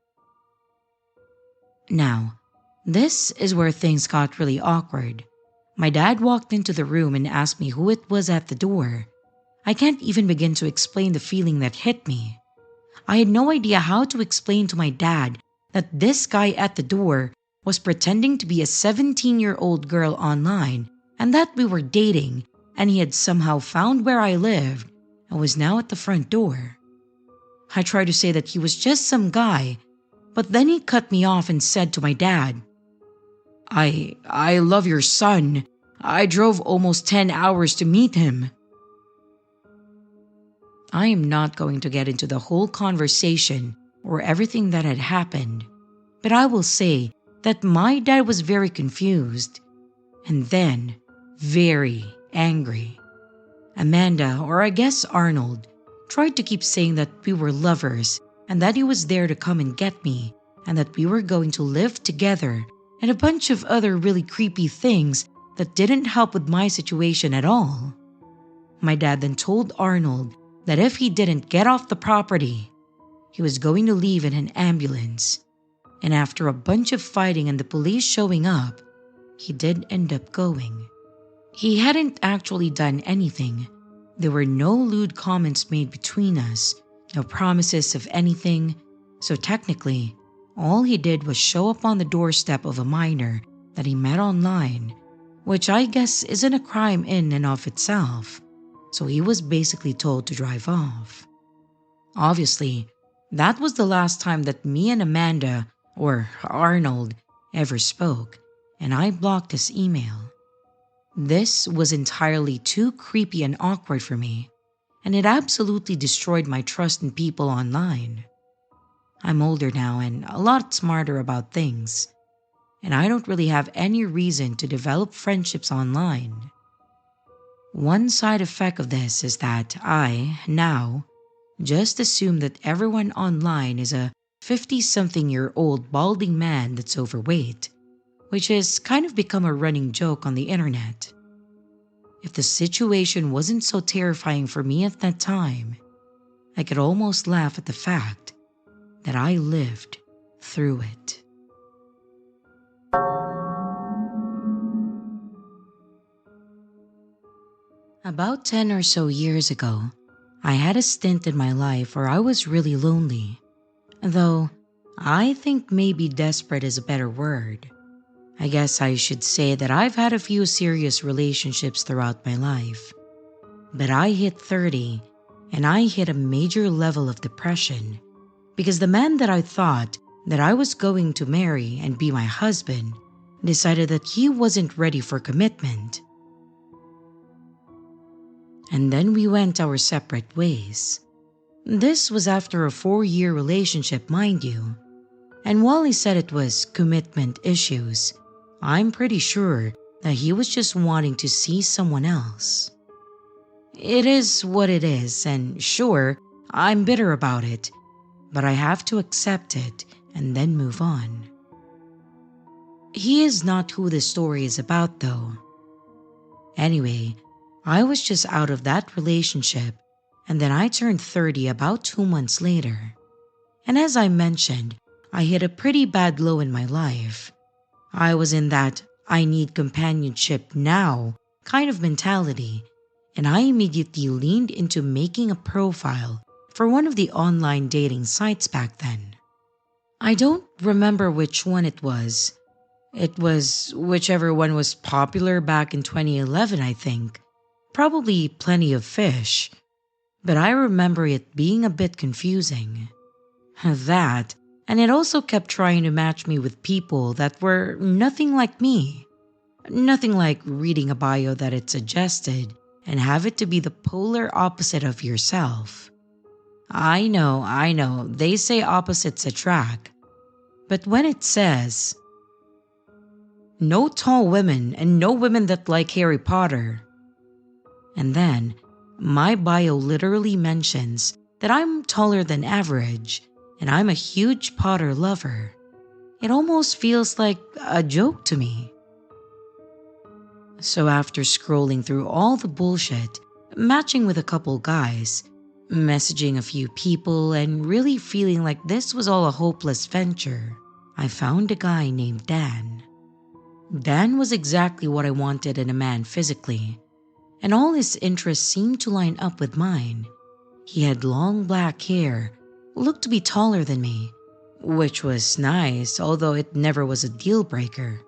Now, this is where things got really awkward. My dad walked into the room and asked me who it was at the door. I can't even begin to explain the feeling that hit me. I had no idea how to explain to my dad that this guy at the door was pretending to be a 17-year-old girl online and that we were dating, and he had somehow found where I lived and was now at the front door. I tried to say that he was just some guy, but then he cut me off and said to my dad, I love your son. I drove almost 10 hours to meet him. I am not going to get into the whole conversation or everything that had happened, but I will say that my dad was very confused and then very angry. Amanda, or I guess Arnold, tried to keep saying that we were lovers and that he was there to come and get me and that we were going to live together and a bunch of other really creepy things that didn't help with my situation at all. My dad then told Arnold that if he didn't get off the property, he was going to leave in an ambulance. And after a bunch of fighting and the police showing up, he did end up going. He hadn't actually done anything. There were no lewd comments made between us, no promises of anything, so technically, all he did was show up on the doorstep of a minor that he met online, which I guess isn't a crime in and of itself, so he was basically told to drive off. Obviously, that was the last time that me and Amanda, or Arnold, ever spoke, and I blocked his email. This was entirely too creepy and awkward for me, and it absolutely destroyed my trust in people online. I'm older now and a lot smarter about things, and I don't really have any reason to develop friendships online. One side effect of this is that I, now, just assume that everyone online is a 50-something-year-old balding man that's overweight, which has kind of become a running joke on the internet. If the situation wasn't so terrifying for me at that time, I could almost laugh at the fact that I lived through it. About 10 or so years ago, I had a stint in my life where I was really lonely, though I think maybe desperate is a better word. I guess I should say that I've had a few serious relationships throughout my life, but I hit 30 and I hit a major level of depression because the man that I thought that I was going to marry and be my husband decided that he wasn't ready for commitment. And then we went our separate ways. This was after a 4-year relationship, mind you. And while he said it was commitment issues, I'm pretty sure that he was just wanting to see someone else. It is what it is, and sure, I'm bitter about it, but I have to accept it and then move on. He is not who the story is about, though. Anyway, I was just out of that relationship, and then I turned 30 about 2 months later. And as I mentioned, I hit a pretty bad low in my life. I was in that I need companionship now kind of mentality, and I immediately leaned into making a profile for one of the online dating sites back then. I don't remember which one it was. It was whichever one was popular back in 2011, I think. Probably Plenty of Fish. But I remember it being a bit confusing. That, and it also kept trying to match me with people that were nothing like me. Nothing like reading a bio that it suggested and have it to be the polar opposite of yourself. I know, they say opposites attract. But when it says, no tall women and no women that like Harry Potter, and then my bio literally mentions that I'm taller than average and I'm a huge Potter lover, it almost feels like a joke to me. So after scrolling through all the bullshit, matching with a couple guys, messaging a few people, and really feeling like this was all a hopeless venture, I found a guy named Dan. Dan was exactly what I wanted in a man physically, and all his interests seemed to line up with mine. He had long black hair, looked to be taller than me, which was nice, although it never was a deal breaker.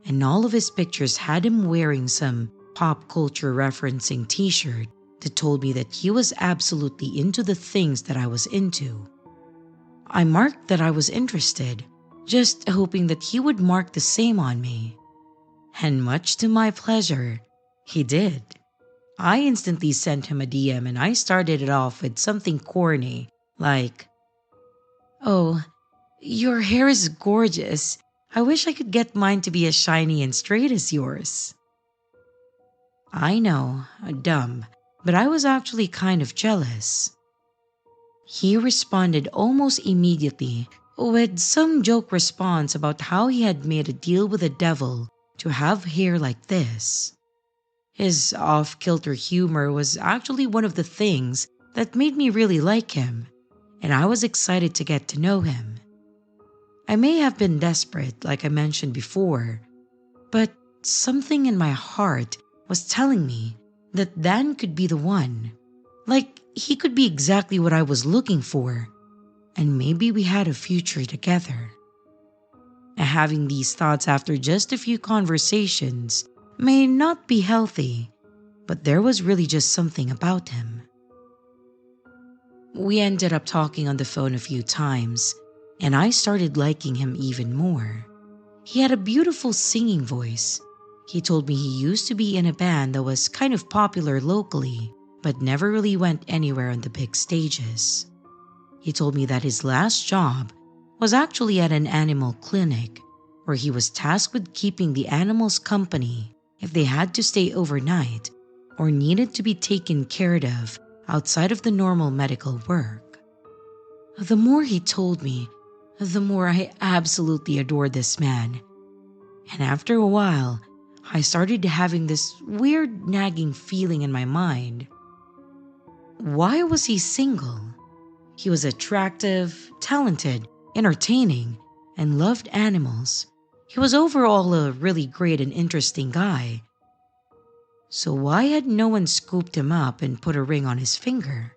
And all of his pictures had him wearing some pop culture referencing t-shirt that told me that he was absolutely into the things that I was into. I marked that I was interested, just hoping that he would mark the same on me. And much to my pleasure, he did. I instantly sent him a DM and I started it off with something corny, like, "Oh, your hair is gorgeous. I wish I could get mine to be as shiny and straight as yours." I know, dumb, but I was actually kind of jealous. He responded almost immediately with some joke response about how he had made a deal with the devil to have hair like this. His off-kilter humor was actually one of the things that made me really like him, and I was excited to get to know him. I may have been desperate, like I mentioned before, but something in my heart was telling me that Dan could be the one. Like, he could be exactly what I was looking for, and maybe we had a future together. Having these thoughts after just a few conversations may not be healthy, but there was really just something about him. We ended up talking on the phone a few times, and I started liking him even more. He had a beautiful singing voice. He told me he used to be in a band that was kind of popular locally, but never really went anywhere on the big stages. He told me that his last job was actually at an animal clinic, where he was tasked with keeping the animals company if they had to stay overnight or needed to be taken care of outside of the normal medical work. The more he told me, the more I absolutely adored this man. And after a while, I started having this weird nagging feeling in my mind. Why was he single? He was attractive, talented, entertaining, and loved animals. He was overall a really great and interesting guy. So why had no one scooped him up and put a ring on his finger?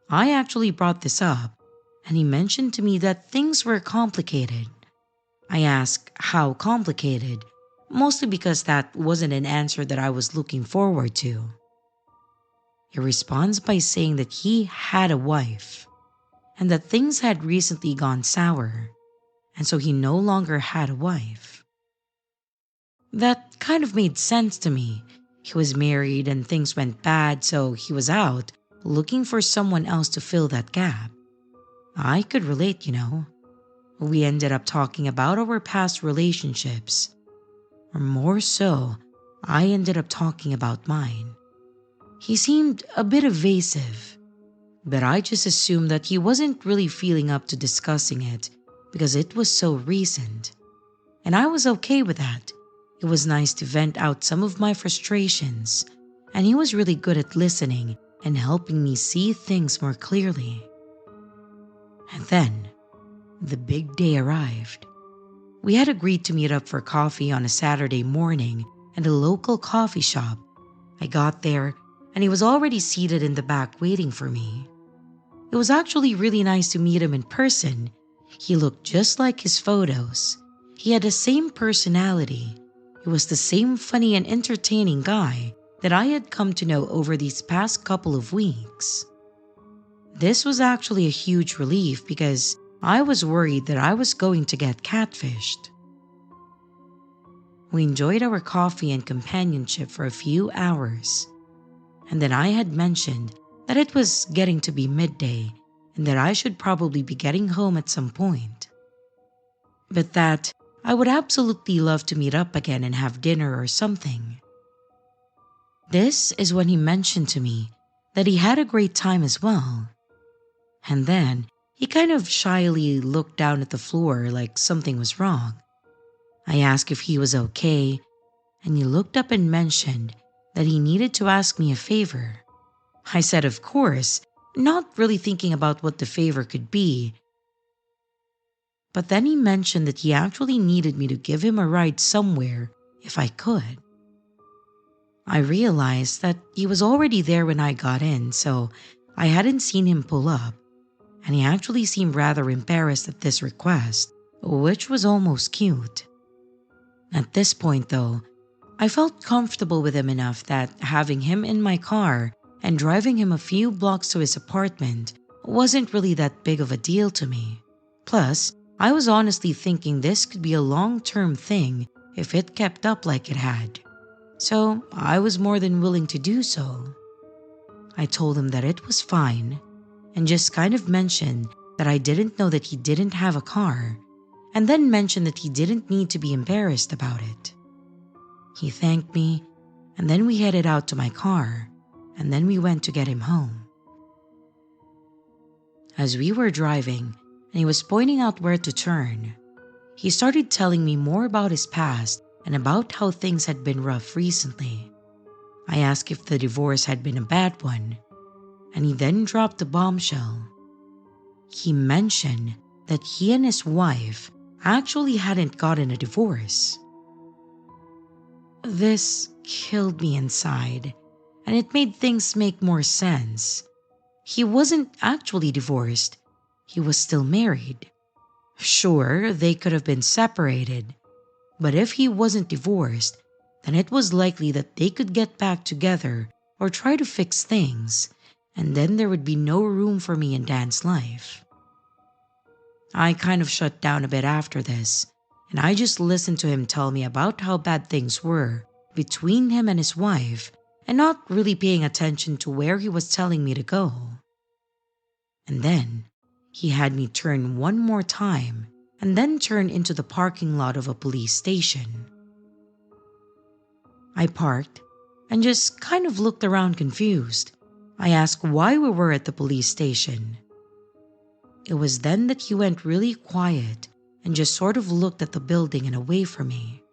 I actually brought this up, and he mentioned to me that things were complicated. I asked how complicated, mostly because that wasn't an answer that I was looking forward to. He responds by saying that he had a wife, and that things had recently gone sour, and so he no longer had a wife. That kind of made sense to me. He was married and things went bad, so he was out looking for someone else to fill that gap. I could relate, you know. We ended up talking about our past relationships. Or more so, I ended up talking about mine. He seemed a bit evasive, but I just assumed that he wasn't really feeling up to discussing it because it was so recent. And I was okay with that. It was nice to vent out some of my frustrations, and he was really good at listening and helping me see things more clearly. And then, the big day arrived. We had agreed to meet up for coffee on a Saturday morning at a local coffee shop. I got there, and he was already seated in the back waiting for me. It was actually really nice to meet him in person. He looked just like his photos. He had the same personality. He was the same funny and entertaining guy that I had come to know over these past couple of weeks. This was actually a huge relief because I was worried that I was going to get catfished. We enjoyed our coffee and companionship for a few hours, and then I had mentioned that it was getting to be midday and that I should probably be getting home at some point. But that I would absolutely love to meet up again and have dinner or something. This is when he mentioned to me that he had a great time as well. And then he kind of shyly looked down at the floor like something was wrong. I asked if he was okay, and he looked up and mentioned that he needed to ask me a favor. I said, of course, not really thinking about what the favor could be. But then he mentioned that he actually needed me to give him a ride somewhere if I could. I realized that he was already there when I got in, so I hadn't seen him pull up, and he actually seemed rather embarrassed at this request, which was almost cute. At this point though, I felt comfortable with him enough that having him in my car and driving him a few blocks to his apartment wasn't really that big of a deal to me. Plus, I was honestly thinking this could be a long-term thing if it kept up like it had. So I was more than willing to do so. I told him that it was fine and just kind of mentioned that I didn't know that he didn't have a car, and then mentioned that he didn't need to be embarrassed about it. He thanked me, and then we headed out to my car, and then we went to get him home. As we were driving, and he was pointing out where to turn, he started telling me more about his past and about how things had been rough recently. I asked if the divorce had been a bad one, and he then dropped a bombshell. He mentioned that he and his wife actually hadn't gotten a divorce. This killed me inside, and it made things make more sense. He wasn't actually divorced, he was still married. Sure, they could have been separated, but if he wasn't divorced, then it was likely that they could get back together or try to fix things, and then there would be no room for me in Dan's life. I kind of shut down a bit after this, and I just listened to him tell me about how bad things were between him and his wife, and not really paying attention to where he was telling me to go. And then he had me turn one more time and then turn into the parking lot of a police station. I parked and just kind of looked around confused. I asked why we were at the police station. It was then that he went really quiet and just sort of looked at the building and away from me.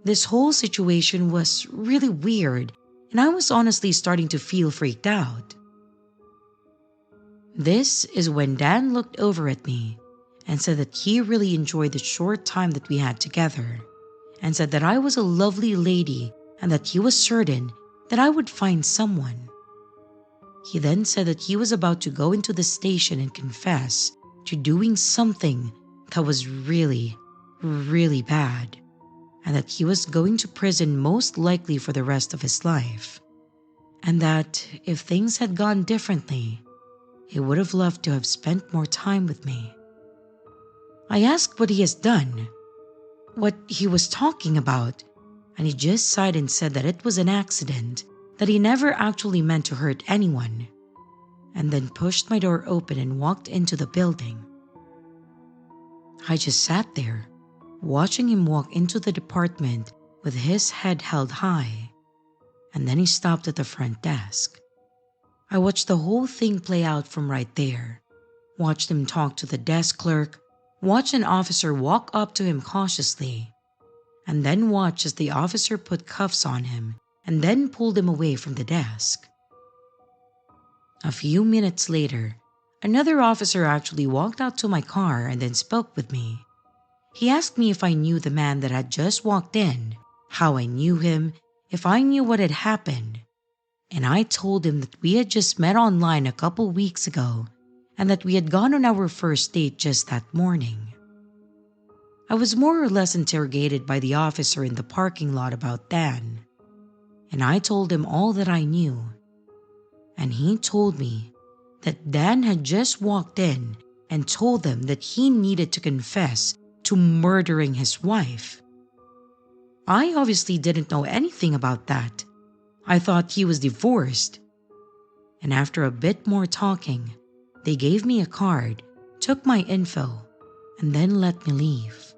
This whole situation was really weird, and I was honestly starting to feel freaked out. This is when Dan looked over at me and said that he really enjoyed the short time that we had together, and said that I was a lovely lady and that he was certain that I would find someone. He then said that he was about to go into the station and confess to doing something that was really, really bad, and that he was going to prison most likely for the rest of his life, and that if things had gone differently, he would have loved to have spent more time with me. I asked what he has done, what he was talking about, and he just sighed and said that it was an accident, that he never actually meant to hurt anyone, and then pushed my door open and walked into the building. I just sat there, watching him walk into the department with his head held high, and then he stopped at the front desk. I watched the whole thing play out from right there, watched him talk to the desk clerk, watched an officer walk up to him cautiously, and then watched as the officer put cuffs on him and then pulled him away from the desk. A few minutes later, another officer actually walked out to my car and then spoke with me. He asked me if I knew the man that had just walked in, how I knew him, if I knew what had happened, and I told him that we had just met online a couple weeks ago and that we had gone on our first date just that morning. I was more or less interrogated by the officer in the parking lot about Dan, and I told him all that I knew, and he told me that Dan had just walked in and told them that he needed to confess to murdering his wife. I obviously didn't know anything about that. I thought he was divorced. And after a bit more talking, they gave me a card, took my info, and then let me leave.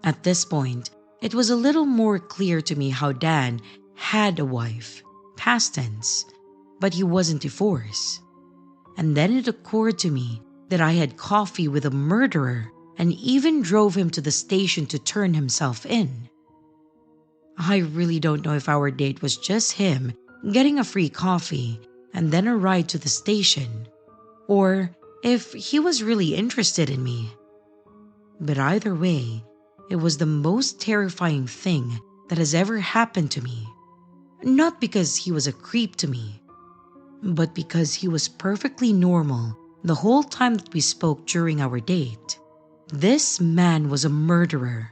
At this point, it was a little more clear to me how Dan had a wife, past tense, but he wasn't divorced. And then it occurred to me that I had coffee with a murderer and even drove him to the station to turn himself in. I really don't know if our date was just him getting a free coffee and then a ride to the station, or if he was really interested in me. But either way, it was the most terrifying thing that has ever happened to me. Not because he was a creep to me, but because he was perfectly normal the whole time that we spoke during our date. This man was a murderer,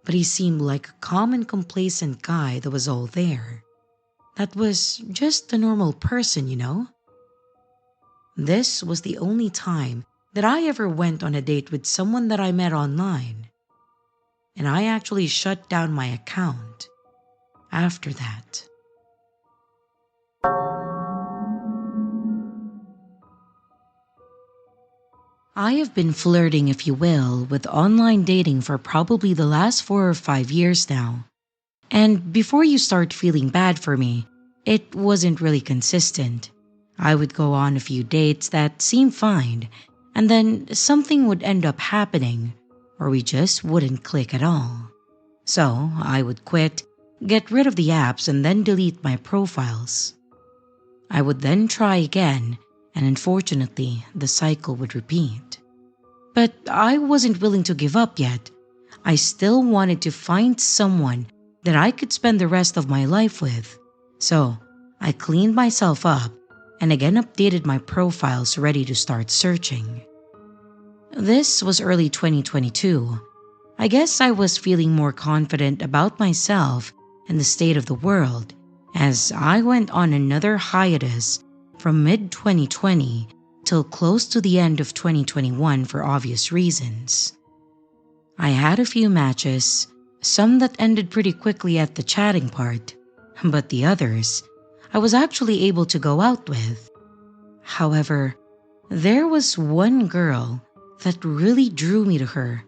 but he seemed like a calm and complacent guy that was all there. That was just a normal person, you know? This was the only time that I ever went on a date with someone that I met online. And I actually shut down my account after that. I have been flirting, if you will, with online dating for probably the last 4 or 5 years now. And before you start feeling bad for me, it wasn't really consistent. I would go on a few dates that seemed fine, and then something would end up happening, or we just wouldn't click at all. So I would quit, get rid of the apps, and then delete my profiles. I would then try again, and unfortunately, the cycle would repeat. But I wasn't willing to give up yet. I still wanted to find someone that I could spend the rest of my life with. So I cleaned myself up and again updated my profiles ready to start searching. This was early 2022. I guess I was feeling more confident about myself and the state of the world as I went on another hiatus from mid-2020 till close to the end of 2021 for obvious reasons. I had a few matches, some that ended pretty quickly at the chatting part, but the others I was actually able to go out with. However, there was one girl that really drew me to her,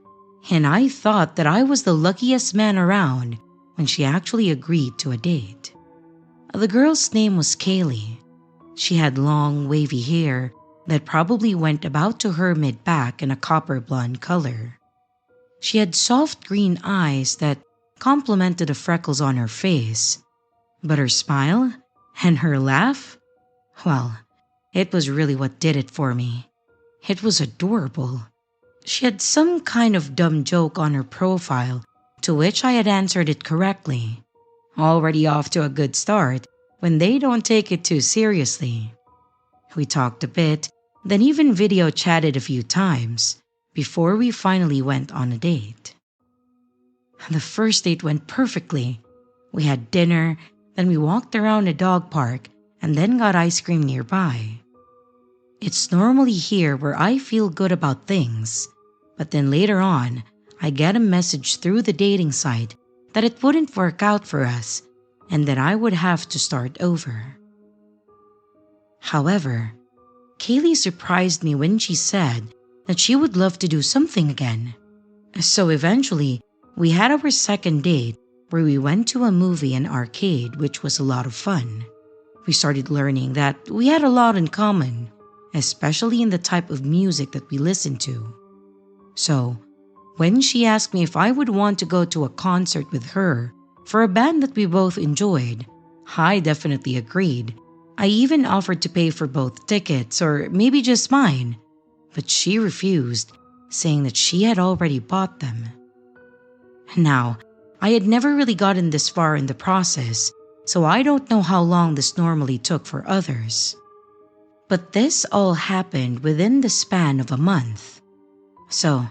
and I thought that I was the luckiest man around when she actually agreed to a date. The girl's name was Kaylee. She had long, wavy hair that probably went about to her mid-back in a copper blonde color. She had soft green eyes that complemented the freckles on her face, but her smile and her laugh, well, it was really what did it for me. It was adorable. She had some kind of dumb joke on her profile to which I had answered it correctly. Already off to a good start when they don't take it too seriously. We talked a bit, then even video chatted a few times before we finally went on a date. The first date went perfectly. We had dinner, then we walked around a dog park and then got ice cream nearby. It's normally here where I feel good about things, but then later on, I get a message through the dating site that it wouldn't work out for us and that I would have to start over. However, Kaylee surprised me when she said that she would love to do something again. So eventually, we had our second date where we went to a movie and arcade, which was a lot of fun. We started learning that we had a lot in common, especially in the type of music that we listened to. So, when she asked me if I would want to go to a concert with her for a band that we both enjoyed, I definitely agreed. I even offered to pay for both tickets or maybe just mine, but she refused, saying that she had already bought them. Now, I had never really gotten this far in the process, so I don't know how long this normally took for others. But this all happened within the span of a month. So,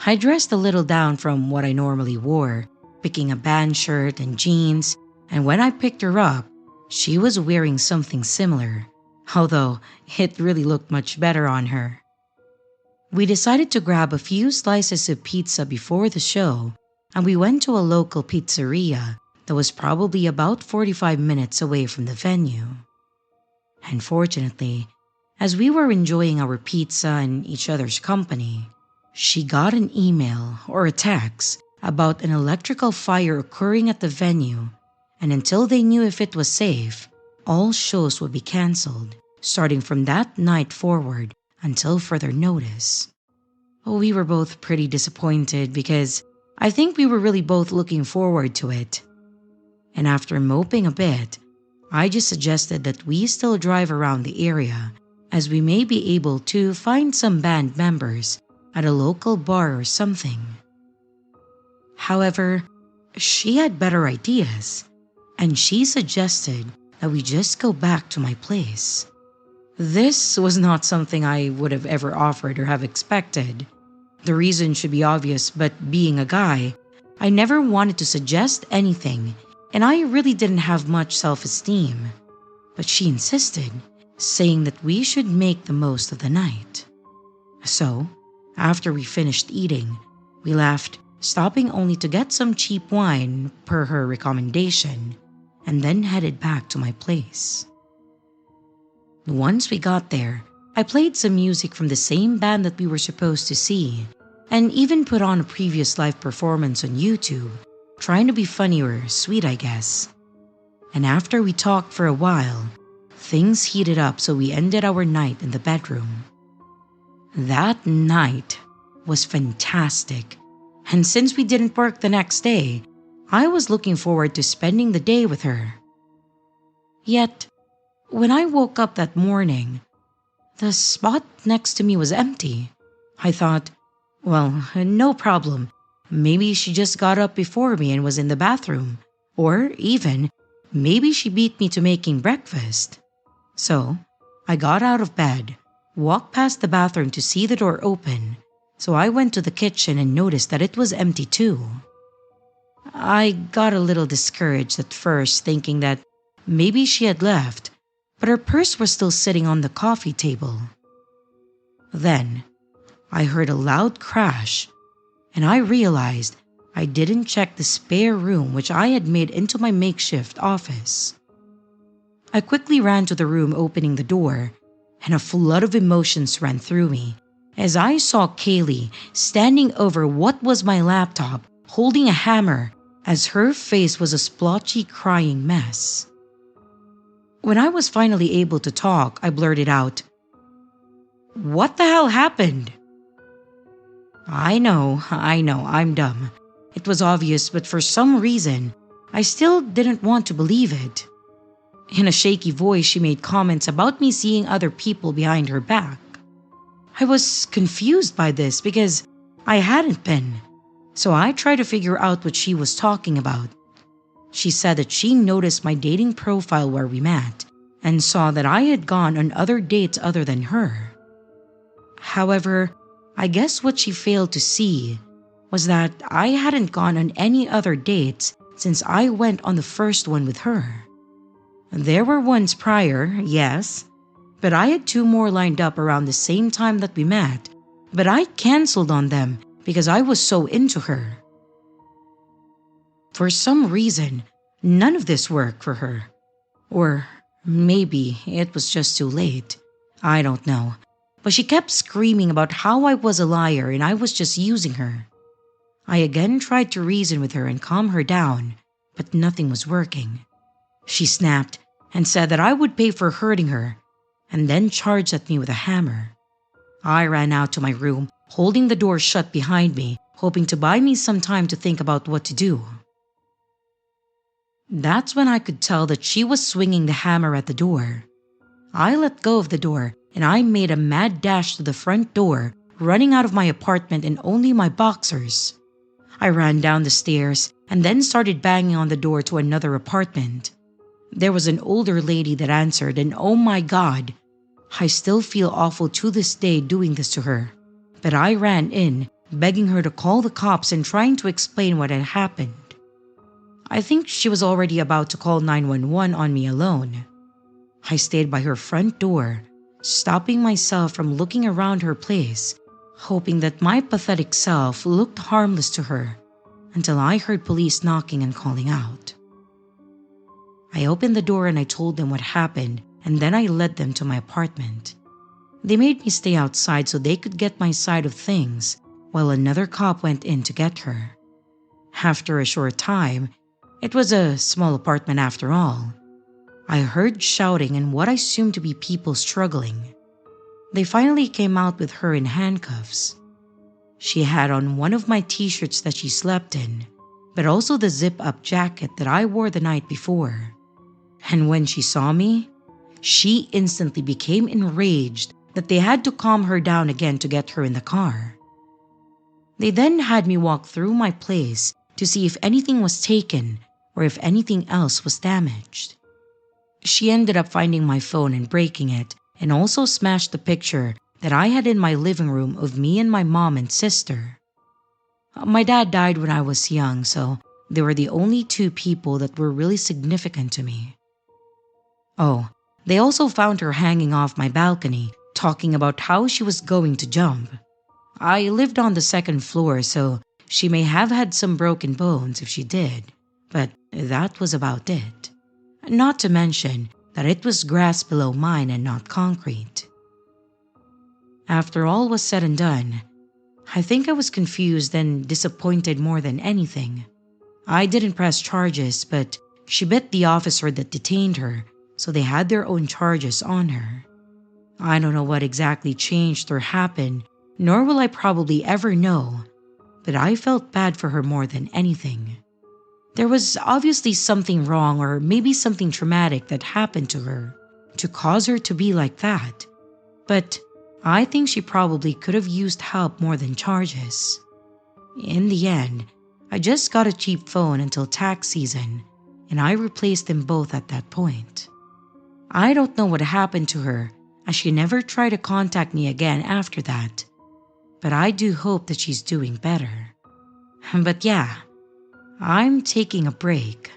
I dressed a little down from what I normally wore, picking a band shirt and jeans, and when I picked her up, she was wearing something similar, although it really looked much better on her. We decided to grab a few slices of pizza before the show, and we went to a local pizzeria that was probably about 45 minutes away from the venue. Unfortunately, as we were enjoying our pizza and each other's company, she got an email or a text about an electrical fire occurring at the venue, and until they knew if it was safe, all shows would be cancelled, starting from that night forward until further notice. We were both pretty disappointed because I think we were really both looking forward to it. and after moping a bit, I just suggested that we still drive around the area as we may be able to find some band members at a local bar or something. However, she had better ideas, and she suggested that we just go back to my place. This was not something I would have ever offered or have expected. The reason should be obvious, but being a guy, I never wanted to suggest anything, and I really didn't have much self-esteem. But she insisted, saying that we should make the most of the night. So, after we finished eating, we left, stopping only to get some cheap wine per her recommendation, and then headed back to my place. Once we got there, I played some music from the same band that we were supposed to see, and even put on a previous live performance on YouTube, trying to be funny or sweet, I guess. And after we talked for a while, things heated up, so we ended our night in the bedroom. That night was fantastic, and since we didn't work the next day, I was looking forward to spending the day with her. Yet, when I woke up that morning, the spot next to me was empty. I thought, well, no problem. Maybe she just got up before me and was in the bathroom. Or even, maybe she beat me to making breakfast. So, I got out of bed, walked past the bathroom to see the door open. So I went to the kitchen and noticed that it was empty too. I got a little discouraged at first, thinking that maybe she had left, but her purse was still sitting on the coffee table. Then, I heard a loud crash, and I realized I didn't check the spare room which I had made into my makeshift office. I quickly ran to the room, opening the door, and a flood of emotions ran through me as I saw Kaylee standing over what was my laptop, holding a hammer, as her face was a splotchy crying mess. When I was finally able to talk, I blurted out, "What the hell happened?" I know, I'm dumb. It was obvious, but for some reason, I still didn't want to believe it. In a shaky voice, she made comments about me seeing other people behind her back. I was confused by this because I hadn't been, so I tried to figure out what she was talking about. She said that she noticed my dating profile where we met and saw that I had gone on other dates other than her. However, I guess what she failed to see was that I hadn't gone on any other dates since I went on the first one with her. There were ones prior, yes, but I had 2 more lined up around the same time that we met, but I canceled on them because I was so into her. For some reason, none of this worked for her. Or maybe it was just too late. I don't know. But she kept screaming about how I was a liar and I was just using her. I again tried to reason with her and calm her down, but nothing was working. She snapped and said that I would pay for hurting her, and then charged at me with a hammer. I ran out to my room, holding the door shut behind me, hoping to buy me some time to think about what to do. That's when I could tell that she was swinging the hammer at the door. I let go of the door, and I made a mad dash to the front door, running out of my apartment in only my boxers. I ran down the stairs and then started banging on the door to another apartment. There was an older lady that answered, and oh my God, I still feel awful to this day doing this to her. But I ran in, begging her to call the cops and trying to explain what had happened. I think she was already about to call 911 on me alone. I stayed by her front door, stopping myself from looking around her place, hoping that my pathetic self looked harmless to her, until I heard police knocking and calling out. I opened the door and I told them what happened, and then I led them to my apartment. They made me stay outside so they could get my side of things, while another cop went in to get her. After a short time, it was a small apartment after all, I heard shouting and what I assumed to be people struggling. They finally came out with her in handcuffs. She had on one of my t-shirts that she slept in, but also the zip-up jacket that I wore the night before. And when she saw me, she instantly became enraged that they had to calm her down again to get her in the car. They then had me walk through my place to see if anything was taken or if anything else was damaged. She ended up finding my phone and breaking it, and also smashed the picture that I had in my living room of me and my mom and sister. My dad died when I was young, so they were the only two people that were really significant to me. Oh, they also found her hanging off my balcony, talking about how she was going to jump. I lived on the second floor, so she may have had some broken bones if she did, but that was about it. Not to mention that it was grass below mine and not concrete. After all was said and done, I think I was confused and disappointed more than anything. I didn't press charges, but she bit the officer that detained her, so they had their own charges on her. I don't know what exactly changed or happened, nor will I probably ever know, but I felt bad for her more than anything. There was obviously something wrong or maybe something traumatic that happened to her to cause her to be like that, but I think she probably could have used help more than charges. In the end, I just got a cheap phone until tax season, and I replaced them both at that point. I don't know what happened to her, as she never tried to contact me again after that, but I do hope that she's doing better. But yeah, I'm taking a break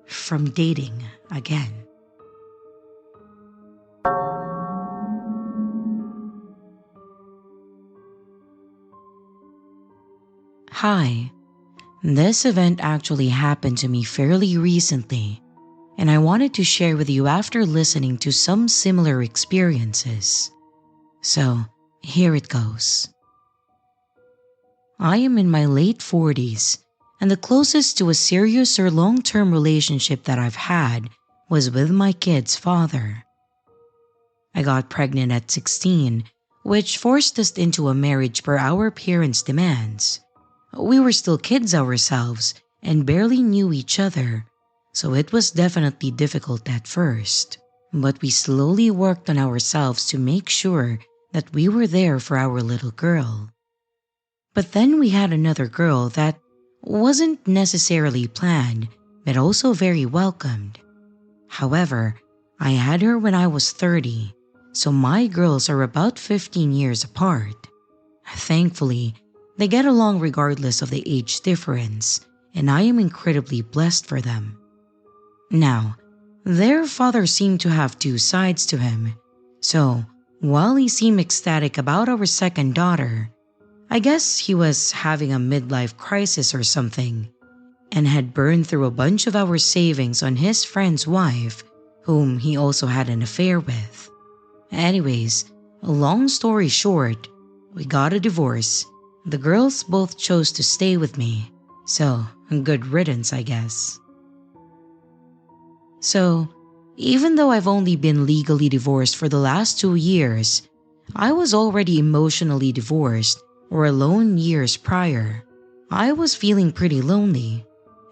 from dating again. Hi, this event actually happened to me fairly recently, and I wanted to share with you after listening to some similar experiences. So, here it goes. I am in my late 40s, and the closest to a serious or long-term relationship that I've had was with my kid's father. I got pregnant at 16, which forced us into a marriage per our parents' demands. We were still kids ourselves and barely knew each other, so it was definitely difficult at first. But we slowly worked on ourselves to make sure that we were there for our little girl. But then we had another girl that wasn't necessarily planned, but also very welcomed. However, I had her when I was 30, so my girls are about 15 years apart. Thankfully, they get along regardless of the age difference, and I am incredibly blessed for them. Now, their father seemed to have two sides to him, so while he seemed ecstatic about our second daughter, I guess he was having a midlife crisis or something, and had burned through a bunch of our savings on his friend's wife, whom he also had an affair with. Anyways, long story short, we got a divorce. The girls both chose to stay with me, so good riddance, I guess. So, even though I've only been legally divorced for the last 2 years, I was already emotionally divorced or alone years prior. I was feeling pretty lonely,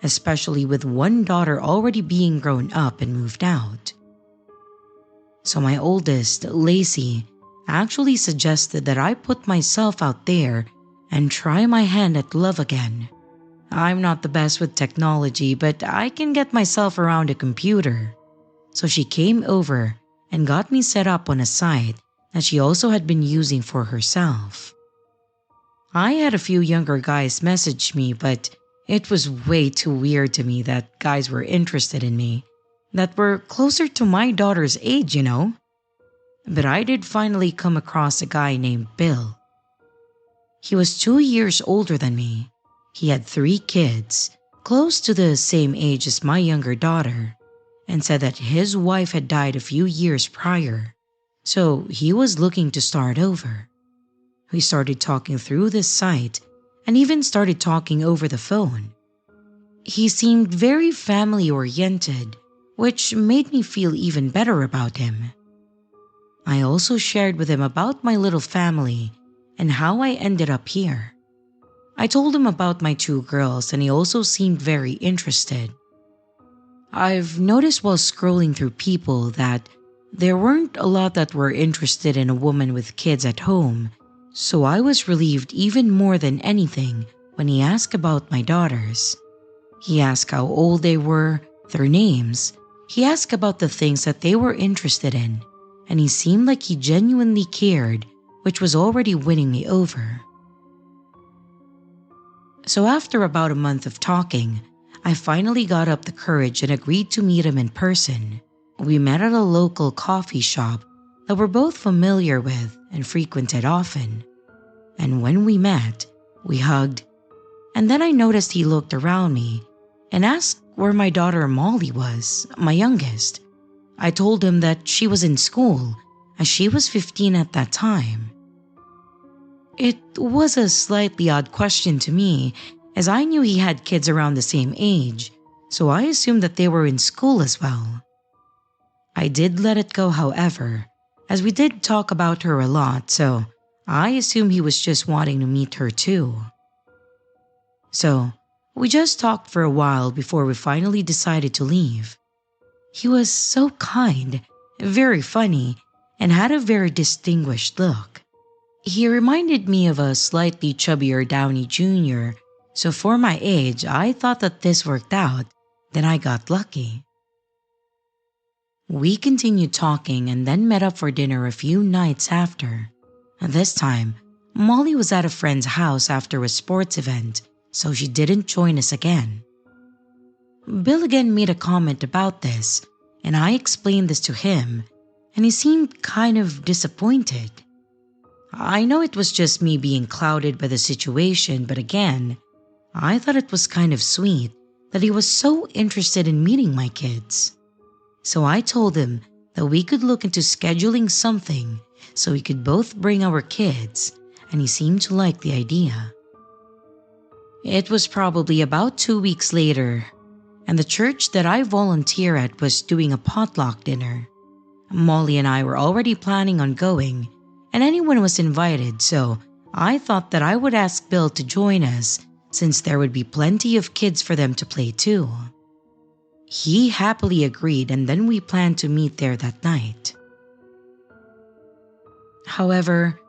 especially with one daughter already being grown up and moved out. So my oldest, Lacey, actually suggested that I put myself out there and try my hand at love again. I'm not the best with technology, but I can get myself around a computer. So she came over and got me set up on a site that she also had been using for herself. I had a few younger guys message me, but it was way too weird to me that guys were interested in me, that were closer to my daughter's age, you know. But I did finally come across a guy named Bill. He was 2 years older than me. He had 3 kids, close to the same age as my younger daughter, and said that his wife had died a few years prior, so he was looking to start over. We started talking through this site and even started talking over the phone. He seemed very family-oriented, which made me feel even better about him. I also shared with him about my little family and how I ended up here. I told him about my two girls and he also seemed very interested. I've noticed while scrolling through people that there weren't a lot that were interested in a woman with kids at home, so I was relieved even more than anything when he asked about my daughters. He asked how old they were, their names. He asked about the things that they were interested in, and he seemed like he genuinely cared, which was already winning me over. So after about a month of talking, I finally got up the courage and agreed to meet him in person. We met at a local coffee shop that we're both familiar with and frequented often. And when we met, we hugged, and then I noticed he looked around me and asked where my daughter Molly was, my youngest. I told him that she was in school, as she was 15 at that time. It was a slightly odd question to me, as I knew he had kids around the same age, so I assumed that they were in school as well. I did let it go, however, as we did talk about her a lot, so I assumed he was just wanting to meet her too. So, we just talked for a while before we finally decided to leave. He was so kind, very funny, and had a very distinguished look. He reminded me of a slightly chubbier Downey Jr., so for my age, I thought that this worked out, then I got lucky. We continued talking and then met up for dinner a few nights after. This time, Molly was at a friend's house after a sports event, so she didn't join us again. Bill again made a comment about this, and I explained this to him, and he seemed kind of disappointed. I know it was just me being clouded by the situation, but again, I thought it was kind of sweet that he was so interested in meeting my kids. So I told him that we could look into scheduling something so we could both bring our kids, and he seemed to like the idea. It was probably about 2 weeks later, and the church that I volunteer at was doing a potluck dinner. Molly and I were already planning on going, and anyone was invited, so I thought that I would ask Bill to join us since there would be plenty of kids for them to play too. He happily agreed, and then we planned to meet there that night. However,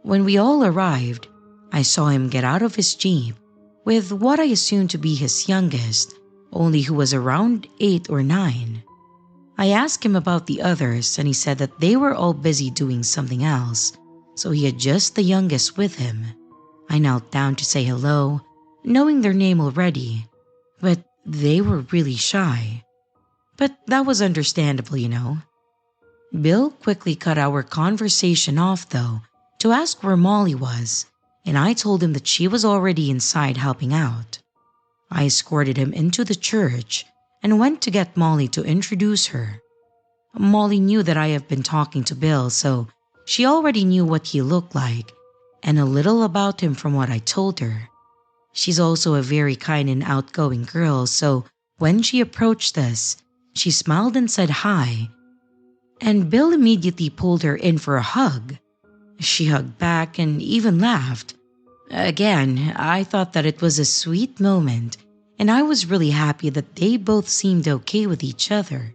when we all arrived, I saw him get out of his Jeep with what I assumed to be his youngest, only who was around 8 or 9. I asked him about the others, and he said that they were all busy doing something else, so he had just the youngest with him. I knelt down to say hello, knowing their name already, but they were really shy. But that was understandable, you know. Bill quickly cut our conversation off, though, to ask where Molly was, and I told him that she was already inside helping out. I escorted him into the church and went to get Molly to introduce her. Molly knew that I have been talking to Bill, so she already knew what he looked like and a little about him from what I told her. She's also a very kind and outgoing girl, so when she approached us, she smiled and said hi, and Bill immediately pulled her in for a hug. She hugged back and even laughed. Again, I thought that it was a sweet moment, and I was really happy that they both seemed okay with each other.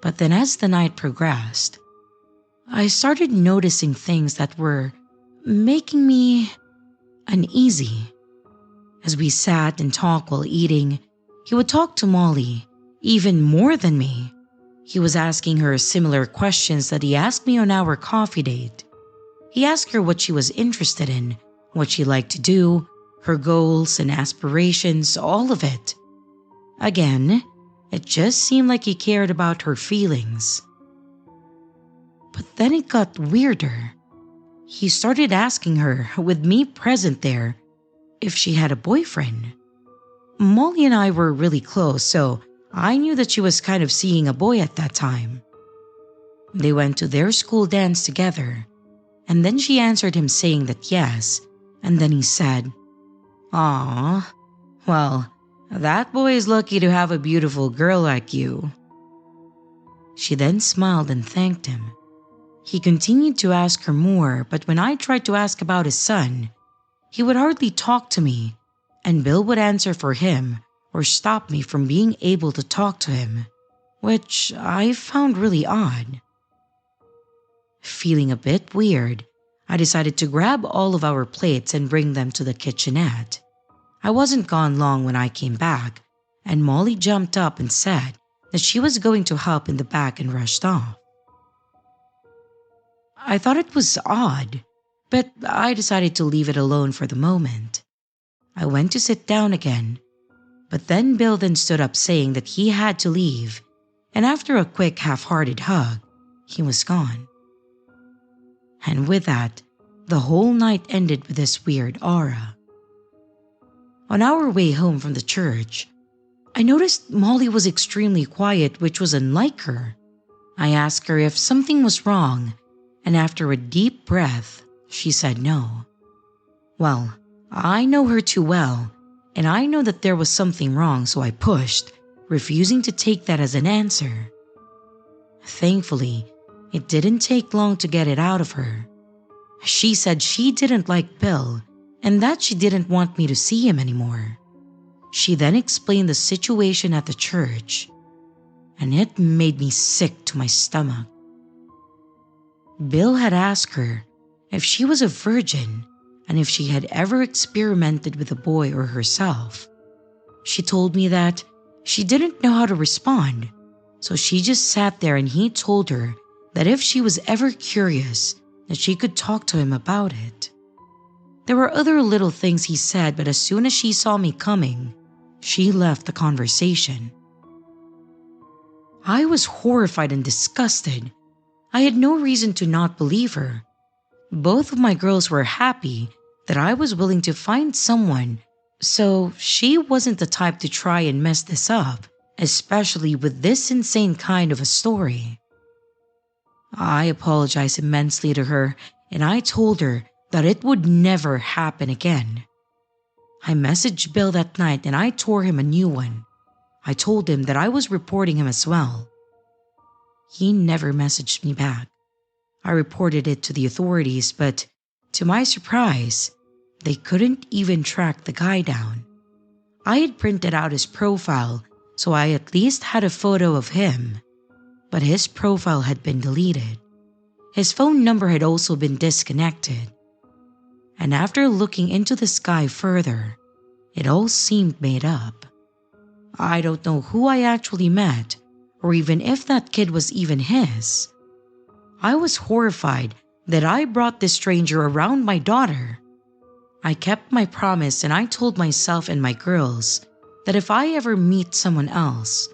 But then as the night progressed, I started noticing things that were making me uneasy. As we sat and talked while eating, he would talk to Molly, even more than me. He was asking her similar questions that he asked me on our coffee date. He asked her what she was interested in, what she liked to do, her goals and aspirations, all of it. Again, it just seemed like he cared about her feelings. But then it got weirder. He started asking her, with me present there, if she had a boyfriend. Molly and I were really close, so I knew that she was kind of seeing a boy at that time. They went to their school dance together, and then she answered him saying that yes, and then he said, "Aw, well, that boy is lucky to have a beautiful girl like you." She then smiled and thanked him. He continued to ask her more, but when I tried to ask about his son, He would hardly talk to me, and Bill would answer for him or stop me from being able to talk to him, which I found really odd. Feeling a bit weird, I decided to grab all of our plates and bring them to the kitchenette. I wasn't gone long when I came back, and Molly jumped up and said that she was going to help in the back and rushed off. I thought it was odd, but I decided to leave it alone for the moment. I went to sit down again, but then Bill then stood up saying that he had to leave, and after a quick half-hearted hug, he was gone. And with that, the whole night ended with this weird aura. On our way home from the church, I noticed Molly was extremely quiet, which was unlike her. I asked her if something was wrong, and after a deep breath, she said no. Well, I know her too well, and I know that there was something wrong, so I pushed, refusing to take that as an answer. Thankfully, it didn't take long to get it out of her. She said she didn't like Bill and that she didn't want me to see him anymore. She then explained the situation at the church, and it made me sick to my stomach. Bill had asked her if she was a virgin and if she had ever experimented with a boy or herself. She told me that she didn't know how to respond, so she just sat there and he told her that if she was ever curious, that she could talk to him about it. There were other little things he said, but as soon as she saw me coming, she left the conversation. I was horrified and disgusted. I had no reason to not believe her. Both of my girls were happy that I was willing to find someone, so she wasn't the type to try and mess this up, especially with this insane kind of a story. I apologized immensely to her, and I told her that it would never happen again. I messaged Bill that night and I tore him a new one. I told him that I was reporting him as well. He never messaged me back. I reported it to the authorities, but to my surprise, they couldn't even track the guy down. I had printed out his profile, so I at least had a photo of him, but his profile had been deleted. His phone number had also been disconnected. And after looking into the sky further, it all seemed made up. I don't know who I actually met, or even if that kid was even his. I was horrified that I brought this stranger around my daughter. I kept my promise and I told myself and my girls that if I ever meet someone else,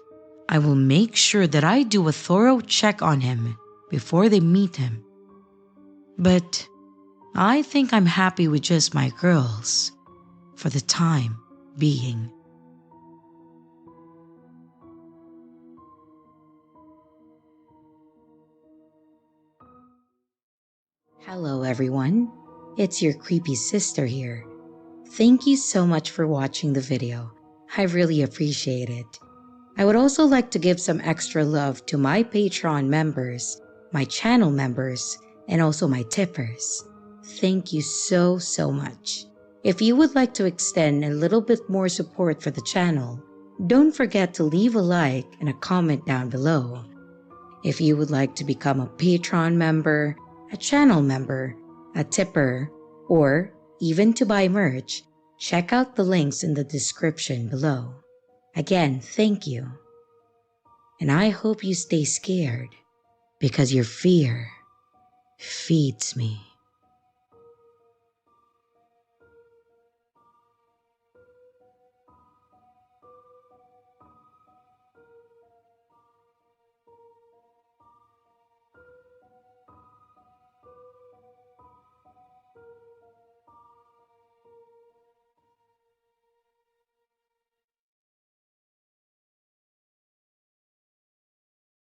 I will make sure that I do a thorough check on him before they meet him. But I think I'm happy with just my girls for the time being. Hello everyone, it's your creepy sister here. Thank you so much for watching the video. I really appreciate it. I would also like to give some extra love to my Patreon members, my channel members, and also my tippers. Thank you so much. If you would like to extend a little bit more support for the channel, don't forget to leave a like and a comment down below. If you would like to become a Patreon member, a channel member, a tipper, or even to buy merch, check out the links in the description below. Again, thank you. And I hope you stay scared, because your fear feeds me.